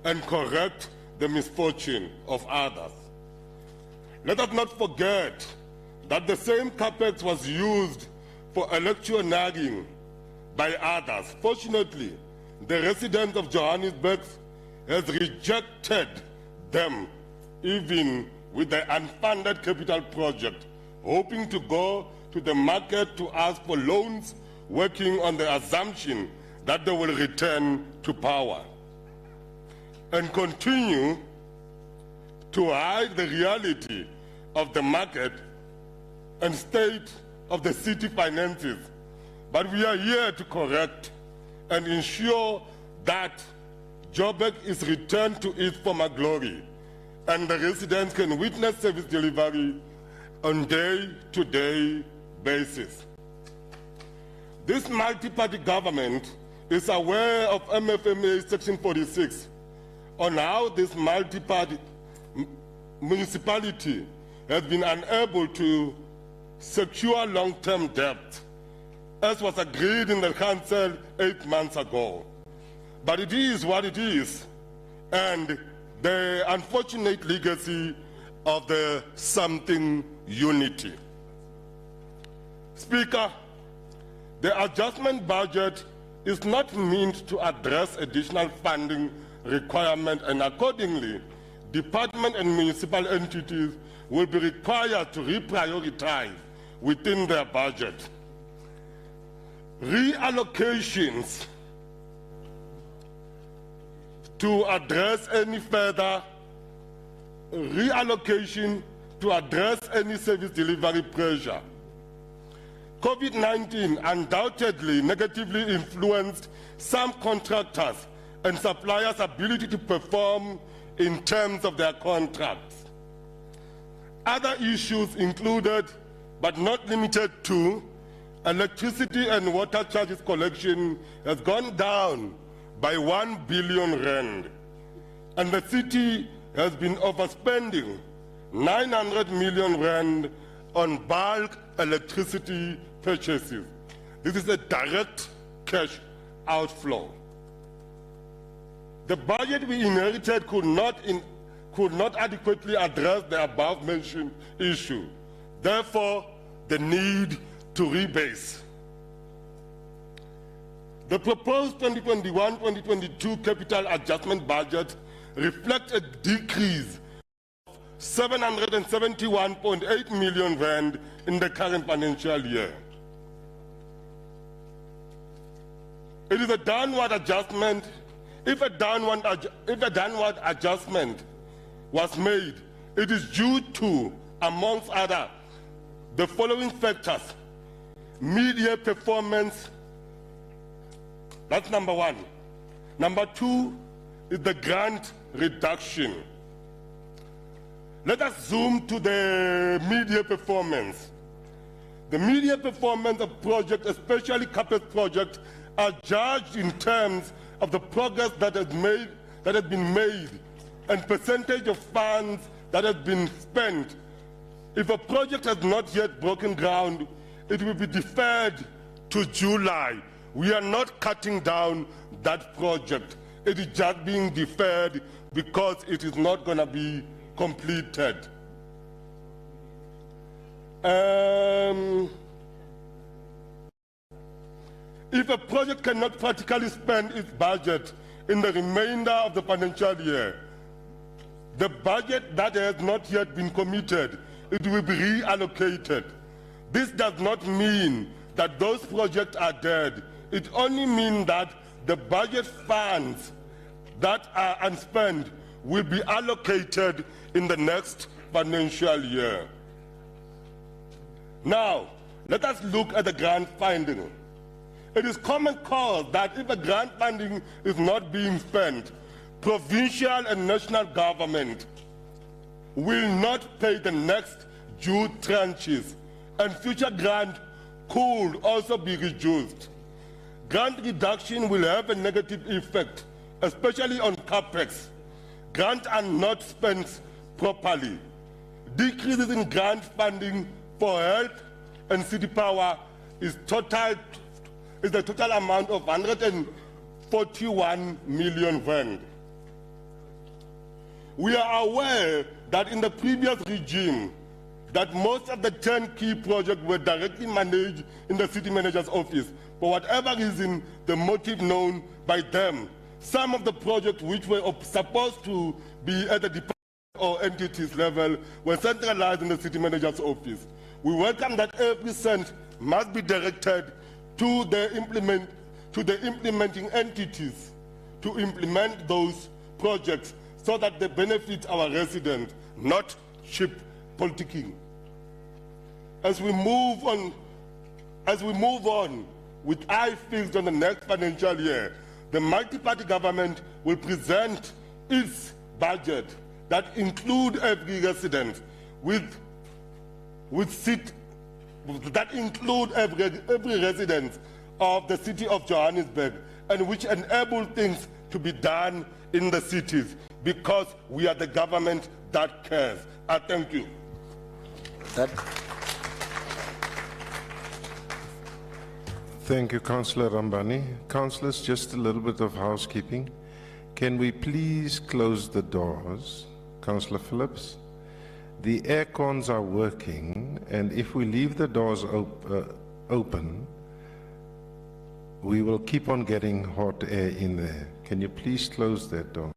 and correct the misfortune of others. Let us not forget that the same CAPEX was used for electioneering by others. Fortunately, the residents of Johannesburg has rejected them, even with the unfunded capital project, hoping to go to the market to ask for loans, working on the assumption that they will return to power, and continue to hide the reality of the market and state of the city finances. But we are here to correct and ensure that Joburg is returned to its former glory and the residents can witness service delivery on day-to-day basis. This multi-party government is aware of MFMA Section 46 on how this multi-party municipality has been unable to secure long-term debt, as was agreed in the council 8 months ago. But it is what it is, and the unfortunate legacy of the something unity. Speaker, the adjustment budget is not meant to address additional funding requirement, and accordingly, department and municipal entities will be required to reprioritize within their budget. Reallocations to address any further reallocation to address any service delivery pressure. COVID-19 undoubtedly negatively influenced some contractors and suppliers' ability to perform in terms of their contracts. Other issues included, but not limited to, electricity and water charges collection has gone down by 1 billion rand, and the city has been overspending 900 million rand on bulk electricity purchases. This is a direct cash outflow. The budget we inherited could not adequately address the above-mentioned issue. Therefore, the need to rebase. The proposed 2021-2022 capital adjustment budget reflects a decrease of 771.8 million rand in the current financial year. It is a downward adjustment. If a downward adjustment was made, it is due to, amongst other, the following factors: media performance. That's number one. Number two is the grant reduction. Let us zoom to the media performance. The media performance of projects, especially CAPEX projects, are judged in terms of the progress that has been made and percentage of funds that has been spent. If a project has not yet broken ground, it will be deferred to July. We are not cutting down that project. It is just being deferred because it is not going to be completed. If a project cannot practically spend its budget in the remainder of the financial year, the budget that has not yet been committed, it will be reallocated. This does not mean that those projects are dead. it only means that the budget funds that are unspent will be allocated in the next financial year. Now, let us look at the grant funding. It is common cause that if a grant funding is not being spent, provincial and national government will not pay the next due tranches, and future grant could also be reduced. Grant reduction will have a negative effect, especially on capex. Grants are not spent properly. Decreases in grant funding for health and city power is the total amount of 141 million rand. We are aware that in the previous regime, that most of the 10 key projects were directly managed in the city manager's office. For whatever reason, the motive known by them, some of the projects which were supposed to be at the department or entities level were centralized in the city manager's office. We welcome that every cent must be directed to the implementing entities to implement those projects so that they benefit our residents, not cheap politicking. As we move on with eye fixed on the next financial year, the multi-party government will present its budget that include every resident that include every resident of the city of Johannesburg, and which enable things to be done in the cities, because we are the government that cares. I thank you. Thank you, Councillor Rambani. Councillors, just a little bit of housekeeping. Can we please close the doors? Councillor Phillips, the air cons are working, and if we leave the doors open, we will keep on getting hot air in there. Can you please close that door?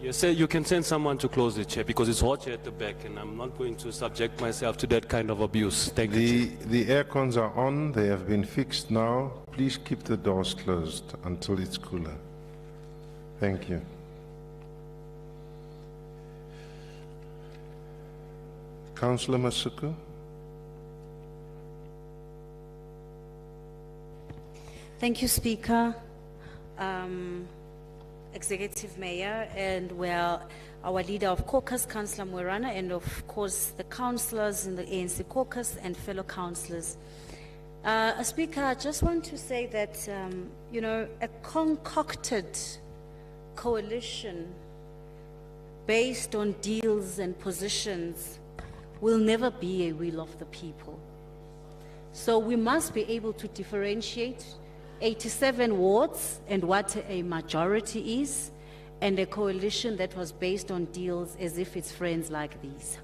Yes, sir, you can send someone to close the chair because it's hot here at the back, and I'm not going to subject myself to that kind of abuse. Thank you. The air cons are on, they have been fixed now. Please keep the doors closed until it's cooler. Thank you. Councillor Masuku. Thank you, Speaker. Executive Mayor, and our leader of caucus, Councillor Moerana, and of course the councillors in the ANC caucus and fellow councillors. Speaker, I just want to say that, you know, a concocted coalition based on deals and positions will never be a will of the people. So we must be able to differentiate 87 wards and what a majority is, and a coalition that was based on deals as if it's friends like these.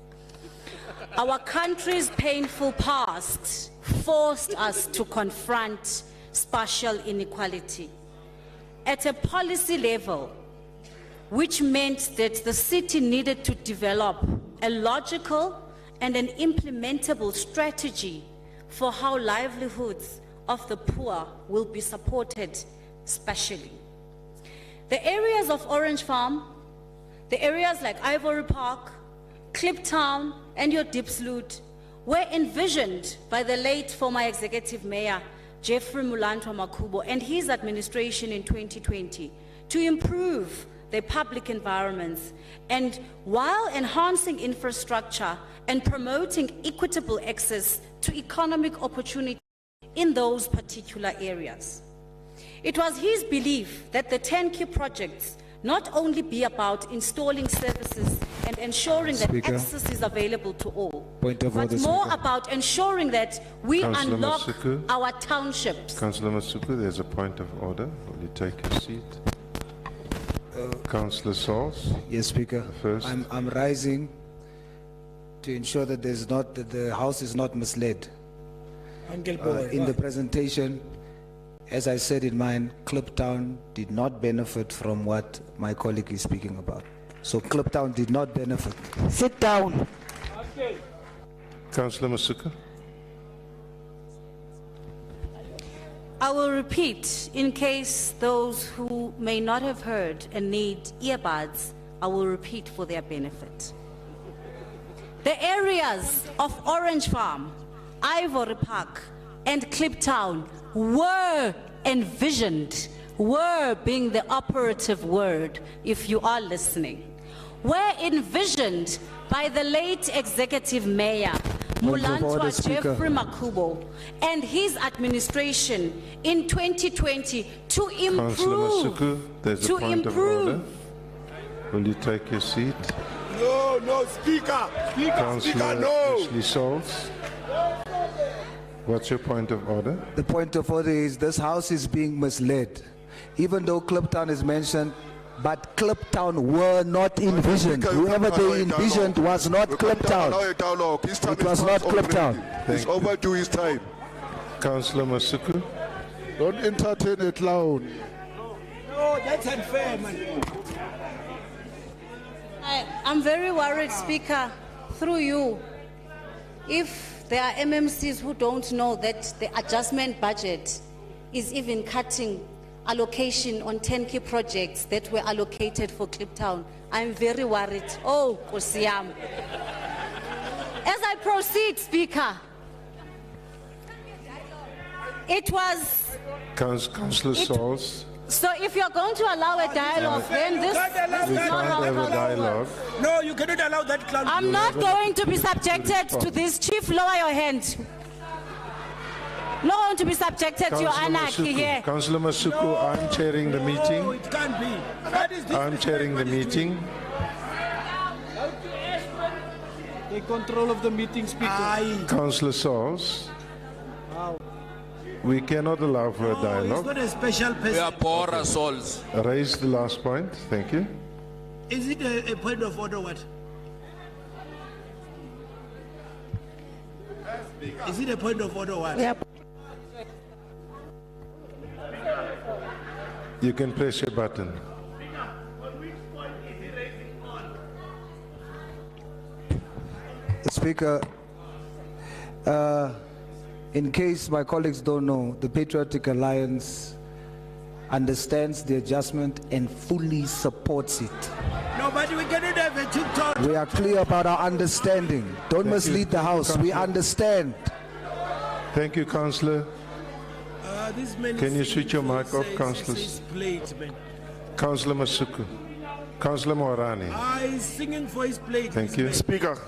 Our country's painful past forced us to confront spatial inequality at a policy level, which meant that the city needed to develop a logical and an implementable strategy for how livelihoods of the poor will be supported spatially. The areas of Orange Farm, the areas like Ivory Park, Kliptown, and your Diepsloot were envisioned by the late former executive mayor, Jeffrey Mulantwa Makubo, and his administration in 2020 to improve their public environments, and while enhancing infrastructure and promoting equitable access to economic opportunity in those particular areas. It was his belief that the 10 key projects not only be about installing services and ensuring that access is available to all, but more about ensuring that we unlock our townships. Councillor Masuku, there's a point of order. Will you take your seat? Councillor Sauls. Yes, Speaker. First. I'm rising to ensure that that the House is not misled. In the presentation, as I said in mine, Kliptown did not benefit from what my colleague is speaking about. So Kliptown did not benefit. Sit down. Okay. Councillor Masuka. I will repeat in case those who may not have heard and need earbuds, I will repeat for their benefit. The areas of Orange Farm, Ivory Park, and Kliptown were envisioned, were being the operative word, if you are listening, were envisioned by the late executive mayor, Mulantwa Jeffrey Makubo, and his administration in 2020 to improve. Masuku, there's a point of order. Will you take your seat? No, no, Speaker. Speaker, Councillor no. Ashley Souls. What's your point of order? The point of order is this house is being misled. Even though Kliptown is mentioned, but Kliptown were not envisioned. Whoever they envisioned was not Kliptown. It was not Kliptown. It's overdue his time. Councillor Masuku. Don't entertain a clown. No, that's unfair, man. I'm very worried, Speaker, through you, if there are MMCs who don't know that the adjustment budget is even cutting allocation on 10 key projects that were allocated for Kliptown. I'm very worried. Oh, Kosiam. As I proceed, Speaker, it was... Councillor Souls. So if you're going to allow a dialogue, then this We is can't not how have a Council dialogue. works. No, you cannot allow that clown. I'm not going to be subjected to this. Chief, lower your hand. Not going to be subjected to your anarchy here. Councillor Masuku, I'm chairing the No, meeting. it can't be. That is I'm chairing the meeting. Take control of the meeting, Speaker. Councillor Souls. We cannot allow for a He's dialogue. not a special person. We are poor souls. Raise the last point. Thank you. Is it a point of order what? Is it a point of order what? You can press your button. Speaker, in case my colleagues don't know, the Patriotic Alliance understands the adjustment and fully supports it. No, but we cannot have a TikTok. We are clear about our understanding. Don't mislead the House. We understand. Thank you, Councillor. This man Can you is switch your singing mic for off, his- councillors? his plate, man. Councillor Masuku. Councillor Moorani. He's singing for his plate. Thank this you. man. Speaker,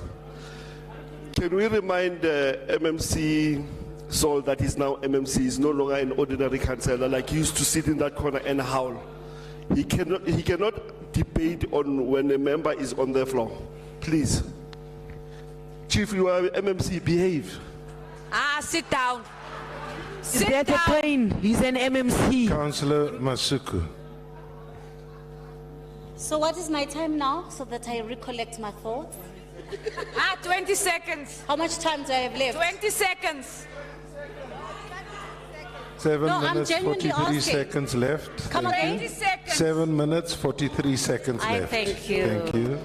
can we remind MMC Saul that he's now MMC, is no longer an ordinary councillor like he used to sit in that corner and howl. He cannot debate on when a member is on the floor. Please. Chief, you are MMC, behave. Sit down. Sit down. Plane. He's an MMC. Councillor Masuku. So what is my time now so that I recollect my thoughts? 20 seconds. How much time do I have left? 20 seconds. 7 No, I'm minutes, genuinely 43 asking. seconds left. Come on, Thank you. 20 seconds. 7 minutes, 43 seconds I left. thank you. Thank you.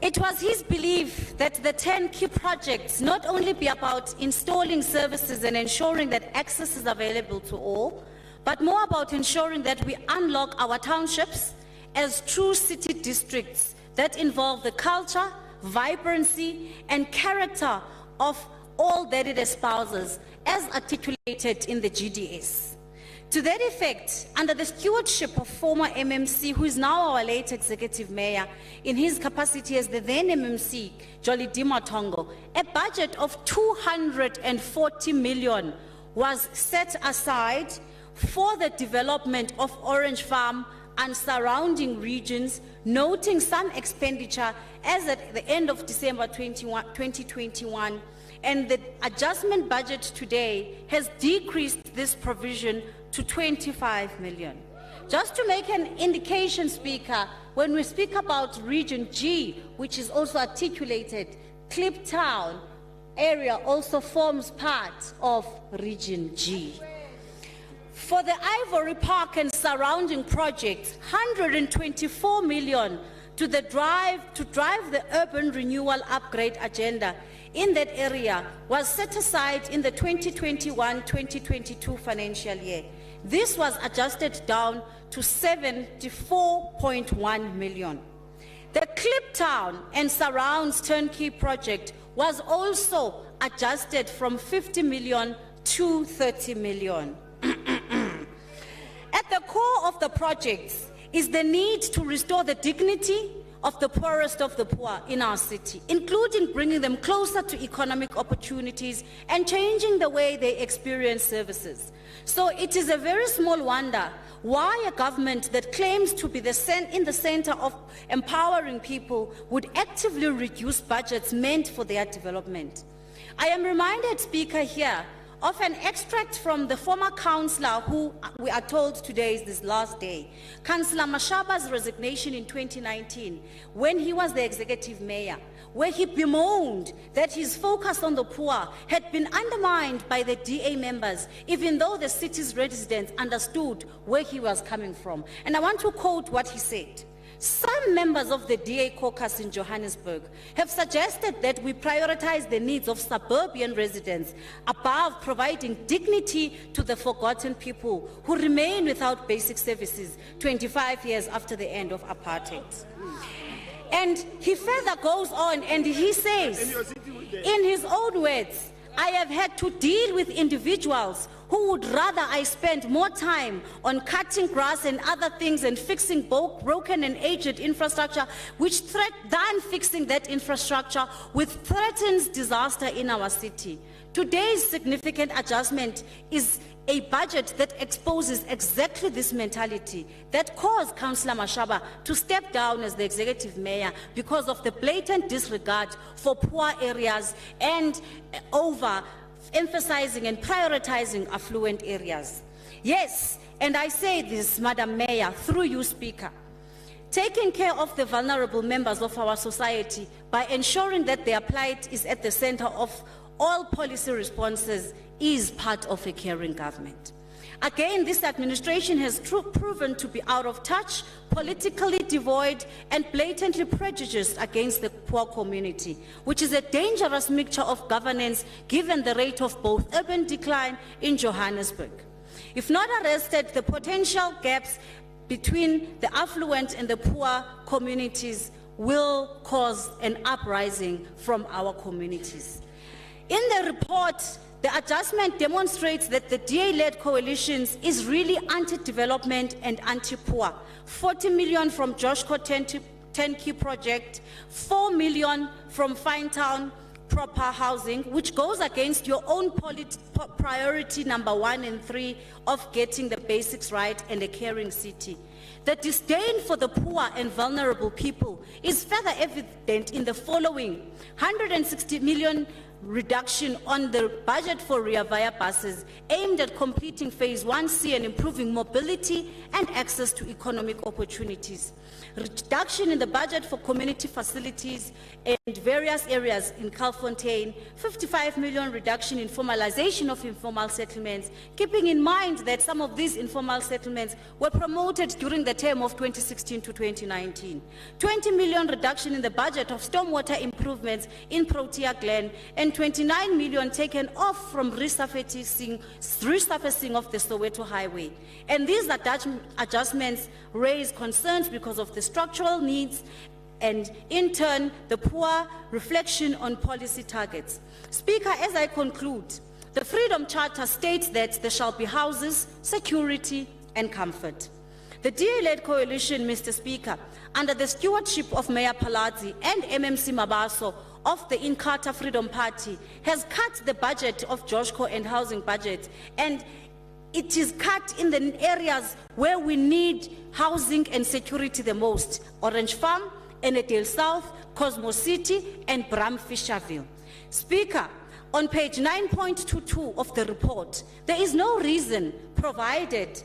It was his belief that the 10 key projects not only be about installing services and ensuring that access is available to all, but more about ensuring that we unlock our townships as true city districts that involve the culture, vibrancy, and character of all that it espouses, as articulated in the GDS. To that effect, under the stewardship of former MMC, who is now our late executive mayor, in his capacity as the then MMC, Jolly Dimatongo, a budget of 240 million was set aside for the development of Orange Farm and surrounding regions, noting some expenditure as at the end of December 2021, and the adjustment budget today has decreased this provision to 25 million. Just to make an indication, Speaker, when we speak about Region G, which is also articulated, Kliptown area also forms part of Region G. For the Ivory Park and surrounding projects, 124 million to drive the urban renewal upgrade agenda in that area was set aside in the 2021-2022 financial year. This was adjusted down to 74.1 million. The Kliptown and surrounds turnkey project was also adjusted from 50 million to 30 million. At the core of the projects is the need to restore the dignity of the poorest of the poor in our city, including bringing them closer to economic opportunities and changing the way they experience services. So it is a very small wonder why a government that claims to be in the center of empowering people would actively reduce budgets meant for their development. I am reminded, Speaker, here of an extract from the former councillor who we are told today is his last day, Councillor Mashaba's resignation in 2019 when he was the executive mayor, where he bemoaned that his focus on the poor had been undermined by the DA members, even though the city's residents understood where he was coming from. And I want to quote what he said. Some members of the DA caucus in Johannesburg have suggested that we prioritize the needs of suburban residents above providing dignity to the forgotten people who remain without basic services 25 years after the end of apartheid. And he further goes on and he says, in his own words, I have had to deal with individuals who would rather I spend more time on cutting grass and other things and fixing broken and aged infrastructure, than fixing that infrastructure which threatens disaster in our city. Today's significant adjustment is a budget that exposes exactly this mentality that caused Councillor Mashaba to step down as the executive mayor because of the blatant disregard for poor areas and emphasizing and prioritizing affluent areas. Yes, and I say this, Madam Mayor, through you, Speaker. Taking care of the vulnerable members of our society by ensuring that their plight is at the center of all policy responses is part of a caring government. Again, this administration has proven to be out of touch, politically devoid, and blatantly prejudiced against the poor community, which is a dangerous mixture of governance given the rate of both urban decline in Johannesburg. If not arrested, the potential gaps between the affluent and the poor communities will cause an uprising from our communities. In the report, the adjustment demonstrates that the DA-led coalitions is really anti-development and anti-poor. 40 million from Joshua Turnkey project, 4 million from Finetown proper housing, which goes against your own priority number 1 and 3 of getting the basics right and a caring city. The disdain for the poor and vulnerable people is further evident in the following: 160 million reduction on the budget for Ria Vaya buses aimed at completing phase 1C and improving mobility and access to economic opportunities. Reduction in the budget for community facilities and various areas in Calfontaine, 55 million reduction in formalization of informal settlements, keeping in mind that some of these informal settlements were promoted during the term of 2016 to 2019. 20 million reduction in the budget of stormwater improvements in Protea Glen, and 29 million taken off from resurfacing of the Soweto Highway. And these adjustments raise concerns because of the structural needs and, in turn, the poor reflection on policy targets. Speaker, as I conclude, the Freedom Charter states that there shall be houses, security, and comfort. The DA-led coalition, Mr. Speaker, under the stewardship of Mayor Palazzi and MMC Mabaso of the Inkatha Freedom Party, has cut the budget of Joshua and housing budget, and it is cut in the areas where we need housing and security the most: Orange Farm, Enedale South, Cosmos City, and Bram Fisherville. Speaker, on page 9.22 of the report, there is no reason provided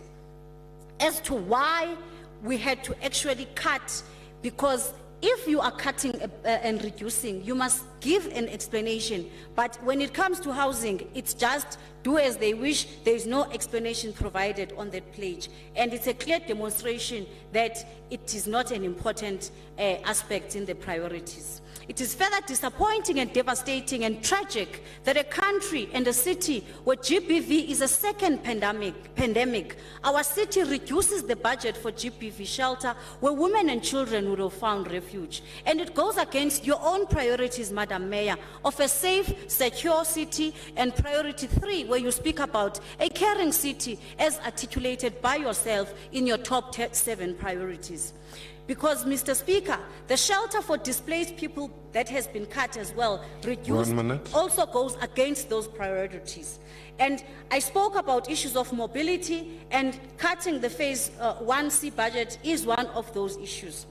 as to why we had to actually cut, because if you are cutting and reducing, you must give an explanation. But when it comes to housing, it's just do as they wish. There is no explanation provided on that pledge. And it's a clear demonstration that it is not an important aspect in the priorities. It is further disappointing and devastating and tragic that a country and a city where GBV is a second pandemic, our city reduces the budget for GBV shelter where women and children would have found refuge. And it goes against your own priorities, Madam Mayor, of a safe, secure city, and priority 3, where you speak about a caring city as articulated by yourself in your top 7 priorities. Because, Mr. Speaker, the shelter for displaced people that has been cut as well, reduced, also goes against those priorities. And I spoke about issues of mobility, and cutting the phase 1C budget is one of those issues.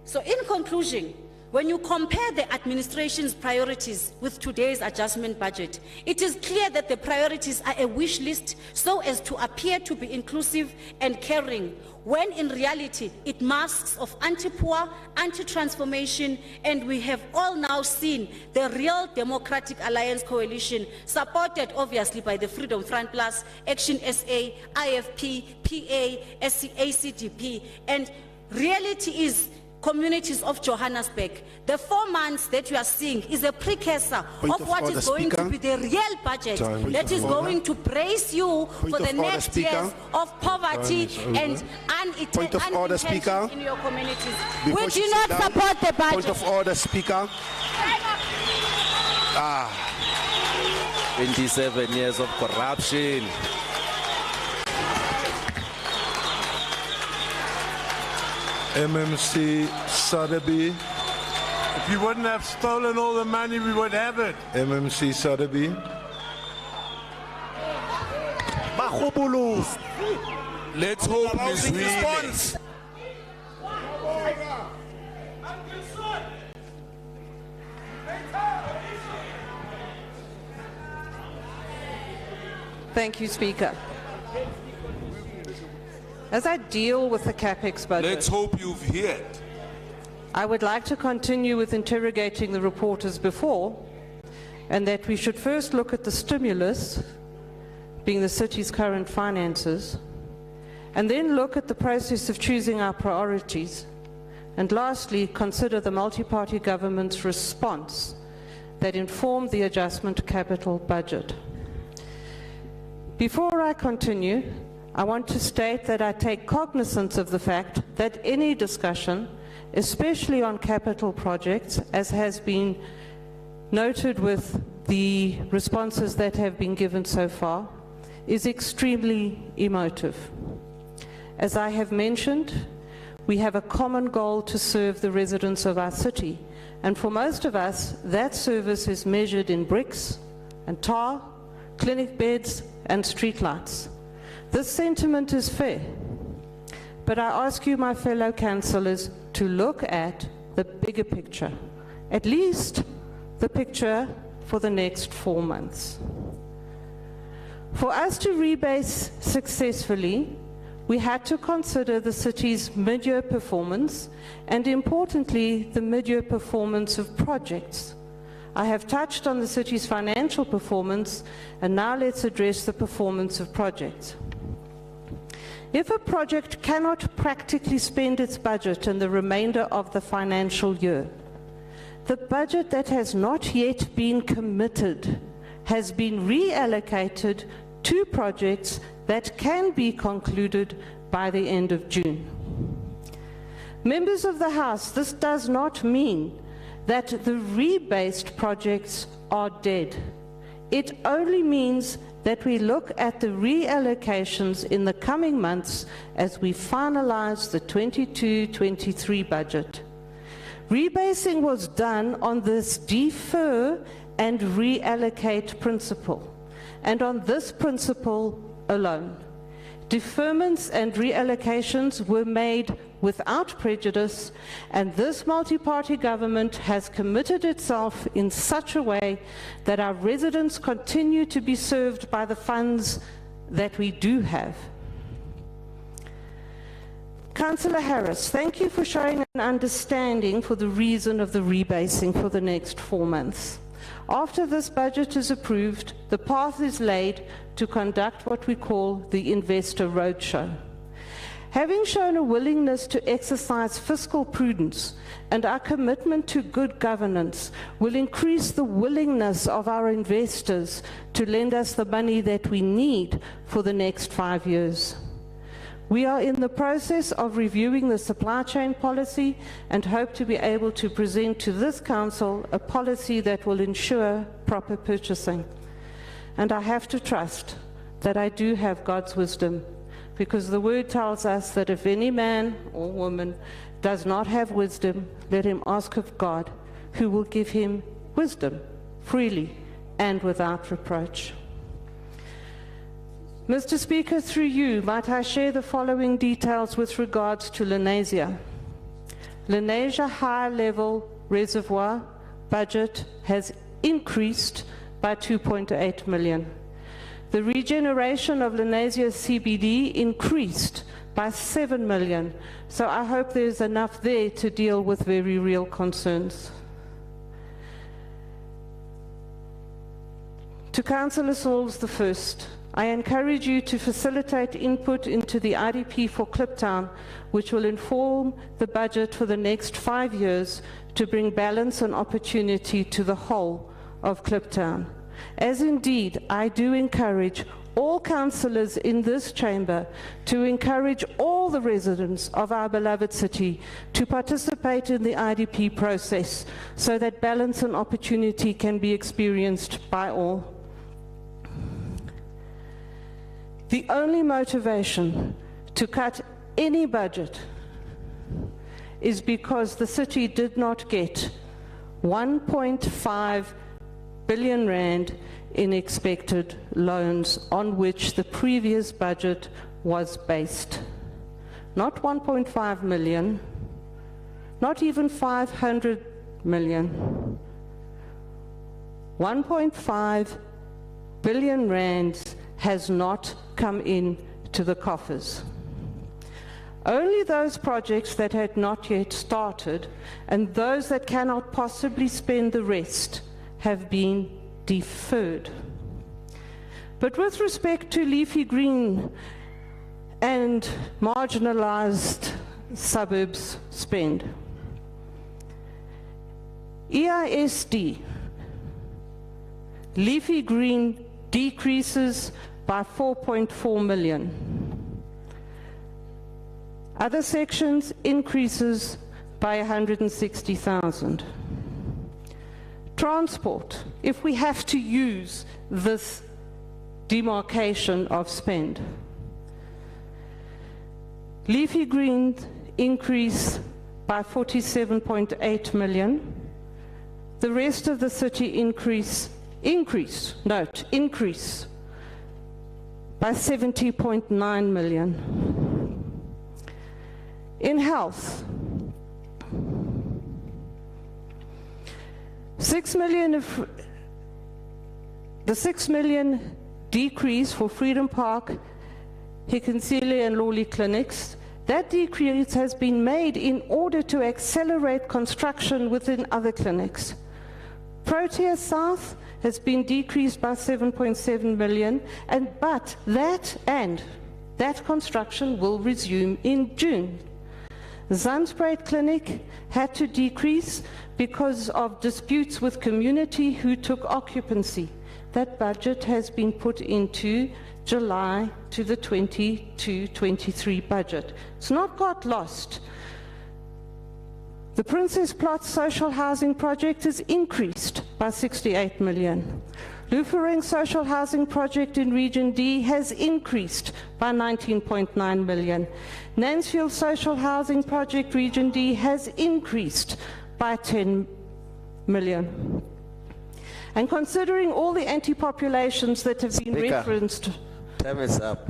So in conclusion, when you compare the administration's priorities with today's adjustment budget, it is clear that the priorities are a wish list so as to appear to be inclusive and caring, when in reality it masks of anti-poor, anti-transformation, and we have all now seen the real Democratic Alliance coalition, supported obviously by the Freedom Front Plus, Action SA, IFP, PA, ACDP, and reality is communities of Johannesburg. The 4 months that you are seeing is a precursor of what is going to be the real budget that is going to brace you for the next years of poverty and unintention in your communities. We do not support the budget. Point of order, Speaker. 27 years of corruption. MMC Sadabi. If you wouldn't have stolen all the money, we would have it. MMC Sadabi. Let's hope Ms. Wheeler. Thank you, Speaker. As I deal with the CapEx budget, let's hope you've heard. I would like to continue with interrogating the reporters before, and that we should first look at the stimulus, being the city's current finances, and then look at the process of choosing our priorities, and lastly, consider the multi-party government's response that informed the adjustment capital budget. Before I continue, I want to state that I take cognizance of the fact that any discussion, especially on capital projects, as has been noted with the responses that have been given so far, is extremely emotive. As I have mentioned, we have a common goal to serve the residents of our city, and for most of us, that service is measured in bricks and tar, clinic beds and streetlights. This sentiment is fair, but I ask you, my fellow councillors, to look at the bigger picture, at least the picture for the next 4 months. For us to rebase successfully, we had to consider the city's mid-year performance and, importantly, the mid-year performance of projects. I have touched on the city's financial performance, and now let's address the performance of projects. If a project cannot practically spend its budget in the remainder of the financial year, the budget that has not yet been committed has been reallocated to projects that can be concluded by the end of June. Members of the House, this does not mean that the rebased projects are dead. It only means that we look at the reallocations in the coming months as we finalize the 22-23 budget. Rebasing was done on this defer and reallocate principle, and on this principle alone. Deferments and reallocations were made without prejudice, and this multi-party government has committed itself in such a way that our residents continue to be served by the funds that we do have. Councillor Harris, thank you for showing an understanding for the reason of the rebasing for the next 4 months. After this budget is approved, the path is laid to conduct what we call the Investor Roadshow. Having shown a willingness to exercise fiscal prudence and our commitment to good governance will increase the willingness of our investors to lend us the money that we need for the next 5 years. We are in the process of reviewing the supply chain policy and hope to be able to present to this council a policy that will ensure proper purchasing. And I have to trust that I do have God's wisdom, because the word tells us that if any man or woman does not have wisdom, let him ask of God, who will give him wisdom freely and without reproach. Mr. Speaker, through you, might I share the following details with regards to Lenasia. Lenasia High Level Reservoir budget has increased by 2.8 million. The regeneration of Lenasia CBD increased by 7 million, so I hope there's enough there to deal with very real concerns. To Councillor Sauls the First, I encourage you to facilitate input into the IDP for Kliptown, which will inform the budget for the next 5 years to bring balance and opportunity to the whole of Kliptown. As indeed, I do encourage all councillors in this chamber to encourage all the residents of our beloved city to participate in the IDP process so that balance and opportunity can be experienced by all. The only motivation to cut any budget is because the city did not get 1.5 billion rand in expected loans on which the previous budget was based. Not 1.5 million, not even 500 million. 1.5 billion rands has not come in to the coffers. Only those projects that had not yet started and those that cannot possibly spend the rest have been deferred. But with respect to leafy green and marginalized suburbs spend, EISD, leafy green decreases by 4.4 million. Other sections increases by 160,000. Transport, if we have to use this demarcation of spend. Leafy green increase by 47.8 million. The rest of the city increase by 70.9 million. In health, 6 million of the 6 million decrease for Freedom Park, Hickinsile and Lawley clinics, that decrease has been made in order to accelerate construction within other clinics. Protea South has been decreased by 7.7 million, but that construction will resume in June. Zandspruit Clinic had to decrease because of disputes with community who took occupancy. That budget has been put into July to the 22-23 budget. It's not got lost. The Princess Plot social housing project is increased by 68 million. Lufering social housing project in Region D has increased by 19.9 million. Nansfield social housing project Region D has increased by 10 million. And considering all the anti-populations that have been referenced... Time is up.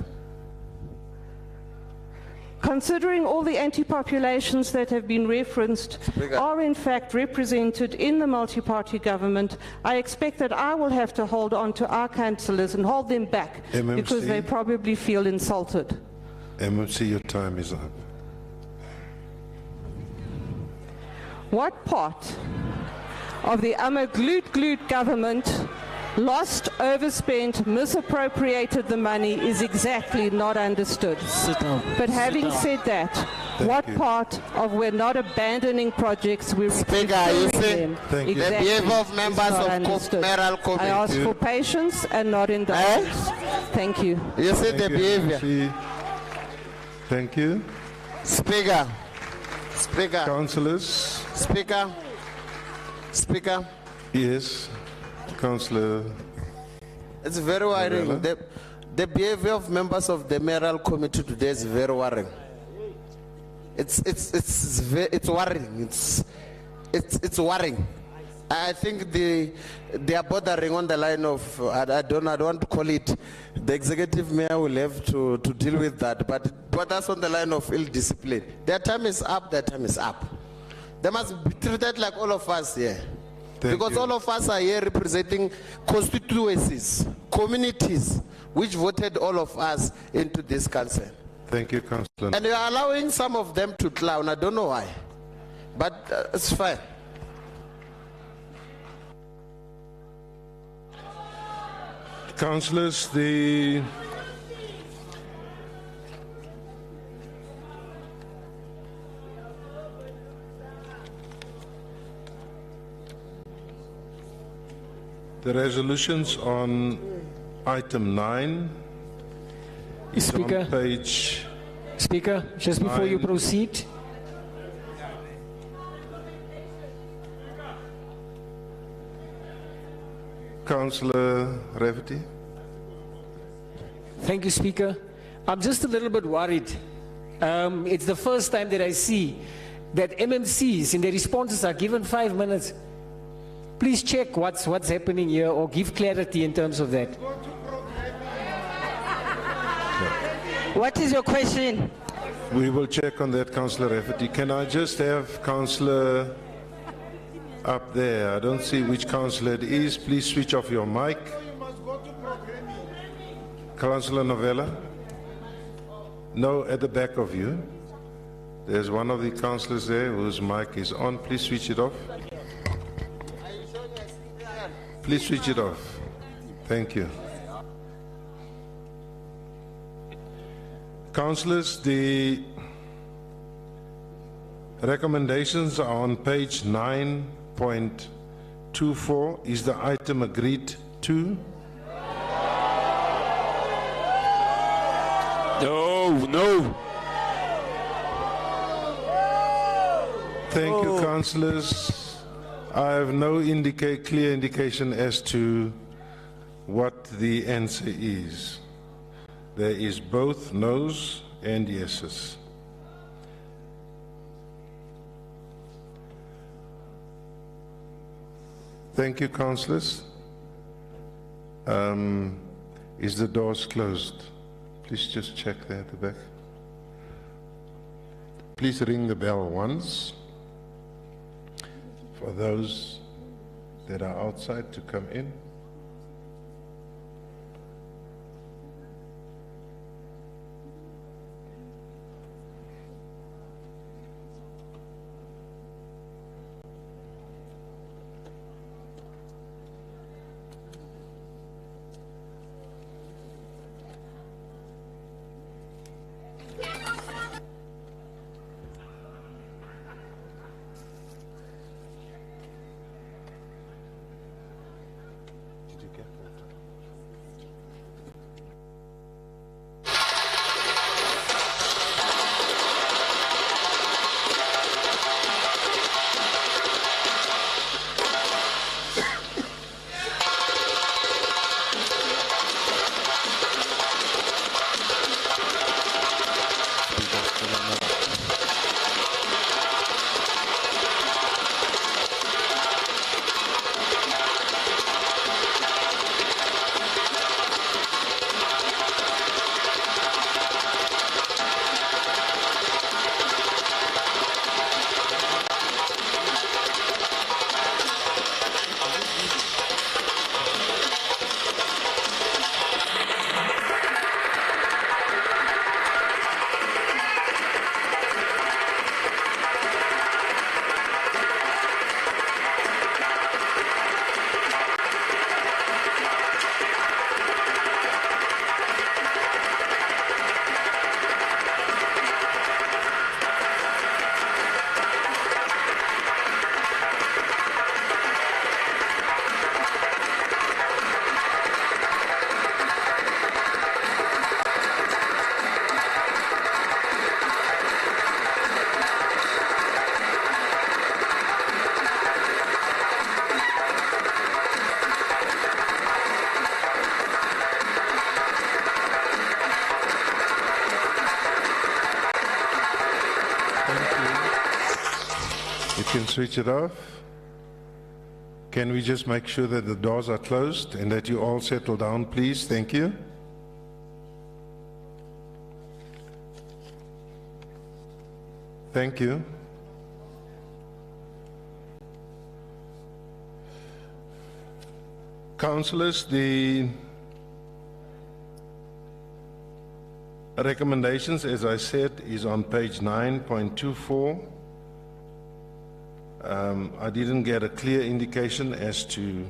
Considering all the anti-populations that have been referenced are in fact represented in the multi-party government, I expect that I will have to hold on to our councillors and hold them back MMC, because they probably feel insulted. MMC, your time is up. What part of the Glut government lost, overspent, misappropriated the money is exactly not understood. Sit down. But having Sit down. said that, what part of we're not abandoning projects, we're Speaker, you restoring see, them, the exactly behavior of is members not of understood. mayoral I committee. ask for patience and not indulgence. Thank you. You see Thank the you, behavior. MC. Thank you. Speaker. Councillors. Speaker. Yes. Councillor. It's very worrying. Novella. The behavior of members of the mayoral committee today is very worrying. It's worrying. It's worrying. I think they are bordering on the line of I don't want to call it. The executive mayor will have to deal with that, but that's on the line of ill discipline. Their time is up. Their time is up. They must be treated like all of us here. Because all of us are here representing constituencies, communities, which voted all of us into this council. Thank you, Councillor. And you are allowing some of them to clown. I don't know why. But it's fine. Councillors, the resolutions on item 9 is Speaker. on page. Speaker, just before you 9. proceed, Councillor Rafferty. thank you, Speaker. I'm just a little bit worried. It's the first time that I see that MMCs in their responses are given 5 minutes. Please check what's happening here or give clarity in terms of that. What is your question? We will check on that, Councillor Rafferty. Can I just have Councillor up there? I don't see which councillor it is. Please switch off your mic. Councillor Novella? No, at the back of you. There's one of the councillors there whose mic is on. Please switch it off. Please switch it off. Thank you. Councillors, the recommendations are on page 9.24. Is the item agreed to? No. Thank you, councillors. I have no clear indication as to what the answer is. There is both no's and yeses. Thank you, councillors. Is the doors closed? Please just check there at the back. Please ring the bell once for those that are outside to come in. You can switch it off. Can we just make sure that the doors are closed and that you all settle down, please? Thank you. Thank you. Councillors, the recommendations, as I said, is on page 9.24. I didn't get a clear indication as to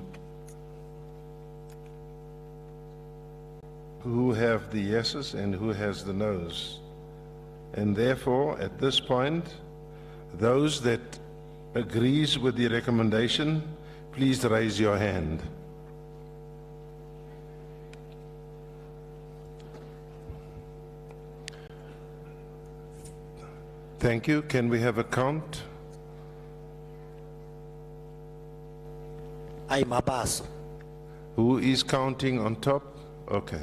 who have the yeses and who has the noes. And therefore, at this point, those that agrees with the recommendation, please raise your hand. Thank you. Can we have a count? I'm Mabaso. Who is counting on top? Okay.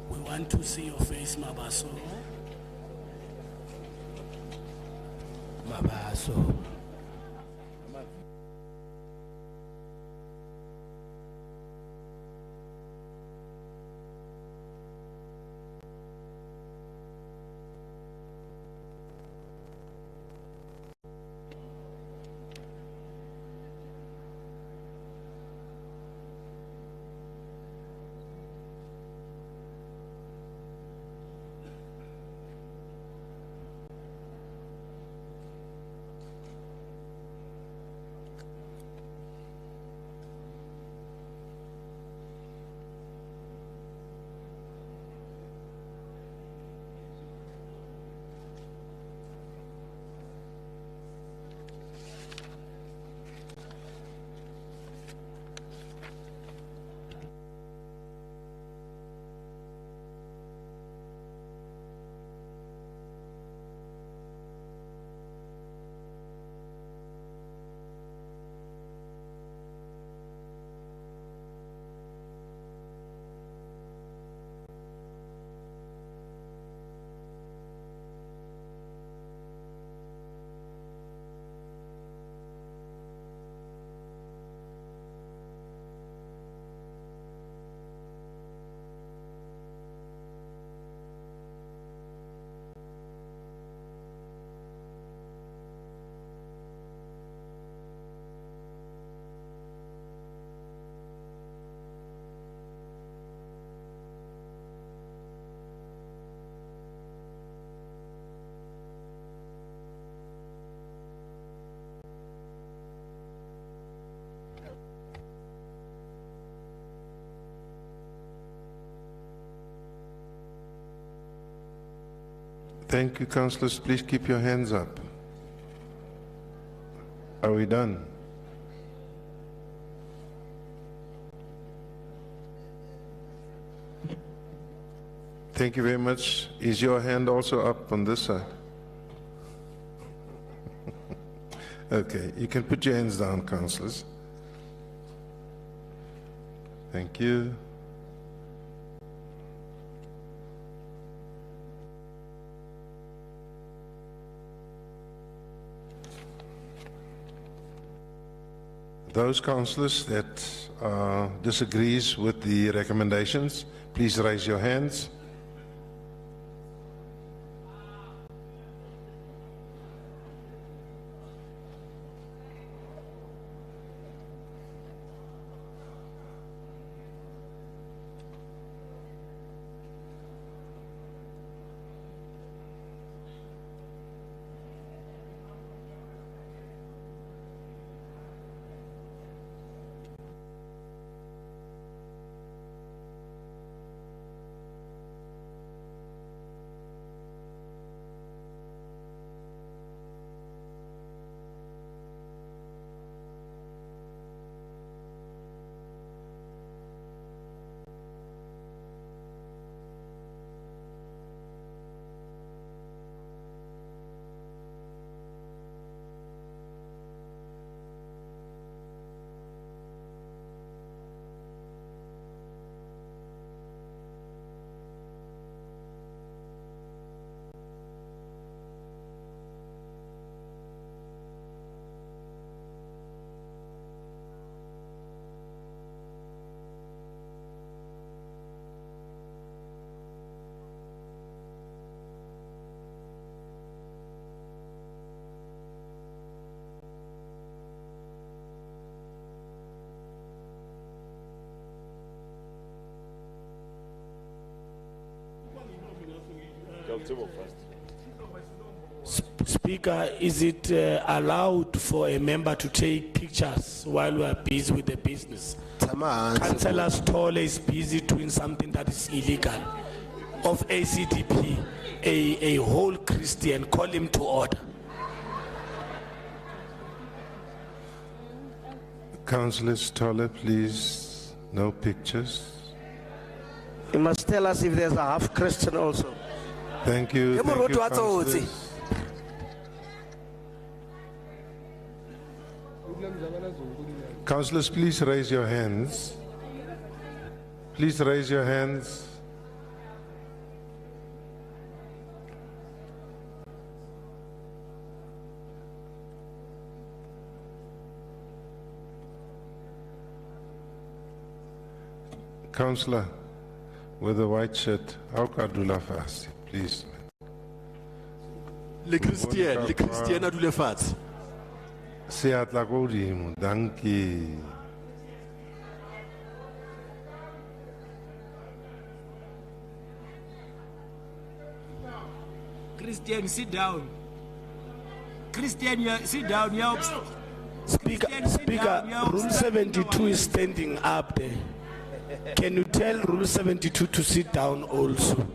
We want to see your face, Mabaso. Mabaso. Thank you, councillors. Please keep your hands up. Are we done? Thank you very much. Is your hand also up on this side? Okay, you can put your hands down, councillors. Thank you. Those councillors that disagrees with the recommendations, please raise your hands. Speaker, is it allowed for a member to take pictures while we are busy with the business? Councillor Stolle is busy doing something that is illegal. Of ACDP, a whole Christian, call him to order. Councillor Stolle, please, no pictures. You must tell us if there's a half Christian also. Thank you. Thank you, councillors. Councillors, please raise your hands. Please raise your hands. Councillor with the white shirt, how can do la fast, please? Le Christian a dule fatshe. Seatla ko godimo, dankie. Christian, sit down. Christian, sit down. Speaker, Rule 72 is standing up there. Can you tell Rule 72 to sit down also?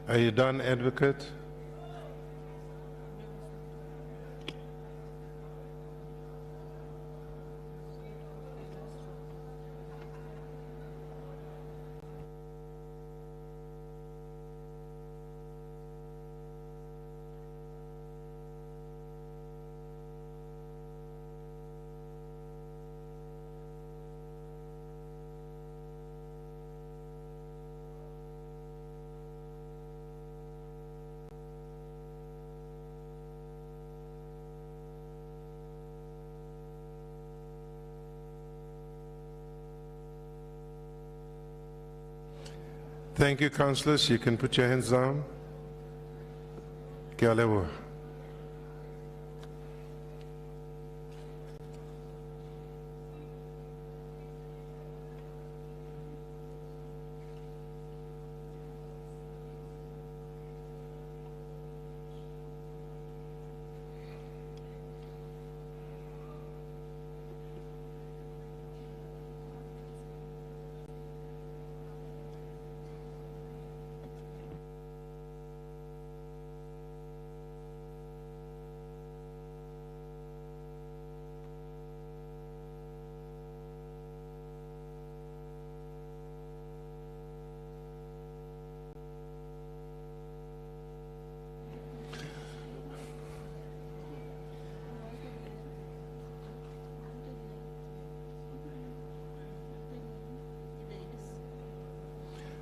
Are you done, Advocate? Thank you, councillors. You can put your hands down. Ke a leboha.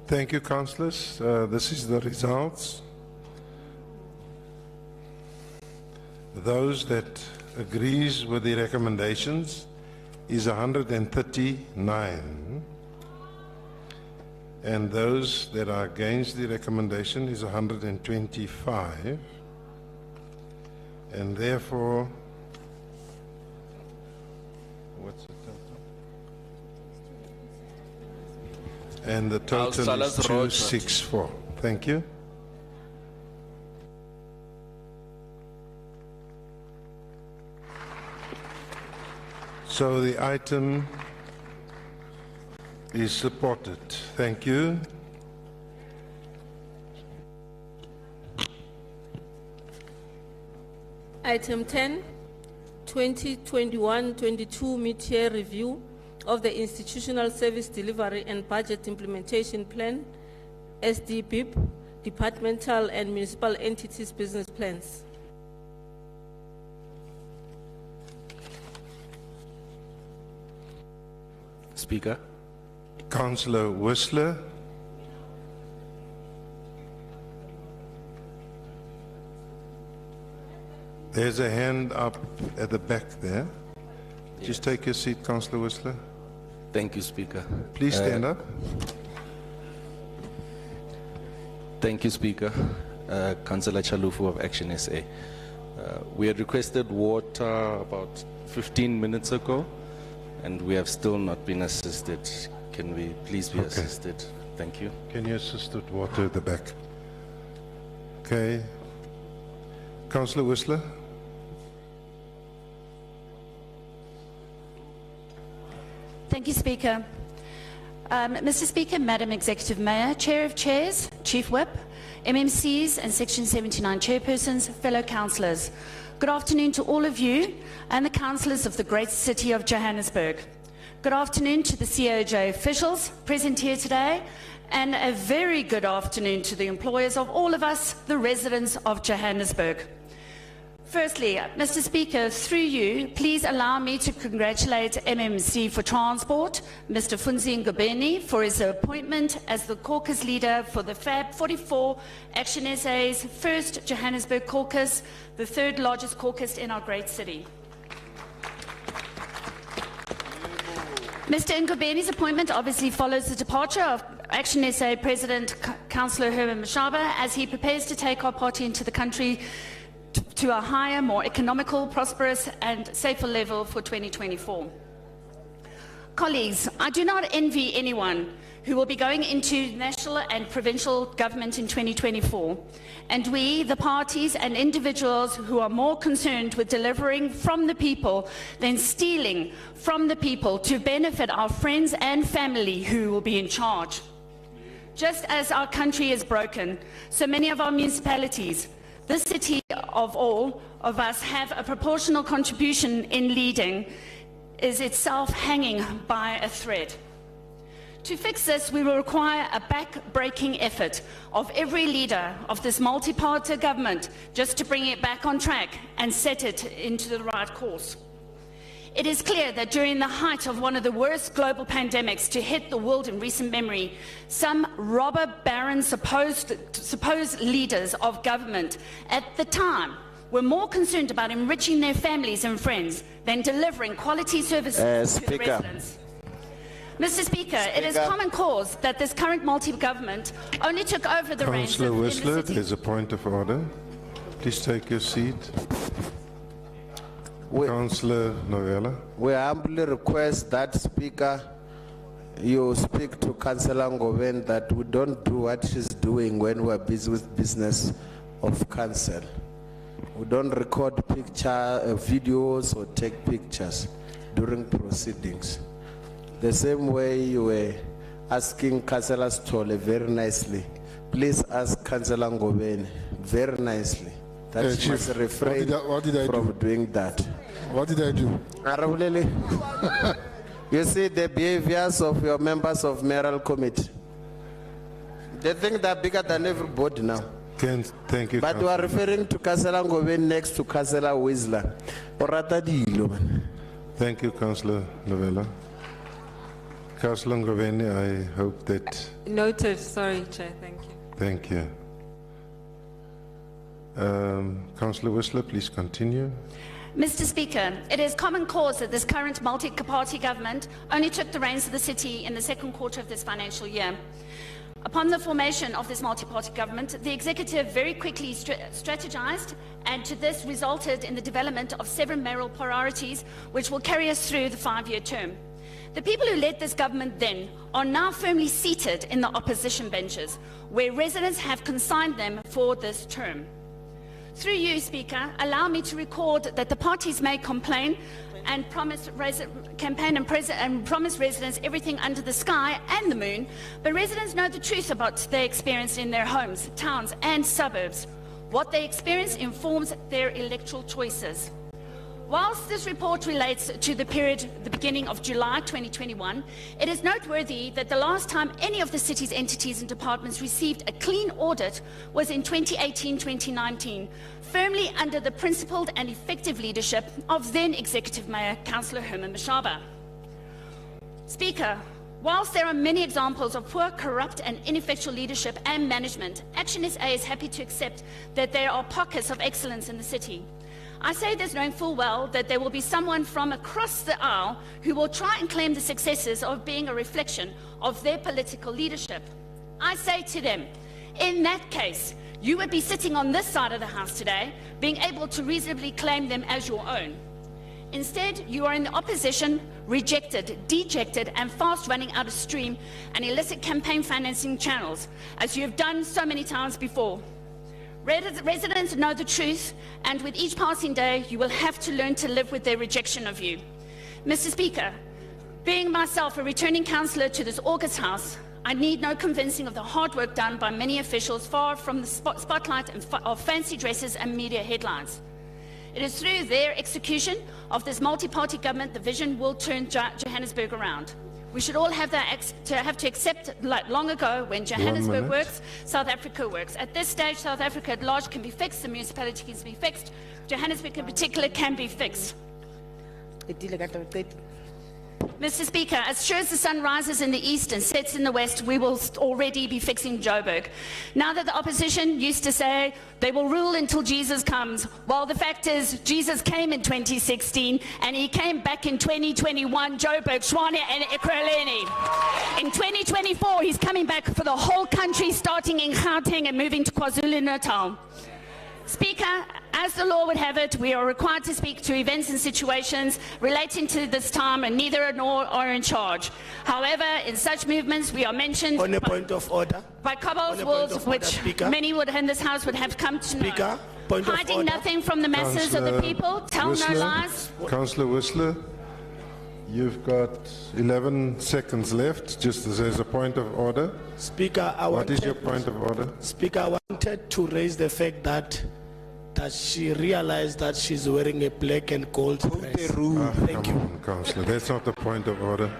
Thank you, councillors. This is the results. Those that agrees with the recommendations is 139. And those that are against the recommendation is 125. And therefore, what's the total? And the total is 264. Thank you. So the item is supported. Thank you. Item 10, 2021-22 mid-year review of the Institutional Service Delivery and Budget Implementation Plan, SDBIP, Departmental and Municipal Entities Business Plans. Speaker. Councillor Whistler. There's a hand up at the back there. Just take your seat, Councillor Whistler. Thank you, Speaker. Please stand up. Thank you, Speaker. Councillor Chalufu of Action SA. We had requested water about 15 minutes ago, and we have still not been assisted. Can we please be assisted? Thank you. Can you assist with water at the back? Okay. Councillor Whistler. Thank you, Speaker. Mr. Speaker, Madam Executive Mayor, Chair of Chairs, Chief Whip, MMCs and Section 79 chairpersons, fellow councillors. Good afternoon to all of you and the councillors of the great city of Johannesburg. Good afternoon to the COJ officials present here today, and a very good afternoon to the employers of all of us, the residents of Johannesburg. Firstly, Mr. Speaker, through you, please allow me to congratulate MMC for Transport, Mr. Funzi Ngobeni, for his appointment as the caucus leader for the FAB 44 Action SA's first Johannesburg caucus, the third largest caucus in our great city. Mr. Ngobeni's appointment obviously follows the departure of Action SA President Councillor Herman Mashaba as he prepares to take our party into the country to a higher, more economical, prosperous and safer level for 2024. Colleagues, I do not envy anyone who will be going into national and provincial government in 2024. And we, the parties and individuals who are more concerned with delivering from the people than stealing from the people to benefit our friends and family who will be in charge. Just as our country is broken, so many of our municipalities, the city of all of us have a proportional contribution in leading, is itself hanging by a thread. To fix this, we will require a back-breaking effort of every leader of this multi-party government just to bring it back on track and set it into the right course. It is clear that during the height of one of the worst global pandemics to hit the world in recent memory, some robber baron supposed leaders of government at the time were more concerned about enriching their families and friends than delivering quality services to the residents. Mr. Speaker, it is common cause that this current multi-government only took over the reins Councillor in the Whistler, city. there's a point of order. Please take your seat. Councillor Novella. We humbly request that, Speaker, you speak to Councillor Ngoven that we don't do what she's doing when we're busy with business of council. We don't record videos or take pictures during proceedings. The same way you were asking Councillor Stolle very nicely, please ask Councillor Ngoven very nicely that she must refrain from doing that. What did I do? You see the behaviors of your members of mayoral committee. They think they're bigger than everybody now. Thank you. But we are referring to Councillor Ngoven next to Councillor Whistler. Thank you, Councillor Novella. Councillor Ngoveni, I hope that... Noted. Sorry, Chair. Thank you. Thank you. Councillor Whistler, please continue. Mr. Speaker, it is common cause that this current multi-party government only took the reins of the city in the second quarter of this financial year. Upon the formation of this multi-party government, the executive very quickly strategized, and to this resulted in the development of several mayoral priorities which will carry us through the 5-year term. The people who led this government then are now firmly seated in the opposition benches, where residents have consigned them for this term. Through you, Speaker, allow me to record that the parties may complain and promise residents everything under the sky and the moon, but residents know the truth about they experience in their homes, towns and suburbs. What they experience informs their electoral choices. Whilst this report relates to the period, the beginning of July 2021, it is noteworthy that the last time any of the city's entities and departments received a clean audit was in 2018-2019, firmly under the principled and effective leadership of then Executive Mayor, Councillor Herman Mashaba. Speaker, whilst there are many examples of poor, corrupt and ineffectual leadership and management, Action SA is happy to accept that there are pockets of excellence in the city. I say this knowing full well that there will be someone from across the aisle who will try and claim the successes of being a reflection of their political leadership. I say to them, in that case, you would be sitting on this side of the House today, being able to reasonably claim them as your own. Instead, you are in the opposition, rejected, dejected, and fast running out of stream and illicit campaign financing channels, as you have done so many times before. Residents know the truth, and with each passing day, you will have to learn to live with their rejection of you. Mr. Speaker, being myself a returning councillor to this August House, I need no convincing of the hard work done by many officials far from the spotlight of fancy dresses and media headlines. It is through their execution of this multi-party government the vision will turn Johannesburg around. We should all have to accept, like long ago, when Johannesburg works, South Africa works. At this stage, South Africa at large can be fixed, the municipality can be fixed, Johannesburg in particular can be fixed. Mr. Speaker, as sure as the sun rises in the east and sets in the west, we will already be fixing Joburg. Now that the opposition used to say they will rule until Jesus comes, well, the fact is Jesus came in 2016 and he came back in 2021, Joburg, Tshwane and Ekurhuleni. In 2024, he's coming back for the whole country, starting in Gauteng and moving to KwaZulu-Natal. Speaker, as the law would have it, we are required to speak to events and situations relating to this time, and neither nor are in charge. However, in such movements, we are mentioned On a point of order. by Cobbol's rules, which many in this House would have come to know. Hiding nothing from the masses of the people, tell no lies. Councillor Whistler, you've got 11 seconds left, just as there's a point of order. Speaker, What is your point of order? Speaker, I wanted to raise the fact that she realized that she's wearing a black and gold dress. Thank you. Councillor, that's not the point of order.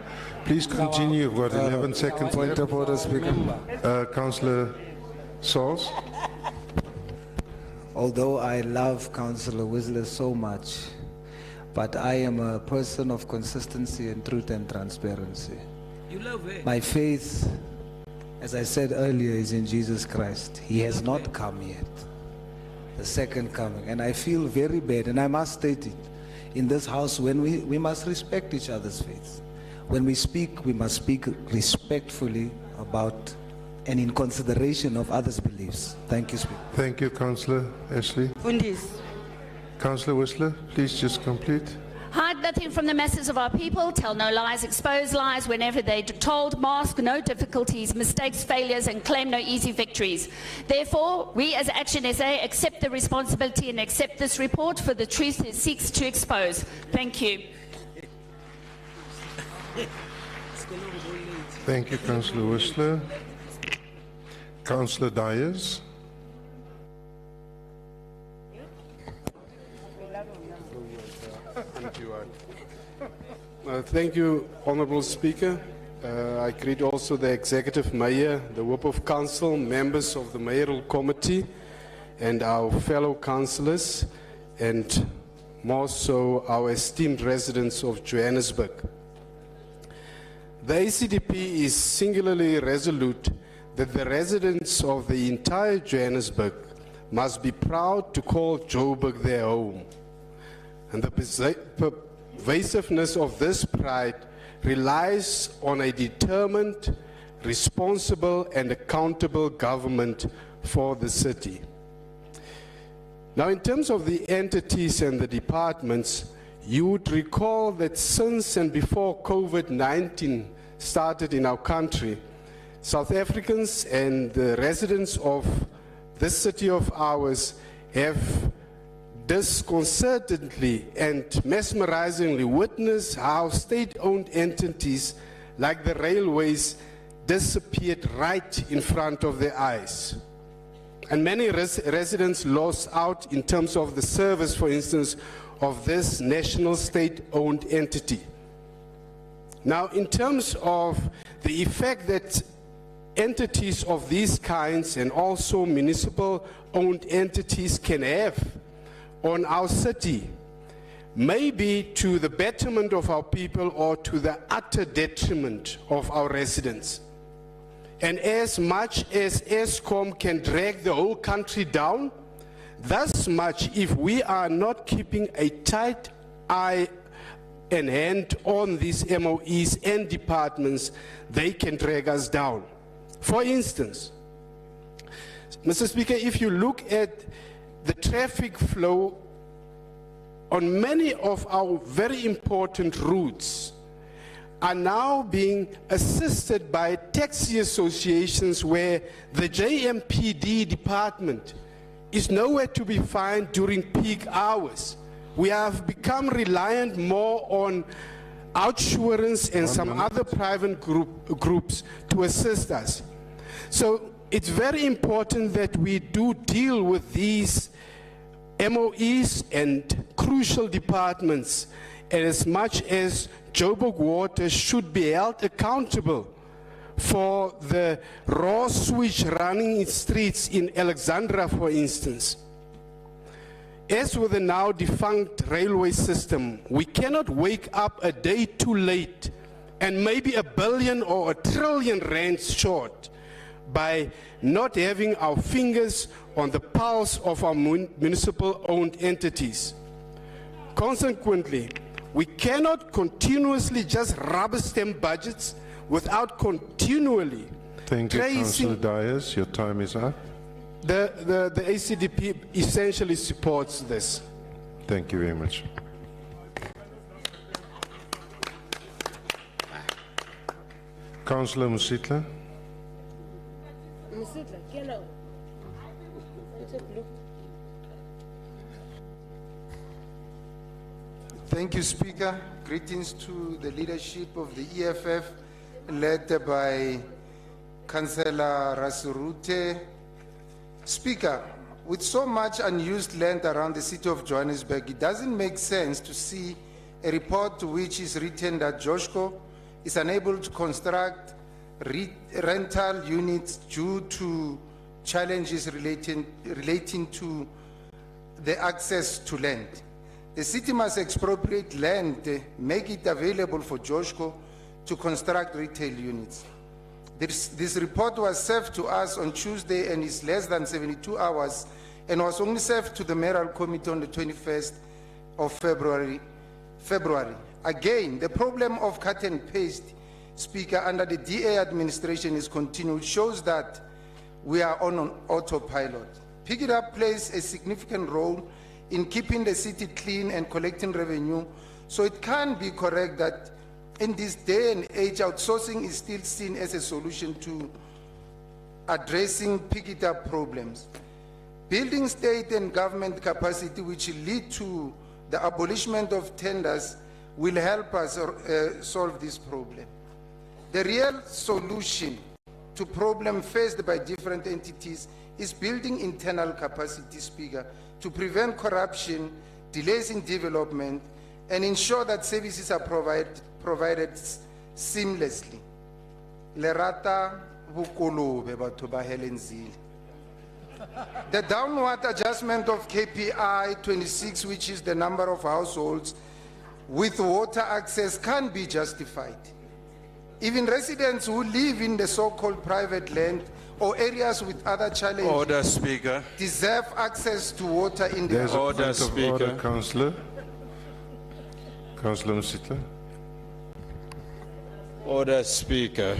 Please continue. You've got 11 seconds Point left. of order, Speaker. Councillor Sauls. Although I love Councillor Whistler so much, but I am a person of consistency and truth and transparency. You love it. My faith, as I said earlier, is in Jesus Christ. He has not come yet. The second coming. And I feel very bad, and I must state it, in this house, when we must respect each other's faith. When we speak, we must speak respectfully about and in consideration of others' beliefs. Thank you, Speaker. Thank you, Councillor Ashley. Councillor Whistler, please just complete. Hide nothing from the masses of our people, tell no lies, expose lies whenever they're told, mask no difficulties, mistakes, failures, and claim no easy victories. Therefore, we as Action SA accept the responsibility and accept this report for the truth it seeks to expose. Thank you. Thank you, Councillor Whistler. Councillor Dyers. Thank you, Honourable Speaker. I greet also the Executive Mayor, the Whip of Council, members of the Mayoral Committee, and our fellow councillors, and more so our esteemed residents of Johannesburg. The ACDP is singularly resolute that the residents of the entire Johannesburg must be proud to call Joburg their home. And the pervasiveness of this pride relies on a determined, responsible and accountable government for the city. Now, in terms of the entities and the departments, you would recall that since and before COVID-19 started in our country, South Africans and the residents of this city of ours have disconcertingly and mesmerizingly witnessed how state-owned entities like the railways disappeared right in front of their eyes. And many residents lost out in terms of the service, for instance, of this national state-owned entity. Now, in terms of the effect that entities of these kinds and also municipal-owned entities can have on our city, may be to the betterment of our people or to the utter detriment of our residents. And as much as ESCOM can drag the whole country down, thus much if we are not keeping a tight eye and hand on these MOEs and departments, they can drag us down. For instance, Mr. Speaker, if you look at the traffic flow on many of our very important routes are now being assisted by taxi associations where the JMPD department is nowhere to be found during peak hours. We have become reliant more on outsurance and some other private groups to assist us. So it's very important that we do deal with these MOEs and crucial departments, and as much as Joburg Water should be held accountable for the raw sewage running in streets in Alexandra, for instance. As with the now defunct railway system, we cannot wake up a day too late and maybe R1 billion or R1 trillion rands short by not having our fingers on the pulse of our municipal-owned entities. Consequently, we cannot continuously just rubber stamp budgets without continually Thank you, tracing. Councillor Dyers. Your time is up. The ACDP essentially supports this. Thank you very much. Councillor Musitla. Thank you, Speaker. Greetings to the leadership of the EFF, led by Councillor Rasurute. Speaker, with so much unused land around the city of Johannesburg, it doesn't make sense to see a report which is written that Joshko is unable to construct rental units due to challenges relating to the access to land. The city must expropriate land, make it available for Joshko to construct retail units. This report was served to us on Tuesday and is less than 72 hours and was only served to the mayoral committee on the 21st of February. Again, the problem of cut and paste, Speaker, under the DA administration is continued, shows that we are on an autopilot. Pick It Up plays a significant role in keeping the city clean and collecting revenue, so it can be correct that in this day and age, outsourcing is still seen as a solution to addressing Pick It Up problems. Building state and government capacity, which lead to the abolishment of tenders, will help us solve this problem. The real solution to problems faced by different entities is building internal capacity, Speaker, to prevent corruption, delays in development, and ensure that services are provided seamlessly. Lerata bukolobe batho ba helenzile. The downward adjustment of KPI 26, which is the number of households with water access, can be justified. Even residents who live in the so-called private land or areas with other challenges Order, Speaker. deserve access to water in their There's a Order, point of Speaker. order, Councillor. Councillor Musitla. Order, Speaker.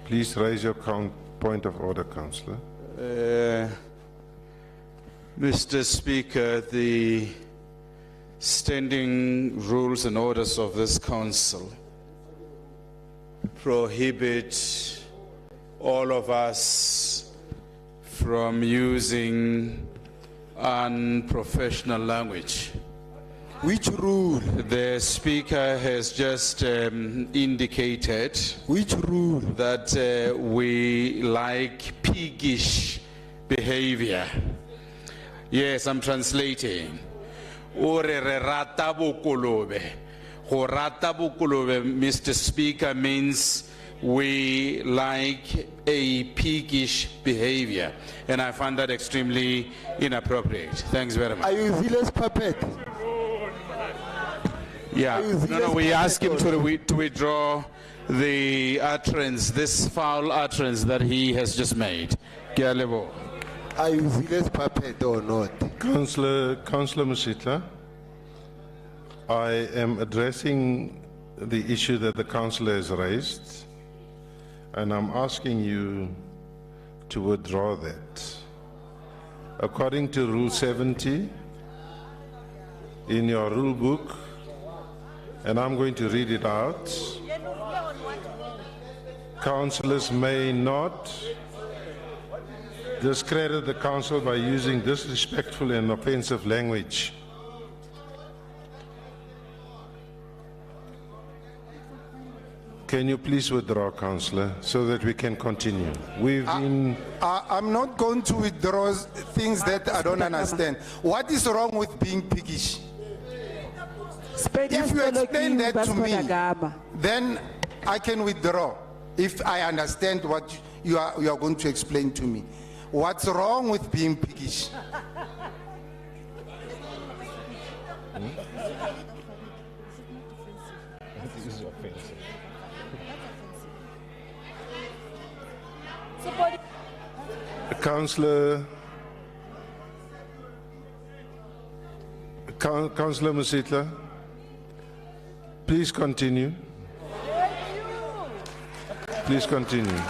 Please raise your point of order, Councillor. Mr. Speaker, the standing rules and orders of this council prohibit all of us from using unprofessional language. Which rule? The Speaker has just indicated which rule that we like piggish behavior. Yes, I'm translating. Ore re rata bokolobe. Go rata bokolobe, Mr. Speaker, means we like a piggish behavior, and I find that extremely inappropriate. Thanks very much. Are you zealous puppet? Yeah, no, we ask him to withdraw the utterance, this foul utterance that he has just made. Ke a leboha. Are you serious puppet or not? Councillor Musitla, I am addressing the issue that the councillor has raised, and I'm asking you to withdraw that. According to Rule 70 in your rule book, and I'm going to read it out, councillors may not discredit the council by using disrespectful and offensive language. Can you please withdraw, councillor, so that we can continue? I'm not going to withdraw things that I don't understand. What is wrong with being piggish? If you explain that to me, then I can withdraw. If I understand what you are going to explain to me. What's wrong with being piggish? Councillor Musitla, please continue. Please continue.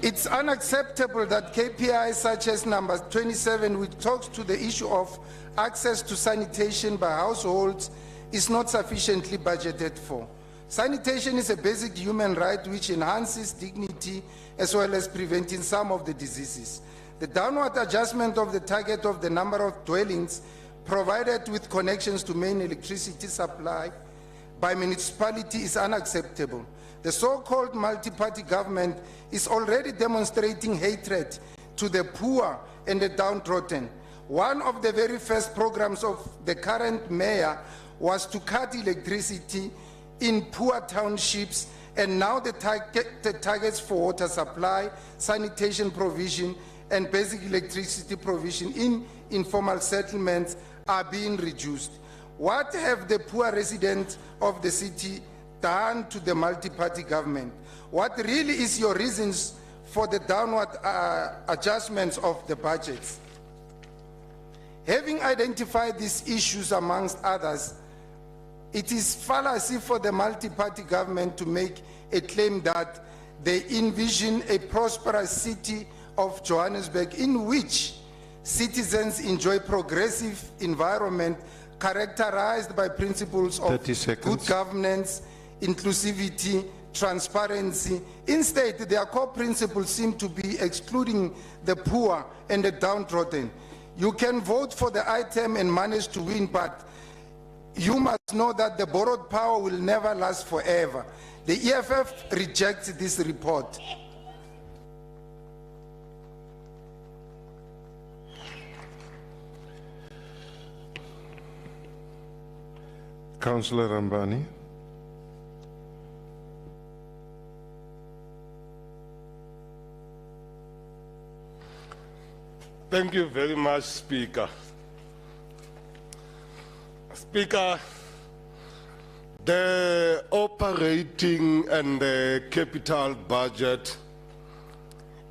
It's unacceptable that KPIs such as number 27, which talks to the issue of access to sanitation by households, is not sufficiently budgeted for. Sanitation is a basic human right which enhances dignity as well as preventing some of the diseases. The downward adjustment of the target of the number of dwellings provided with connections to main electricity supply by municipality is unacceptable. The so-called multi-party government is already demonstrating hatred to the poor and the downtrodden. One of the very first programs of the current mayor was to cut electricity in poor townships, and now the targets for water supply, sanitation provision, and basic electricity provision in informal settlements are being reduced. What have the poor residents of the city done to the multi-party government? What really is your reasons for the downward adjustments of the budgets? Having identified these issues amongst others, it is fallacy for the multi-party government to make a claim that they envision a prosperous city of Johannesburg in which citizens enjoy progressive environment characterized by principles of good governance, inclusivity, transparency. Instead, their core principles seem to be excluding the poor and the downtrodden. You can vote for the item and manage to win, but you must know that the borrowed power will never last forever. The EFF rejects this report. Councillor Rambani. Thank you very much, Speaker. Speaker, the operating and the capital budget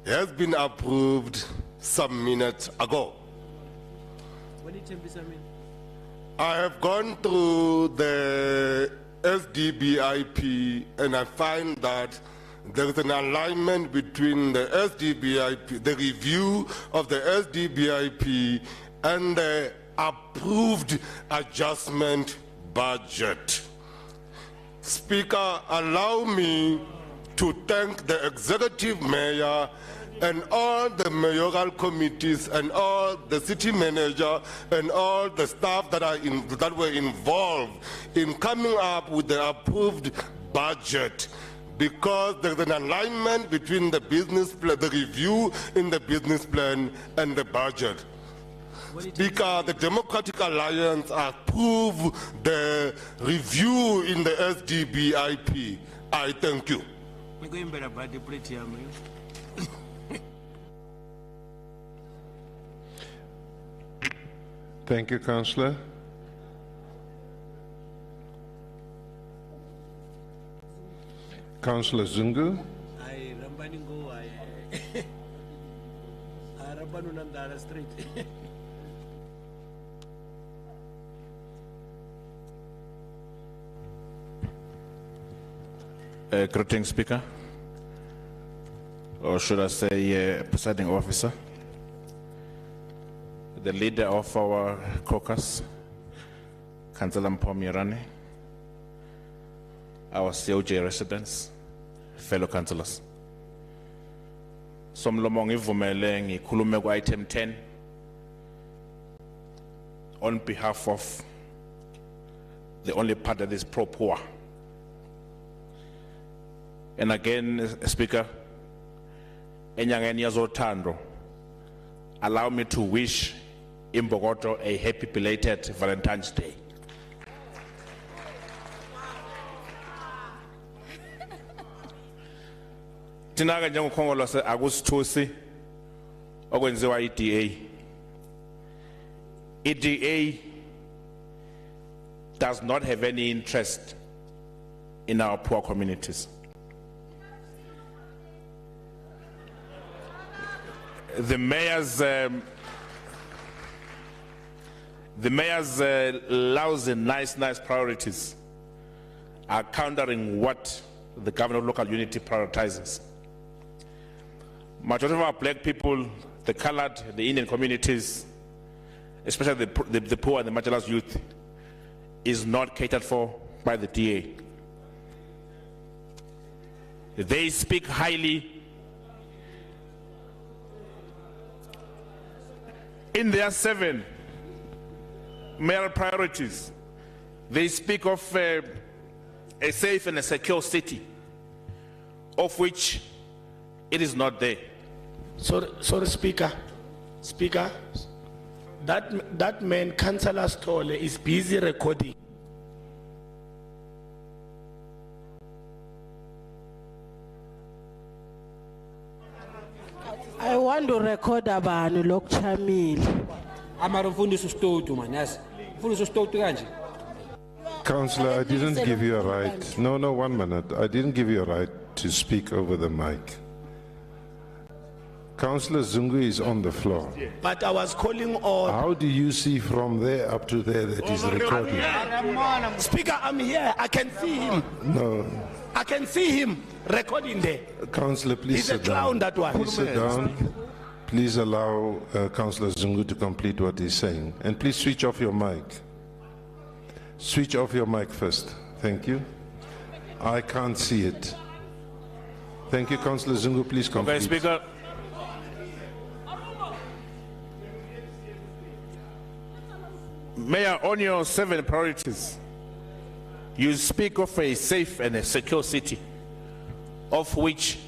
has been approved some minutes ago. I have gone through the SDBIP and I find that there is an alignment between the SDBIP, the review of the SDBIP, and the approved adjustment budget. Speaker, allow me to thank the executive mayor and all the mayoral committees and all the city manager and all the staff that were involved in coming up with the approved budget, because there's an alignment between the business plan, the review in the business plan and the budget. Speaker, the Democratic Alliance approved the review in the SDBIP. I thank you. Thank you, Councillor. Councillor Zungu. I Rambani go, I Rambanu Nandara Street. Greetings, Speaker. Or should I say, presiding officer. The leader of our caucus, Councillor Mpomirane, our COJ residents, fellow councillors. Somlomo ngivumele ngikhulume ku item 10 on behalf of the only part that is pro-poor. And again, Speaker, enyangeni yazothando, allow me to wish Imbokodo a happy belated Valentine's Day. Tinaga njengokhongolo se akusithusi okwenziwa iDA. iDA does not have any interest in our poor communities. The mayor's lousy, nice priorities are countering what the government of local unity prioritizes. Majority of our black people, the colored, the Indian communities, especially the poor and the marginalized youth, is not catered for by the DA. They speak highly in their 7 mayoral priorities. They speak of a safe and a secure city, of which it is not there. Sorry, Speaker. Speaker, that man, Councillor Stolle, is busy recording. I want to record abantu lokuchamile. Amara mfundisi ustotu man, yazi. Mfundisi ustotu kanje. Councillor, I didn't give you a right. No, 1 minute. I didn't give you a right to speak over the mic. Councillor Zungu is on the floor. But I was calling on. How do you see from there up to there that he's recording? Speaker, I'm here. I can see him. No. I can see him recording there. Councillor, please He's sit a clown, down. that one. Please sit down. Please allow Councillor Zungu to complete what he's saying. And please switch off your mic. Switch off your mic first. Thank you. I can't see it. Thank you, Councillor Zungu. Please complete. Okay, Speaker. Mayor, on your 7 priorities, you speak of a safe and a secure city, of which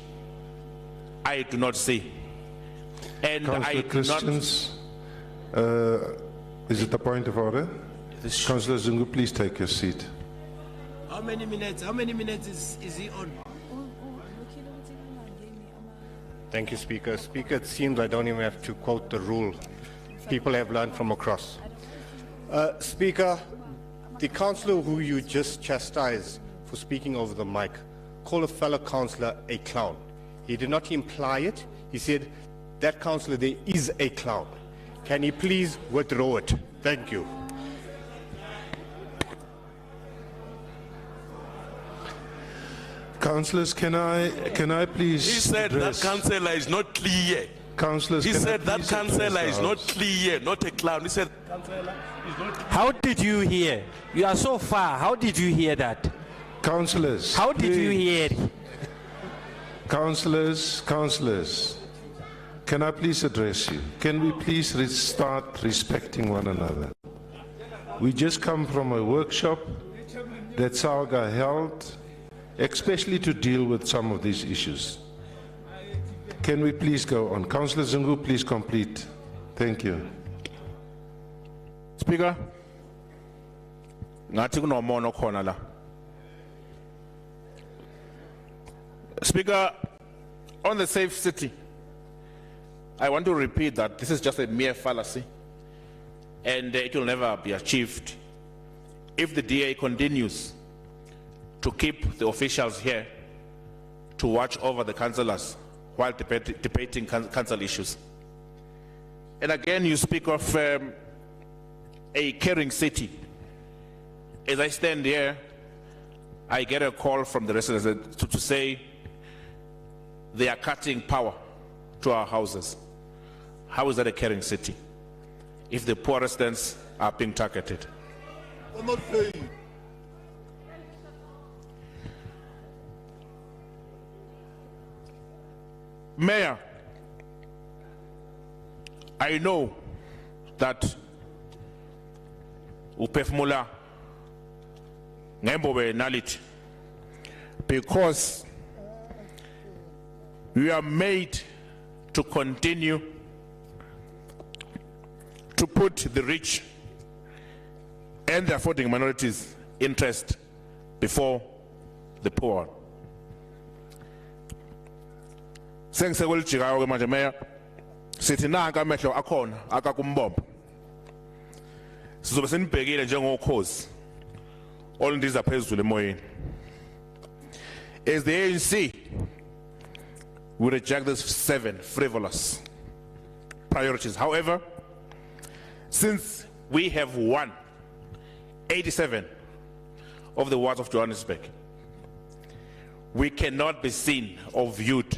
I do not see. And Councillor I do Christians, is it a point of order? Councillor Zungu, please take your seat. How many minutes? How many minutes is he on? Thank you, Speaker. Speaker, it seems I don't even have to quote the rule. People have learned from across. Speaker, the councillor who you just chastised for speaking over the mic called a fellow councillor a clown. He did not imply it. He said, that councillor there is a clown. Can he please withdraw it? Thank you. Councillors, can I please? He said address- that councillor is not clear. Councillors, He can I said that please councillor address is the not House? clear, not a clown. He said, How did you hear? You are so far. How did you hear that? Councillors. How did you please. hear it? Councillors, can I please address you? Can we please start respecting one another? We just come from a workshop that Salga held, especially to deal with some of these issues. Can we please go on? Councillor Zungu, please complete. Thank you. Speaker, ngathi kunomono khona la. Speaker, on the safe city, I want to repeat that this is just a mere fallacy. and it will never be achieved if the DA continues to keep the officials here to watch over the councillors while debating council issues. And again, you speak of a caring city. As I stand here, I get a call from the residents to say they are cutting power to our houses. How is that a caring city if the poor residents are being targeted? I'm not saying. Mayor, I know that uphefumula ngembobe nality because we are made to continue to put the rich and the affording minorities' interest before the poor. Sengisekwelijikayo ke manje Mayor, sithi nanka amehlo akhona akakumbombo. Sizobe senibhekile njengokhozi olundiza phezulu emoyeni. As the ANC, we reject these 7 frivolous priorities. However, since we have won 87 of the wards of Johannesburg, we cannot be seen or viewed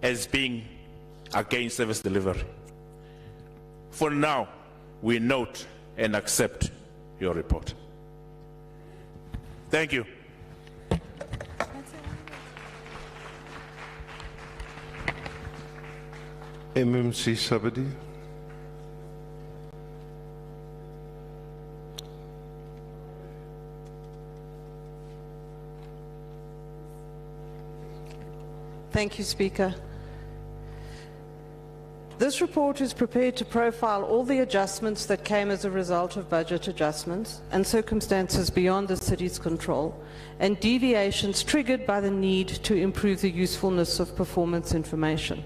as being against service delivery. For now, we note and accept your report. Thank you. MMC Sabadi. Thank you, Speaker. This report is prepared to profile all the adjustments that came as a result of budget adjustments and circumstances beyond the city's control, and deviations triggered by the need to improve the usefulness of performance information.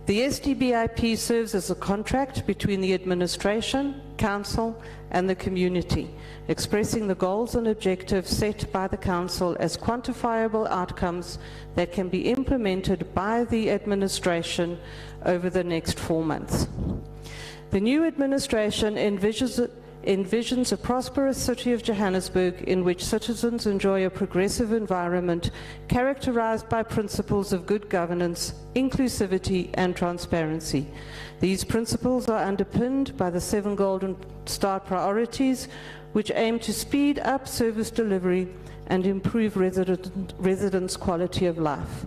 The SDBIP serves as a contract between the administration, council, and the community, expressing the goals and objectives set by the council as quantifiable outcomes that can be implemented by the administration over the next 4 months. The new administration envisions a prosperous city of Johannesburg in which citizens enjoy a progressive environment characterized by principles of good governance, inclusivity, and transparency. These principles are underpinned by the 7 Golden Star priorities, which aim to speed up service delivery and improve residents' quality of life.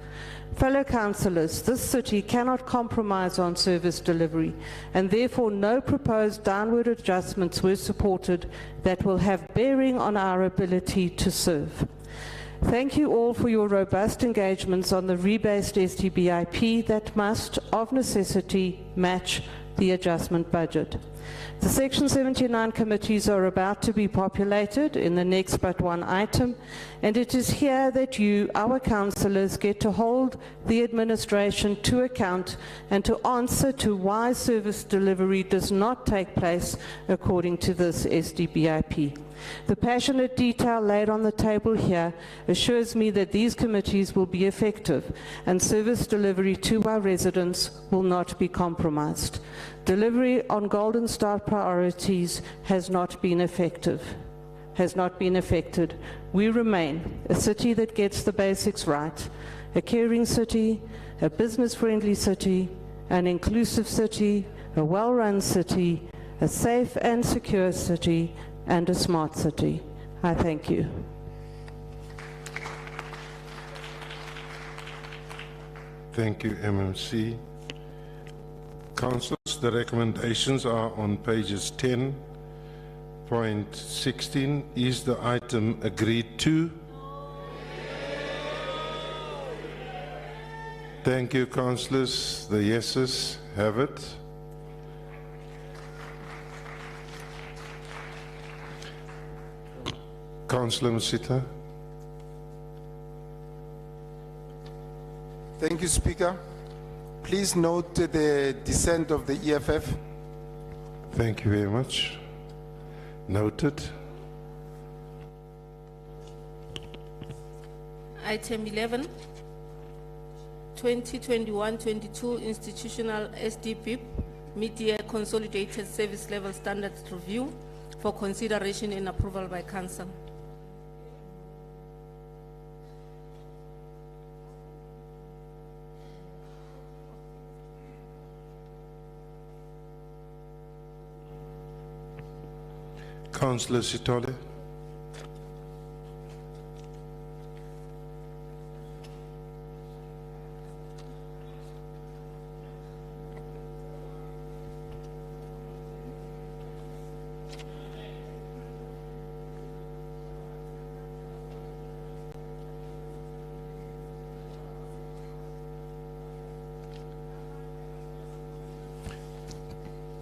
Fellow councillors, this city cannot compromise on service delivery, and therefore no proposed downward adjustments were supported that will have bearing on our ability to serve. Thank you all for your robust engagements on the rebased STBIP that must, of necessity, match the adjustment budget. The Section 79 committees are about to be populated in the next but one item, and it is here that you, our councillors, get to hold the administration to account and to answer to why service delivery does not take place according to this SDBIP. The passionate detail laid on the table here assures me that these committees will be effective and service delivery to our residents will not be compromised. Delivery on Golden Star priorities has not been effective. We remain a city that gets the basics right, a caring city, a business-friendly city, an inclusive city, a well-run city, a safe and secure city, and a smart city. I thank you. Thank you, MMC. Councillors, the recommendations are on pages 10.16. Is the item agreed to? Thank you, councillors. The yeses have it. Councillor Musita. Thank you, Speaker. Please note the dissent of the EFF. Thank you very much. Noted. Item 11, 2021-22 Institutional SDP Mid-Year Consolidated Service Level Standards Review for consideration and approval by Council. Councillor Sitole.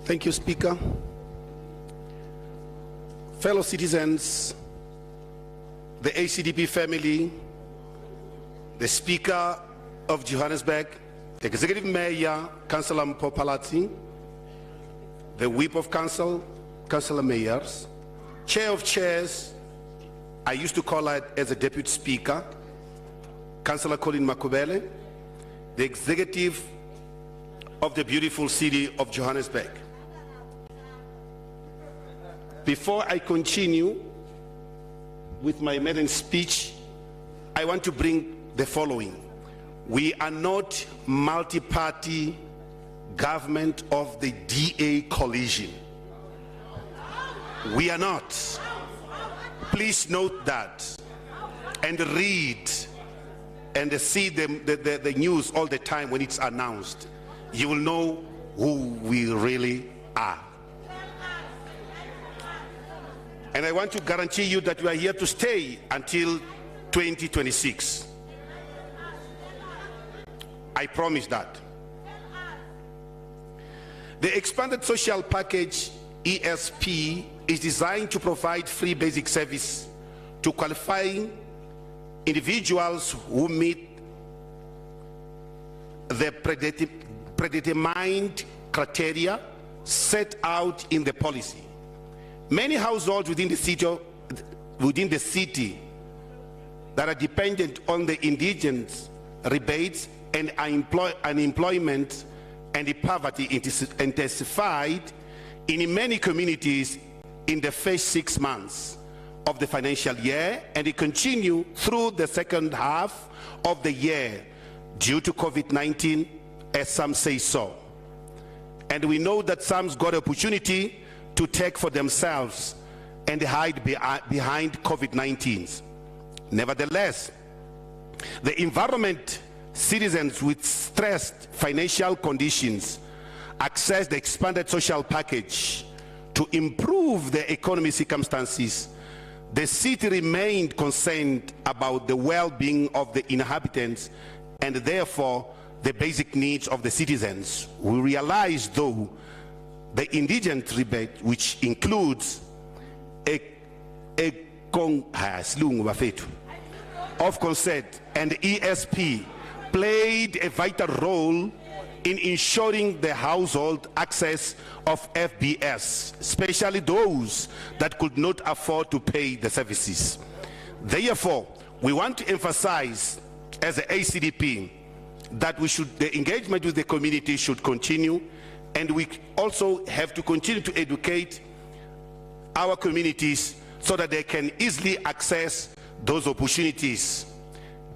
Thank you, Speaker. Fellow citizens, the ACDP family, the Speaker of Johannesburg, the Executive Mayor, Councillor Mpopalati, the Whip of Council, Councillor Mayors, Chair of Chairs, I used to call it as a Deputy Speaker, Councillor Colin Makubele, the Executive of the beautiful city of Johannesburg. Before I continue with my maiden speech, I want to bring the following. We are not multi-party government of the DA coalition. We are not. Please note that and read and see the news all the time when it's announced. You will know who we really are. And I want to guarantee you that we are here to stay until 2026. I promise that. The expanded social package, ESP, is designed to provide free basic service to qualifying individuals who meet the predetermined criteria set out in the policy. Many households within the city that are dependent on the indigent rebates and unemployment and the poverty intensified in many communities in the first 6 months of the financial year, and it continue through the second half of the year due to COVID-19, as some say so. And we know that some's got opportunity to take for themselves and hide behind COVID-19. Nevertheless, the environment citizens with stressed financial conditions access the expanded social package to improve their economic circumstances. The city remained concerned about the well-being of the inhabitants and therefore the basic needs of the citizens. We realize, though, the indigent rebate, which includes of consent and ESP, played a vital role in ensuring the household access of FBS, especially those that could not afford to pay the services. Therefore, we want to emphasize as a ACDP that the engagement with the community should continue, and we also have to continue to educate our communities so that they can easily access those opportunities.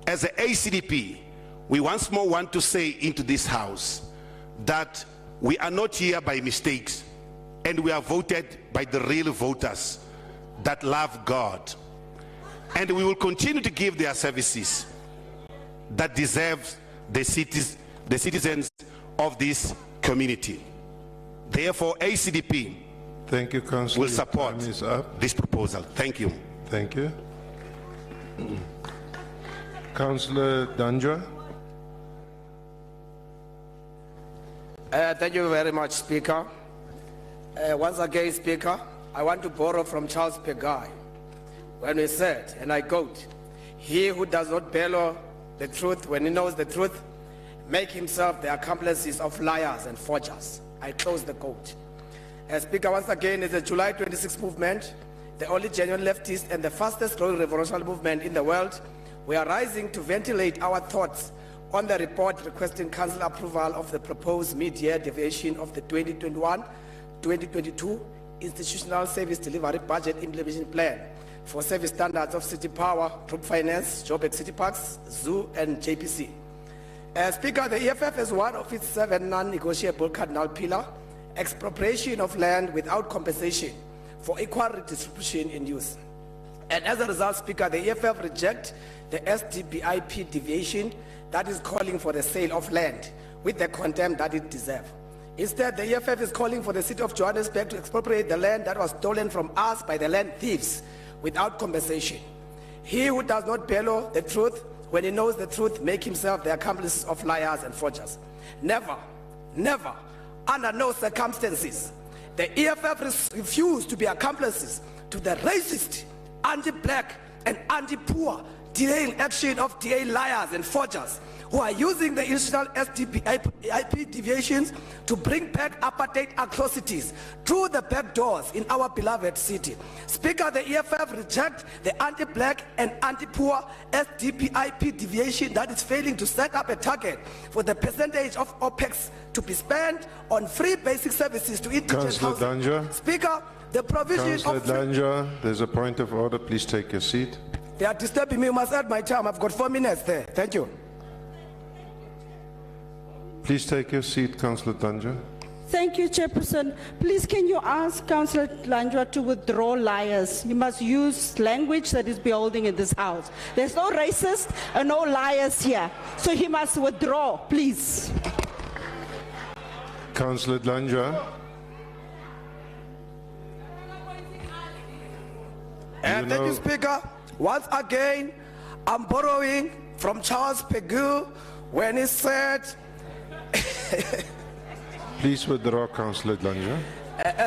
As a ACDP, we once more want to say into this house that we are not here by mistakes, and we are voted by the real voters that love God. And we will continue to give their services that deserve the citizens of this community. Therefore, ACDP will support this proposal. Thank you. Thank you. Councillor Danjwa. Thank you very much, Speaker. Once again, Speaker, I want to borrow from Charles Peguy when he said, and I quote, "He who does not bellow the truth when he knows the truth, make himself the accomplices of liars and forgers." I close the quote. Speaker, once again, it's the July 26 movement, the only genuine leftist and the fastest growing revolutionary movement in the world. We are rising to ventilate our thoughts on the report requesting council approval of the proposed mid-year deviation of the 2021-2022 Institutional Service Delivery Budget Implementation Plan for service standards of City Power, Group Finance, Joburg City Parks, Zoo, and JPC. Speaker, the EFF is one of its 7 non-negotiable cardinal pillars: expropriation of land without compensation for equal redistribution in use. And as a result, Speaker, the EFF rejects the SDBIP deviation that is calling for the sale of land with the contempt that it deserves. Instead, the EFF is calling for the city of Johannesburg to expropriate the land that was stolen from us by the land thieves without compensation. He who does not bellow the truth when he knows the truth makes himself the accomplice of liars and forgers. Never, never, under no circumstances, the EFF refused to be accomplices to the racist, anti-black, and anti-poor delaying action of DA liars and forgers who are using the institutional SDBIP deviations to bring back apartheid atrocities through the back doors in our beloved city. Speaker, the EFF rejects the anti-black and anti-poor SDBIP deviation that is failing to set up a target for the percentage of OPEX to be spent on free basic services to indigent Councillor housing. Danja. Speaker, the provision Councillor of... Danja, there's a point of order. Please take your seat. They are disturbing me. You must add my time. I've got 4 minutes there. Thank you. Please take your seat, Councillor Danja. Thank you, Chairperson. Please, can you ask Councillor Landra to withdraw liars? You must use language that is beholding in this house. There's no racist and no liars here. So he must withdraw, please. Councillor Danja. And thank you, Speaker. Once again, I'm borrowing from Charles Pegu when he said... Please withdraw, Councillor Danja.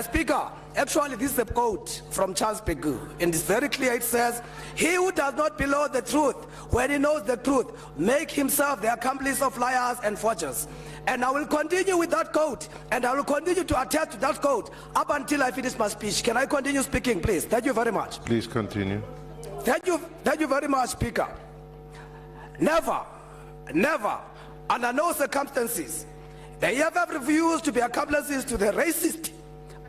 Speaker, actually this is a quote from Charles Pegu, and it's very clear. It says, "He who does not below the truth when he knows the truth, make himself the accomplice of liars and forgers." And I will continue with that quote, and I will continue to attach to that quote up until I finish my speech. Can I continue speaking, please? Thank you very much. Please continue. Thank you very much, Speaker. Never, never, under no circumstances, the EFF refused to be accomplices to the racist,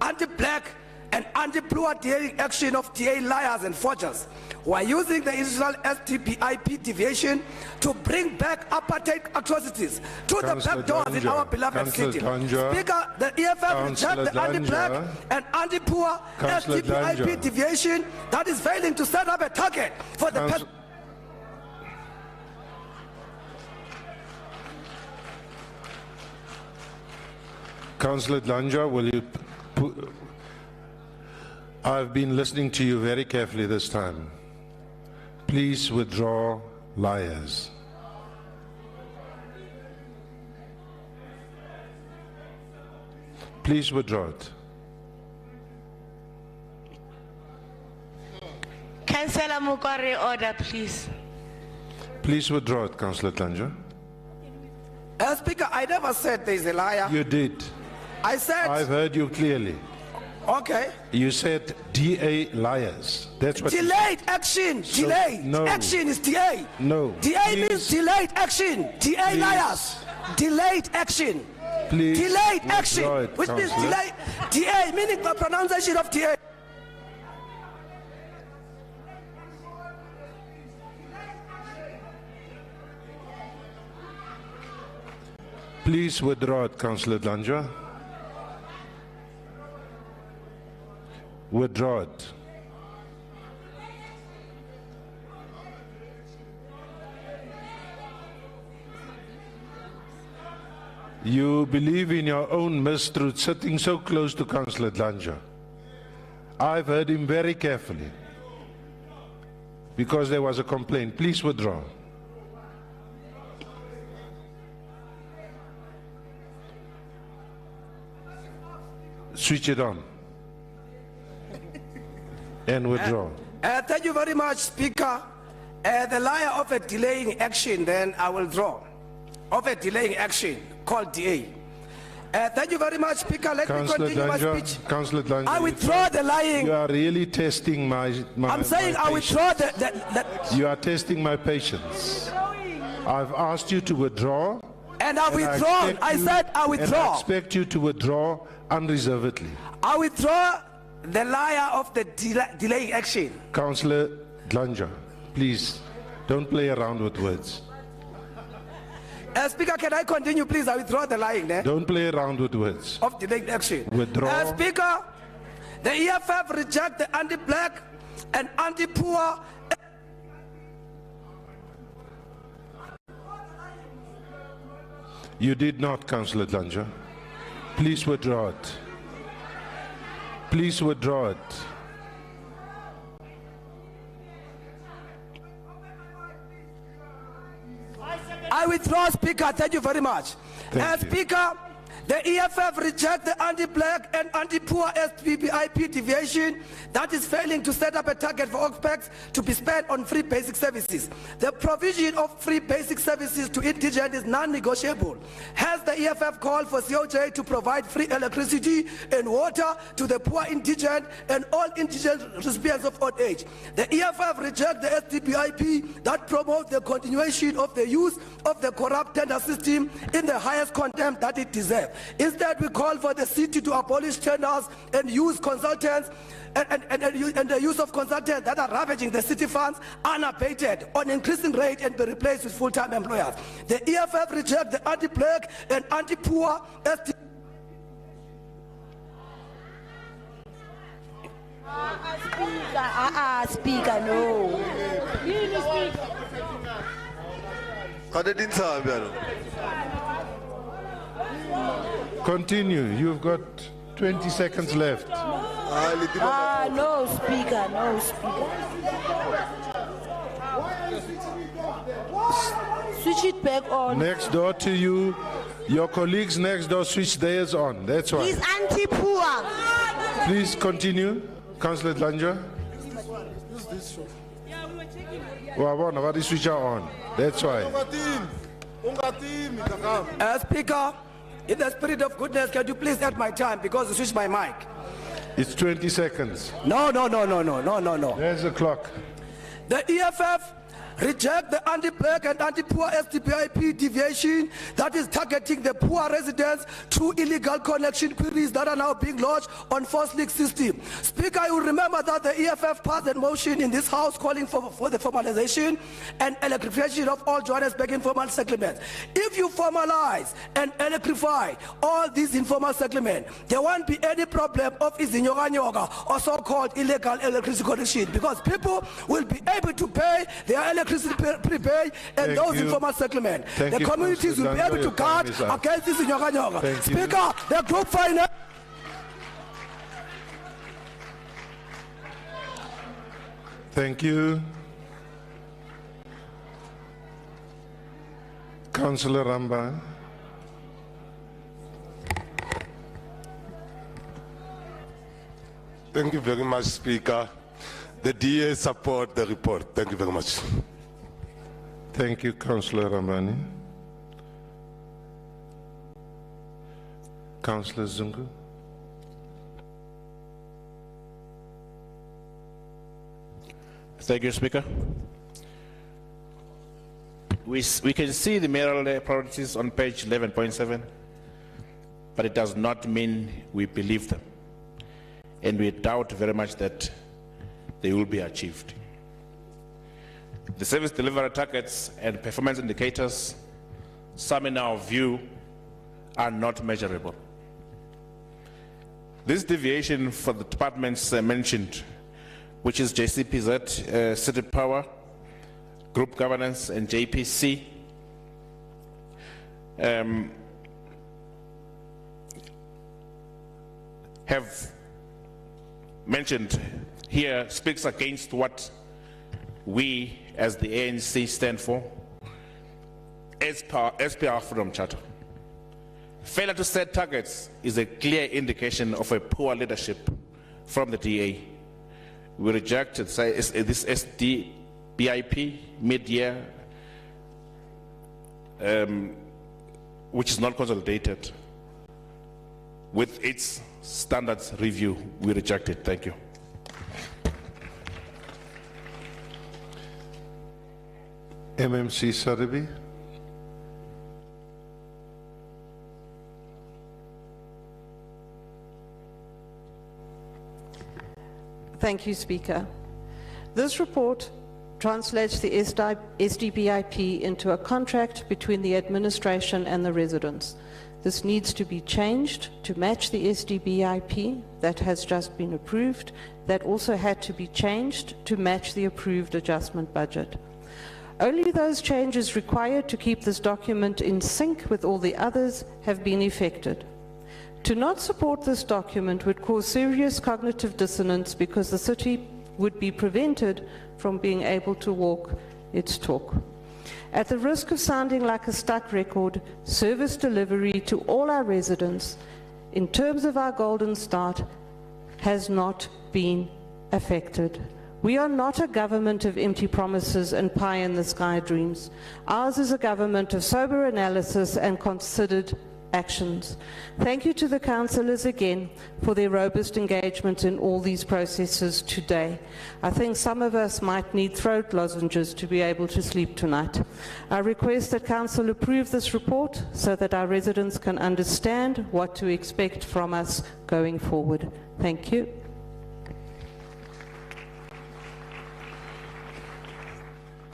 anti-black, and anti-poor delaying action of DA liars and forgers who are using the institutional SDBIP deviation to bring back apartheid atrocities through the back doors in our beloved city. Speaker, the EFF rejects the anti-black and anti-poor SDBIP deviation that is failing to set up a target for the... Councillor Danja, will you... I've been listening to you very carefully this time. Please withdraw liars. Please withdraw it. Councillor Mukari, order, please. Please withdraw it, Councillor Danja. Speaker, I never said there's a liar. You did. I said... I've heard you clearly. Okay. You said DA liars. That's what... Delayed action. So, delayed no. action is DA. No. DA means delayed action. DA liars. Delayed action. Please delayed action. It, which means Councillor. delayed. DA meaning the pronunciation of DA. Please withdraw it, Councillor Danja. Withdraw it. You believe in your own mistruth, sitting so close to Councillor Danja. I've heard him very carefully because there was a complaint. Please withdraw. Switch it on and withdraw. Thank you very much, Speaker. The liar of a delaying action, then I will draw. Of a delaying action called DA. Thank you very much, Speaker. Let me Councillor continue my Danja, speech. Councillor Danja, I withdraw the lying. You are really testing my I'm saying my I withdraw patience. You are testing my patience. I've asked you to withdraw. And I withdraw. I said I withdraw. And I expect you to withdraw unreservedly. I withdraw the liar of the delaying action. Councillor Danja, please don't play around with words. Speaker, can I continue, please? I withdraw the lying there. Don't play around with words. Of delaying action. Withdraw. Speaker, the EFF reject the anti-black and anti-poor. You did not, Councillor Danja. Please withdraw it. Please withdraw it. I withdraw, Speaker. Thank you very much. Speaker, the EFF reject the anti-black and anti-poor SPBIP deviation that is failing to set up a target for OPEX to be spent on free basic services. The provision of free basic services to indigent is non-negotiable. Hence, the EFF called for COJ to provide free electricity and water to the poor indigent and all indigent recipients of old age. The EFF reject the SPBIP that promotes the continuation of the use of the corrupt tender system in the highest contempt that it deserves. Instead, we call for the city to abolish tenders and use consultants and the use of consultants that are ravaging the city funds unabated on increasing rate and be replaced with full-time employers. The EFF reject the anti-black and anti-poor Speaker, no. Continue. You've got 20 seconds left. No, Speaker, no, Speaker. Switch it back on. Next door to you, your colleagues next door switch theirs on. That's why. He's anti-poor. Please continue, Councillor Danja. What is switch on? That's why. Speaker, in the spirit of goodness, can you please add my time because you switched my mic? It's 20 seconds. No. There's the clock. The EFF reject the anti-black and anti-poor STPIP deviation that is targeting the poor residents through illegal connection queries that are now being lodged on forced link system. Speaker, you remember that the EFF passed a motion in this house calling for the formalization and electrification of all Johannesburg informal settlements. If you formalize and electrify all these informal settlements, there won't be any problem of izinyoka or so-called illegal electricity connection because people will be able to pay their electricity prepay and those informal settlements. The communities will be able to guard against this nyoka. Speaker, the group finance. Thank you. Councillor Ramba. Thank you very much, Speaker. The DA support the report. Thank you very much. Thank you, Councillor Ramani. Councillor Zungu. Thank you, Speaker. We can see the mayoral priorities on page 11.7, but it does not mean we believe them. And we doubt very much that they will be achieved. The service delivery targets and performance indicators, some in our view, are not measurable. This deviation for the departments mentioned, which is JCPZ, City Power, Group Governance, and JPC, have mentioned here, speaks against what we as the ANC stand for as per our Freedom Charter. Failure to set targets is a clear indication of a poor leadership from the DA. We reject this SDBIP mid-year, which is not consolidated. with its standards review. We reject it. Thank you. MMC Sarabi. Thank you, Speaker. This report translates the SDBIP into a contract between the administration and the residents. This needs to be changed to match the SDBIP that has just been approved. That also had to be changed to match the approved adjustment budget. Only those changes required to keep this document in sync with all the others have been effected. To not support this document would cause serious cognitive dissonance because the city would be prevented from being able to walk its talk. At the risk of sounding like a stuck record, service delivery to all our residents in terms of our golden start has not been affected. We are not a government of empty promises and pie-in-the-sky dreams. Ours is a government of sober analysis and considered actions. Thank you to the councillors again for their robust engagement in all these processes today. I think some of us might need throat lozenges to be able to sleep tonight. I request that council approve this report so that our residents can understand what to expect from us going forward. Thank you.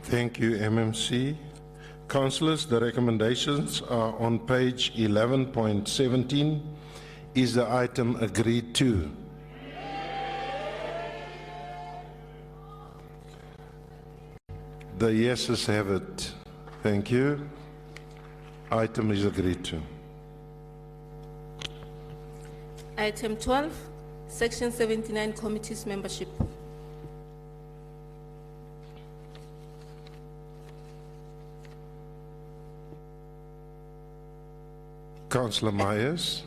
Thank you, MMC. Councillors, the recommendations are on page 11.17. Is the item agreed to? The yeses have it. Thank you. Item is agreed to. Item 12, Section 79, Committees Membership. Councillor Myers.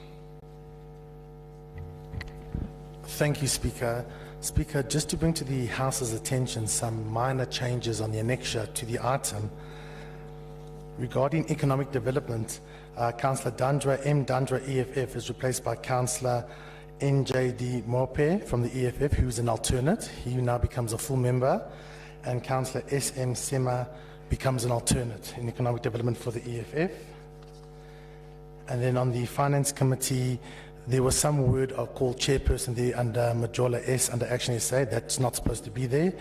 Thank you, Speaker. Speaker, just to bring to the House's attention some minor changes on the annexure to the item regarding economic development. Councillor Dandra M. Dandra EFF is replaced by Councillor NJD Mope from the EFF, who is an alternate. He now becomes a full member, and Councillor SM Sema becomes an alternate in economic development for the EFF. And then on the Finance Committee, there was some word called chairperson there under Majola S under Action SA. That's not supposed to be there.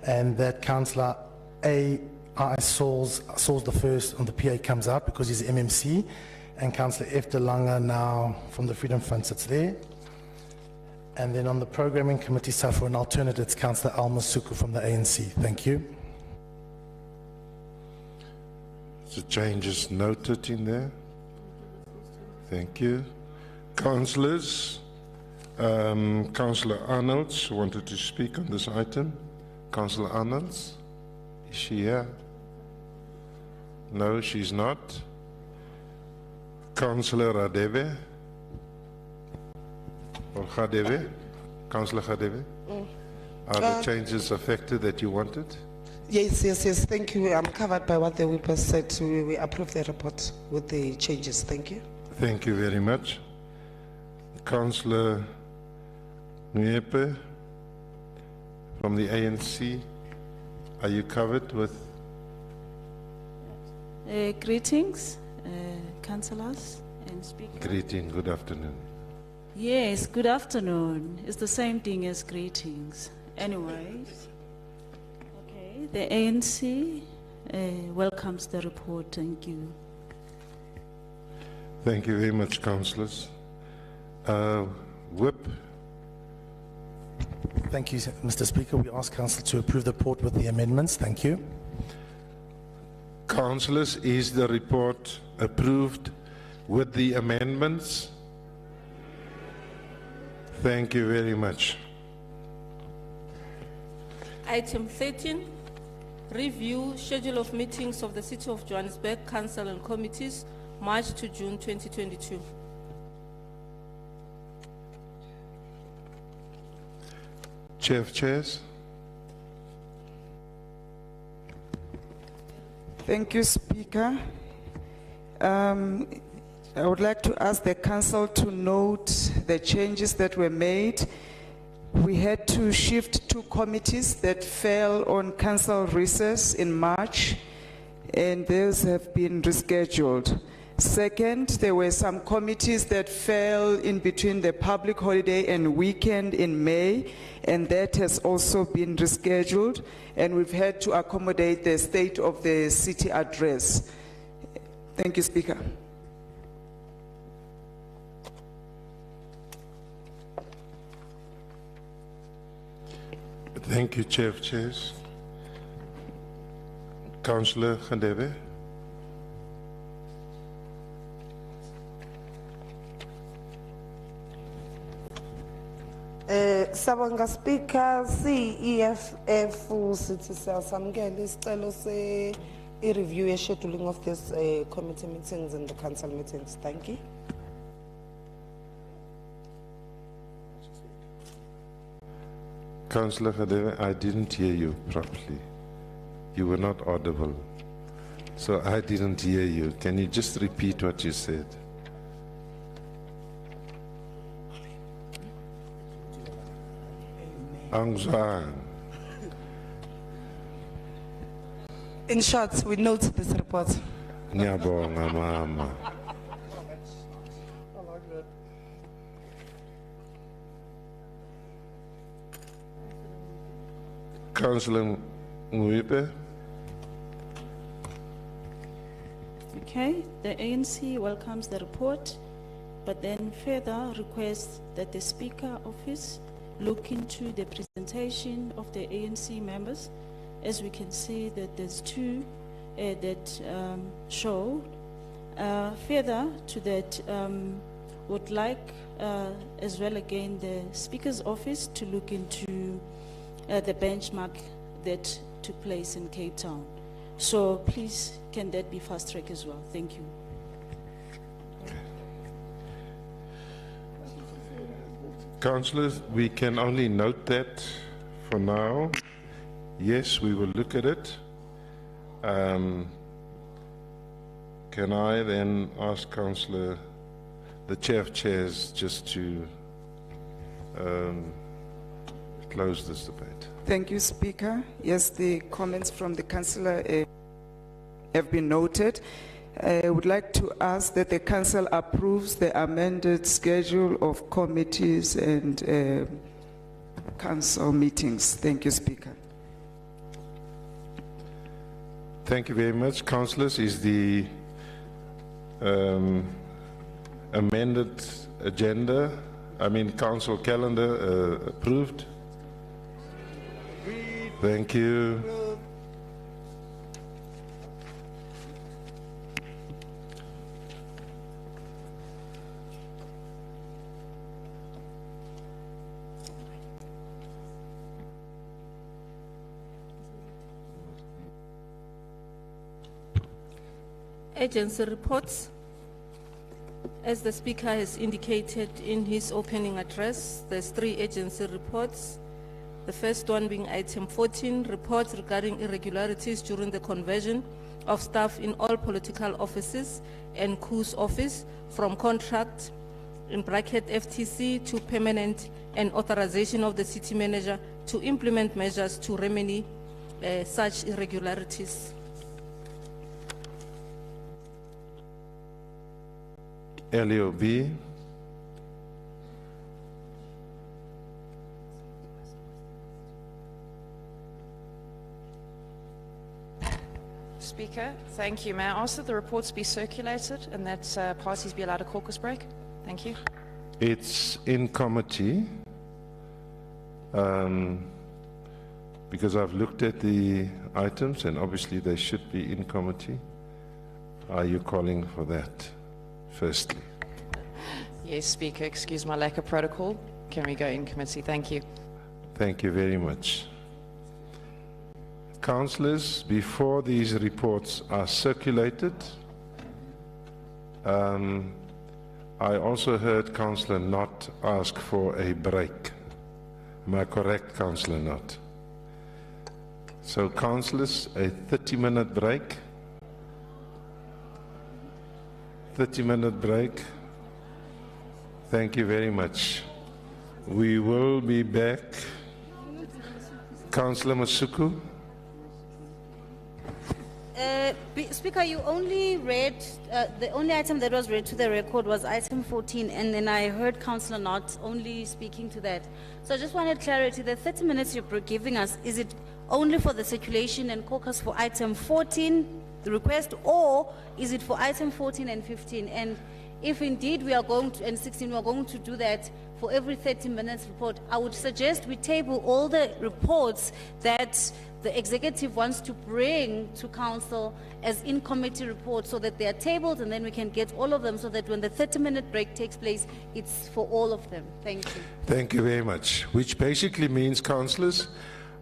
And that Councillor A.I. Sauls the first on the PA comes out because he's MMC. And Councillor F. De Lange now from the Freedom Front sits there. And then on the Programming Committee side for an alternate, it's Councillor Alma Suku from the ANC. Thank you. The changes noted in there. Thank you. Councillors, Councillor Arnolds wanted to speak on this item. Councillor Arnolds, is she here? No, she's not. Councillor Radebe, or Khadebe? Councillor Khadebe? Are the changes affected that you wanted? Yes. Thank you. I'm covered by what the whip said. So we approve the report with the changes. Thank you. Thank you very much. Councillor Nguyepe from the ANC, are you covered with? Greetings, councillors and speakers. Greeting, good afternoon. Yes, good afternoon. It's the same thing as greetings. Anyways, okay, the ANC welcomes the report. Thank you. Thank you very much, councillors. Whip. Thank you, Mr. Speaker. We ask Council to approve the report with the amendments. Thank you. Councillors, is the report approved with the amendments? Thank you very much. Item 13, review schedule of meetings of the City of Johannesburg Council and Committees, March to June 2022. Chair of Chairs. Thank you, Speaker. I would like to ask the council to note the changes that were made. We had to shift 2 committees that fell on council recess in March, and those have been rescheduled. Second, there were some committees that fell in between the public holiday and weekend in May, and that has also been rescheduled, and we've had to accommodate the state of the city address. Thank you, Speaker. Thank you, Chair of Chairs. Councillor Gandebe. Sabonga Speaker, CEFF sithi siyasamukela isicelo se-review scheduling of this committee meetings and the council meetings. Thank you. Councillor Gandebe, I didn't hear you properly. You were not audible. So I didn't hear you. Can you just repeat what you said? Angzwang. In short, we note this report. Ngiyabonga mama. Councillor Nguipe. Okay, the ANC welcomes the report, but then further requests that the Speaker Office look into the presentation of the ANC members. As we can see that there's 2 that show. Further to that, would like as well again the Speaker's Office to look into the benchmark that took place in Cape Town. So please, can that be fast track as well? Thank you. Councillors, we can only note that for now. Yes, we will look at it. Can I then ask Councillor, the Chair of Chairs, just to close this debate? Thank you, Speaker. Yes, the comments from the councillor have been noted. I would like to ask that the council approves the amended schedule of committees and council meetings. Thank you, Speaker. Thank you very much. Councillors, is the amended agenda, council calendar approved? Thank you. Agency reports. As the Speaker has indicated in his opening address, there's 3 agency reports. The first one being item 14, reports regarding irregularities during the conversion of staff in all political offices and KU's office from contract, in bracket FTC, to permanent, and authorization of the city manager to implement measures to remedy such irregularities. LEOB. Speaker, thank you. May I ask that the reports be circulated and that parties be allowed a caucus break? Thank you. It's in committee because I've looked at the items and obviously they should be in committee. Are you calling for that, firstly? Yes, Speaker, excuse my lack of protocol. Can we go in committee? Thank you. Thank you very much. Councillors, before these reports are circulated, I also heard Councillor Knott ask for a break. Am I correct, Councillor Knott? So, Councillors, a 30-minute break 30-minute break. Thank you very much. We will be back. Councillor Masuku. Speaker, you only read, the only item that was read to the record was item 14, and then I heard Councillor Not only speaking to that. So I just wanted clarity, the 30 minutes you're giving us, is it only for the circulation and caucus for item 14, the request, or is it for item 14 and 15? And if indeed we are going to, and 16, we are going to do that for every 30 minutes report, I would suggest we table all the reports that the executive wants to bring to council as in-committee reports so that they are tabled, and then we can get all of them so that when the 30-minute break takes place, it's for all of them. Thank you. Thank you very much. Which basically means, councillors,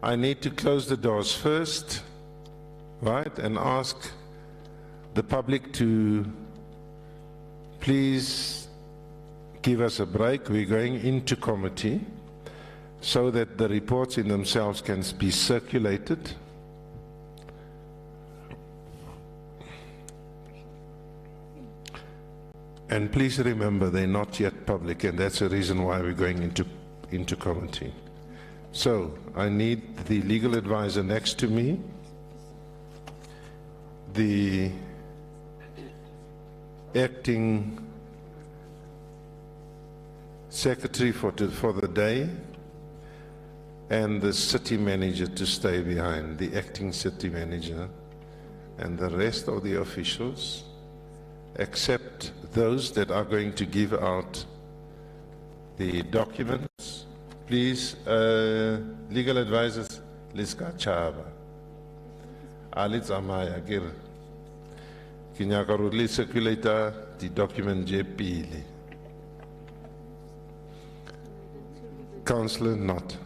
I need to close the doors first, right, and ask the public to please give us a break. We're going into committee so that the reports in themselves can be circulated. And please remember, they're not yet public, and that's the reason why we're going into committee. So I need the legal advisor next to me, the acting secretary for the day, and the city manager to stay behind, the acting city manager, and the rest of the officials, except those that are going to give out the documents. Please, legal advisors, Liska Chaba. Alitz Amaya Gir. Kinyakarudli circulator, the document JP. Councillor Not.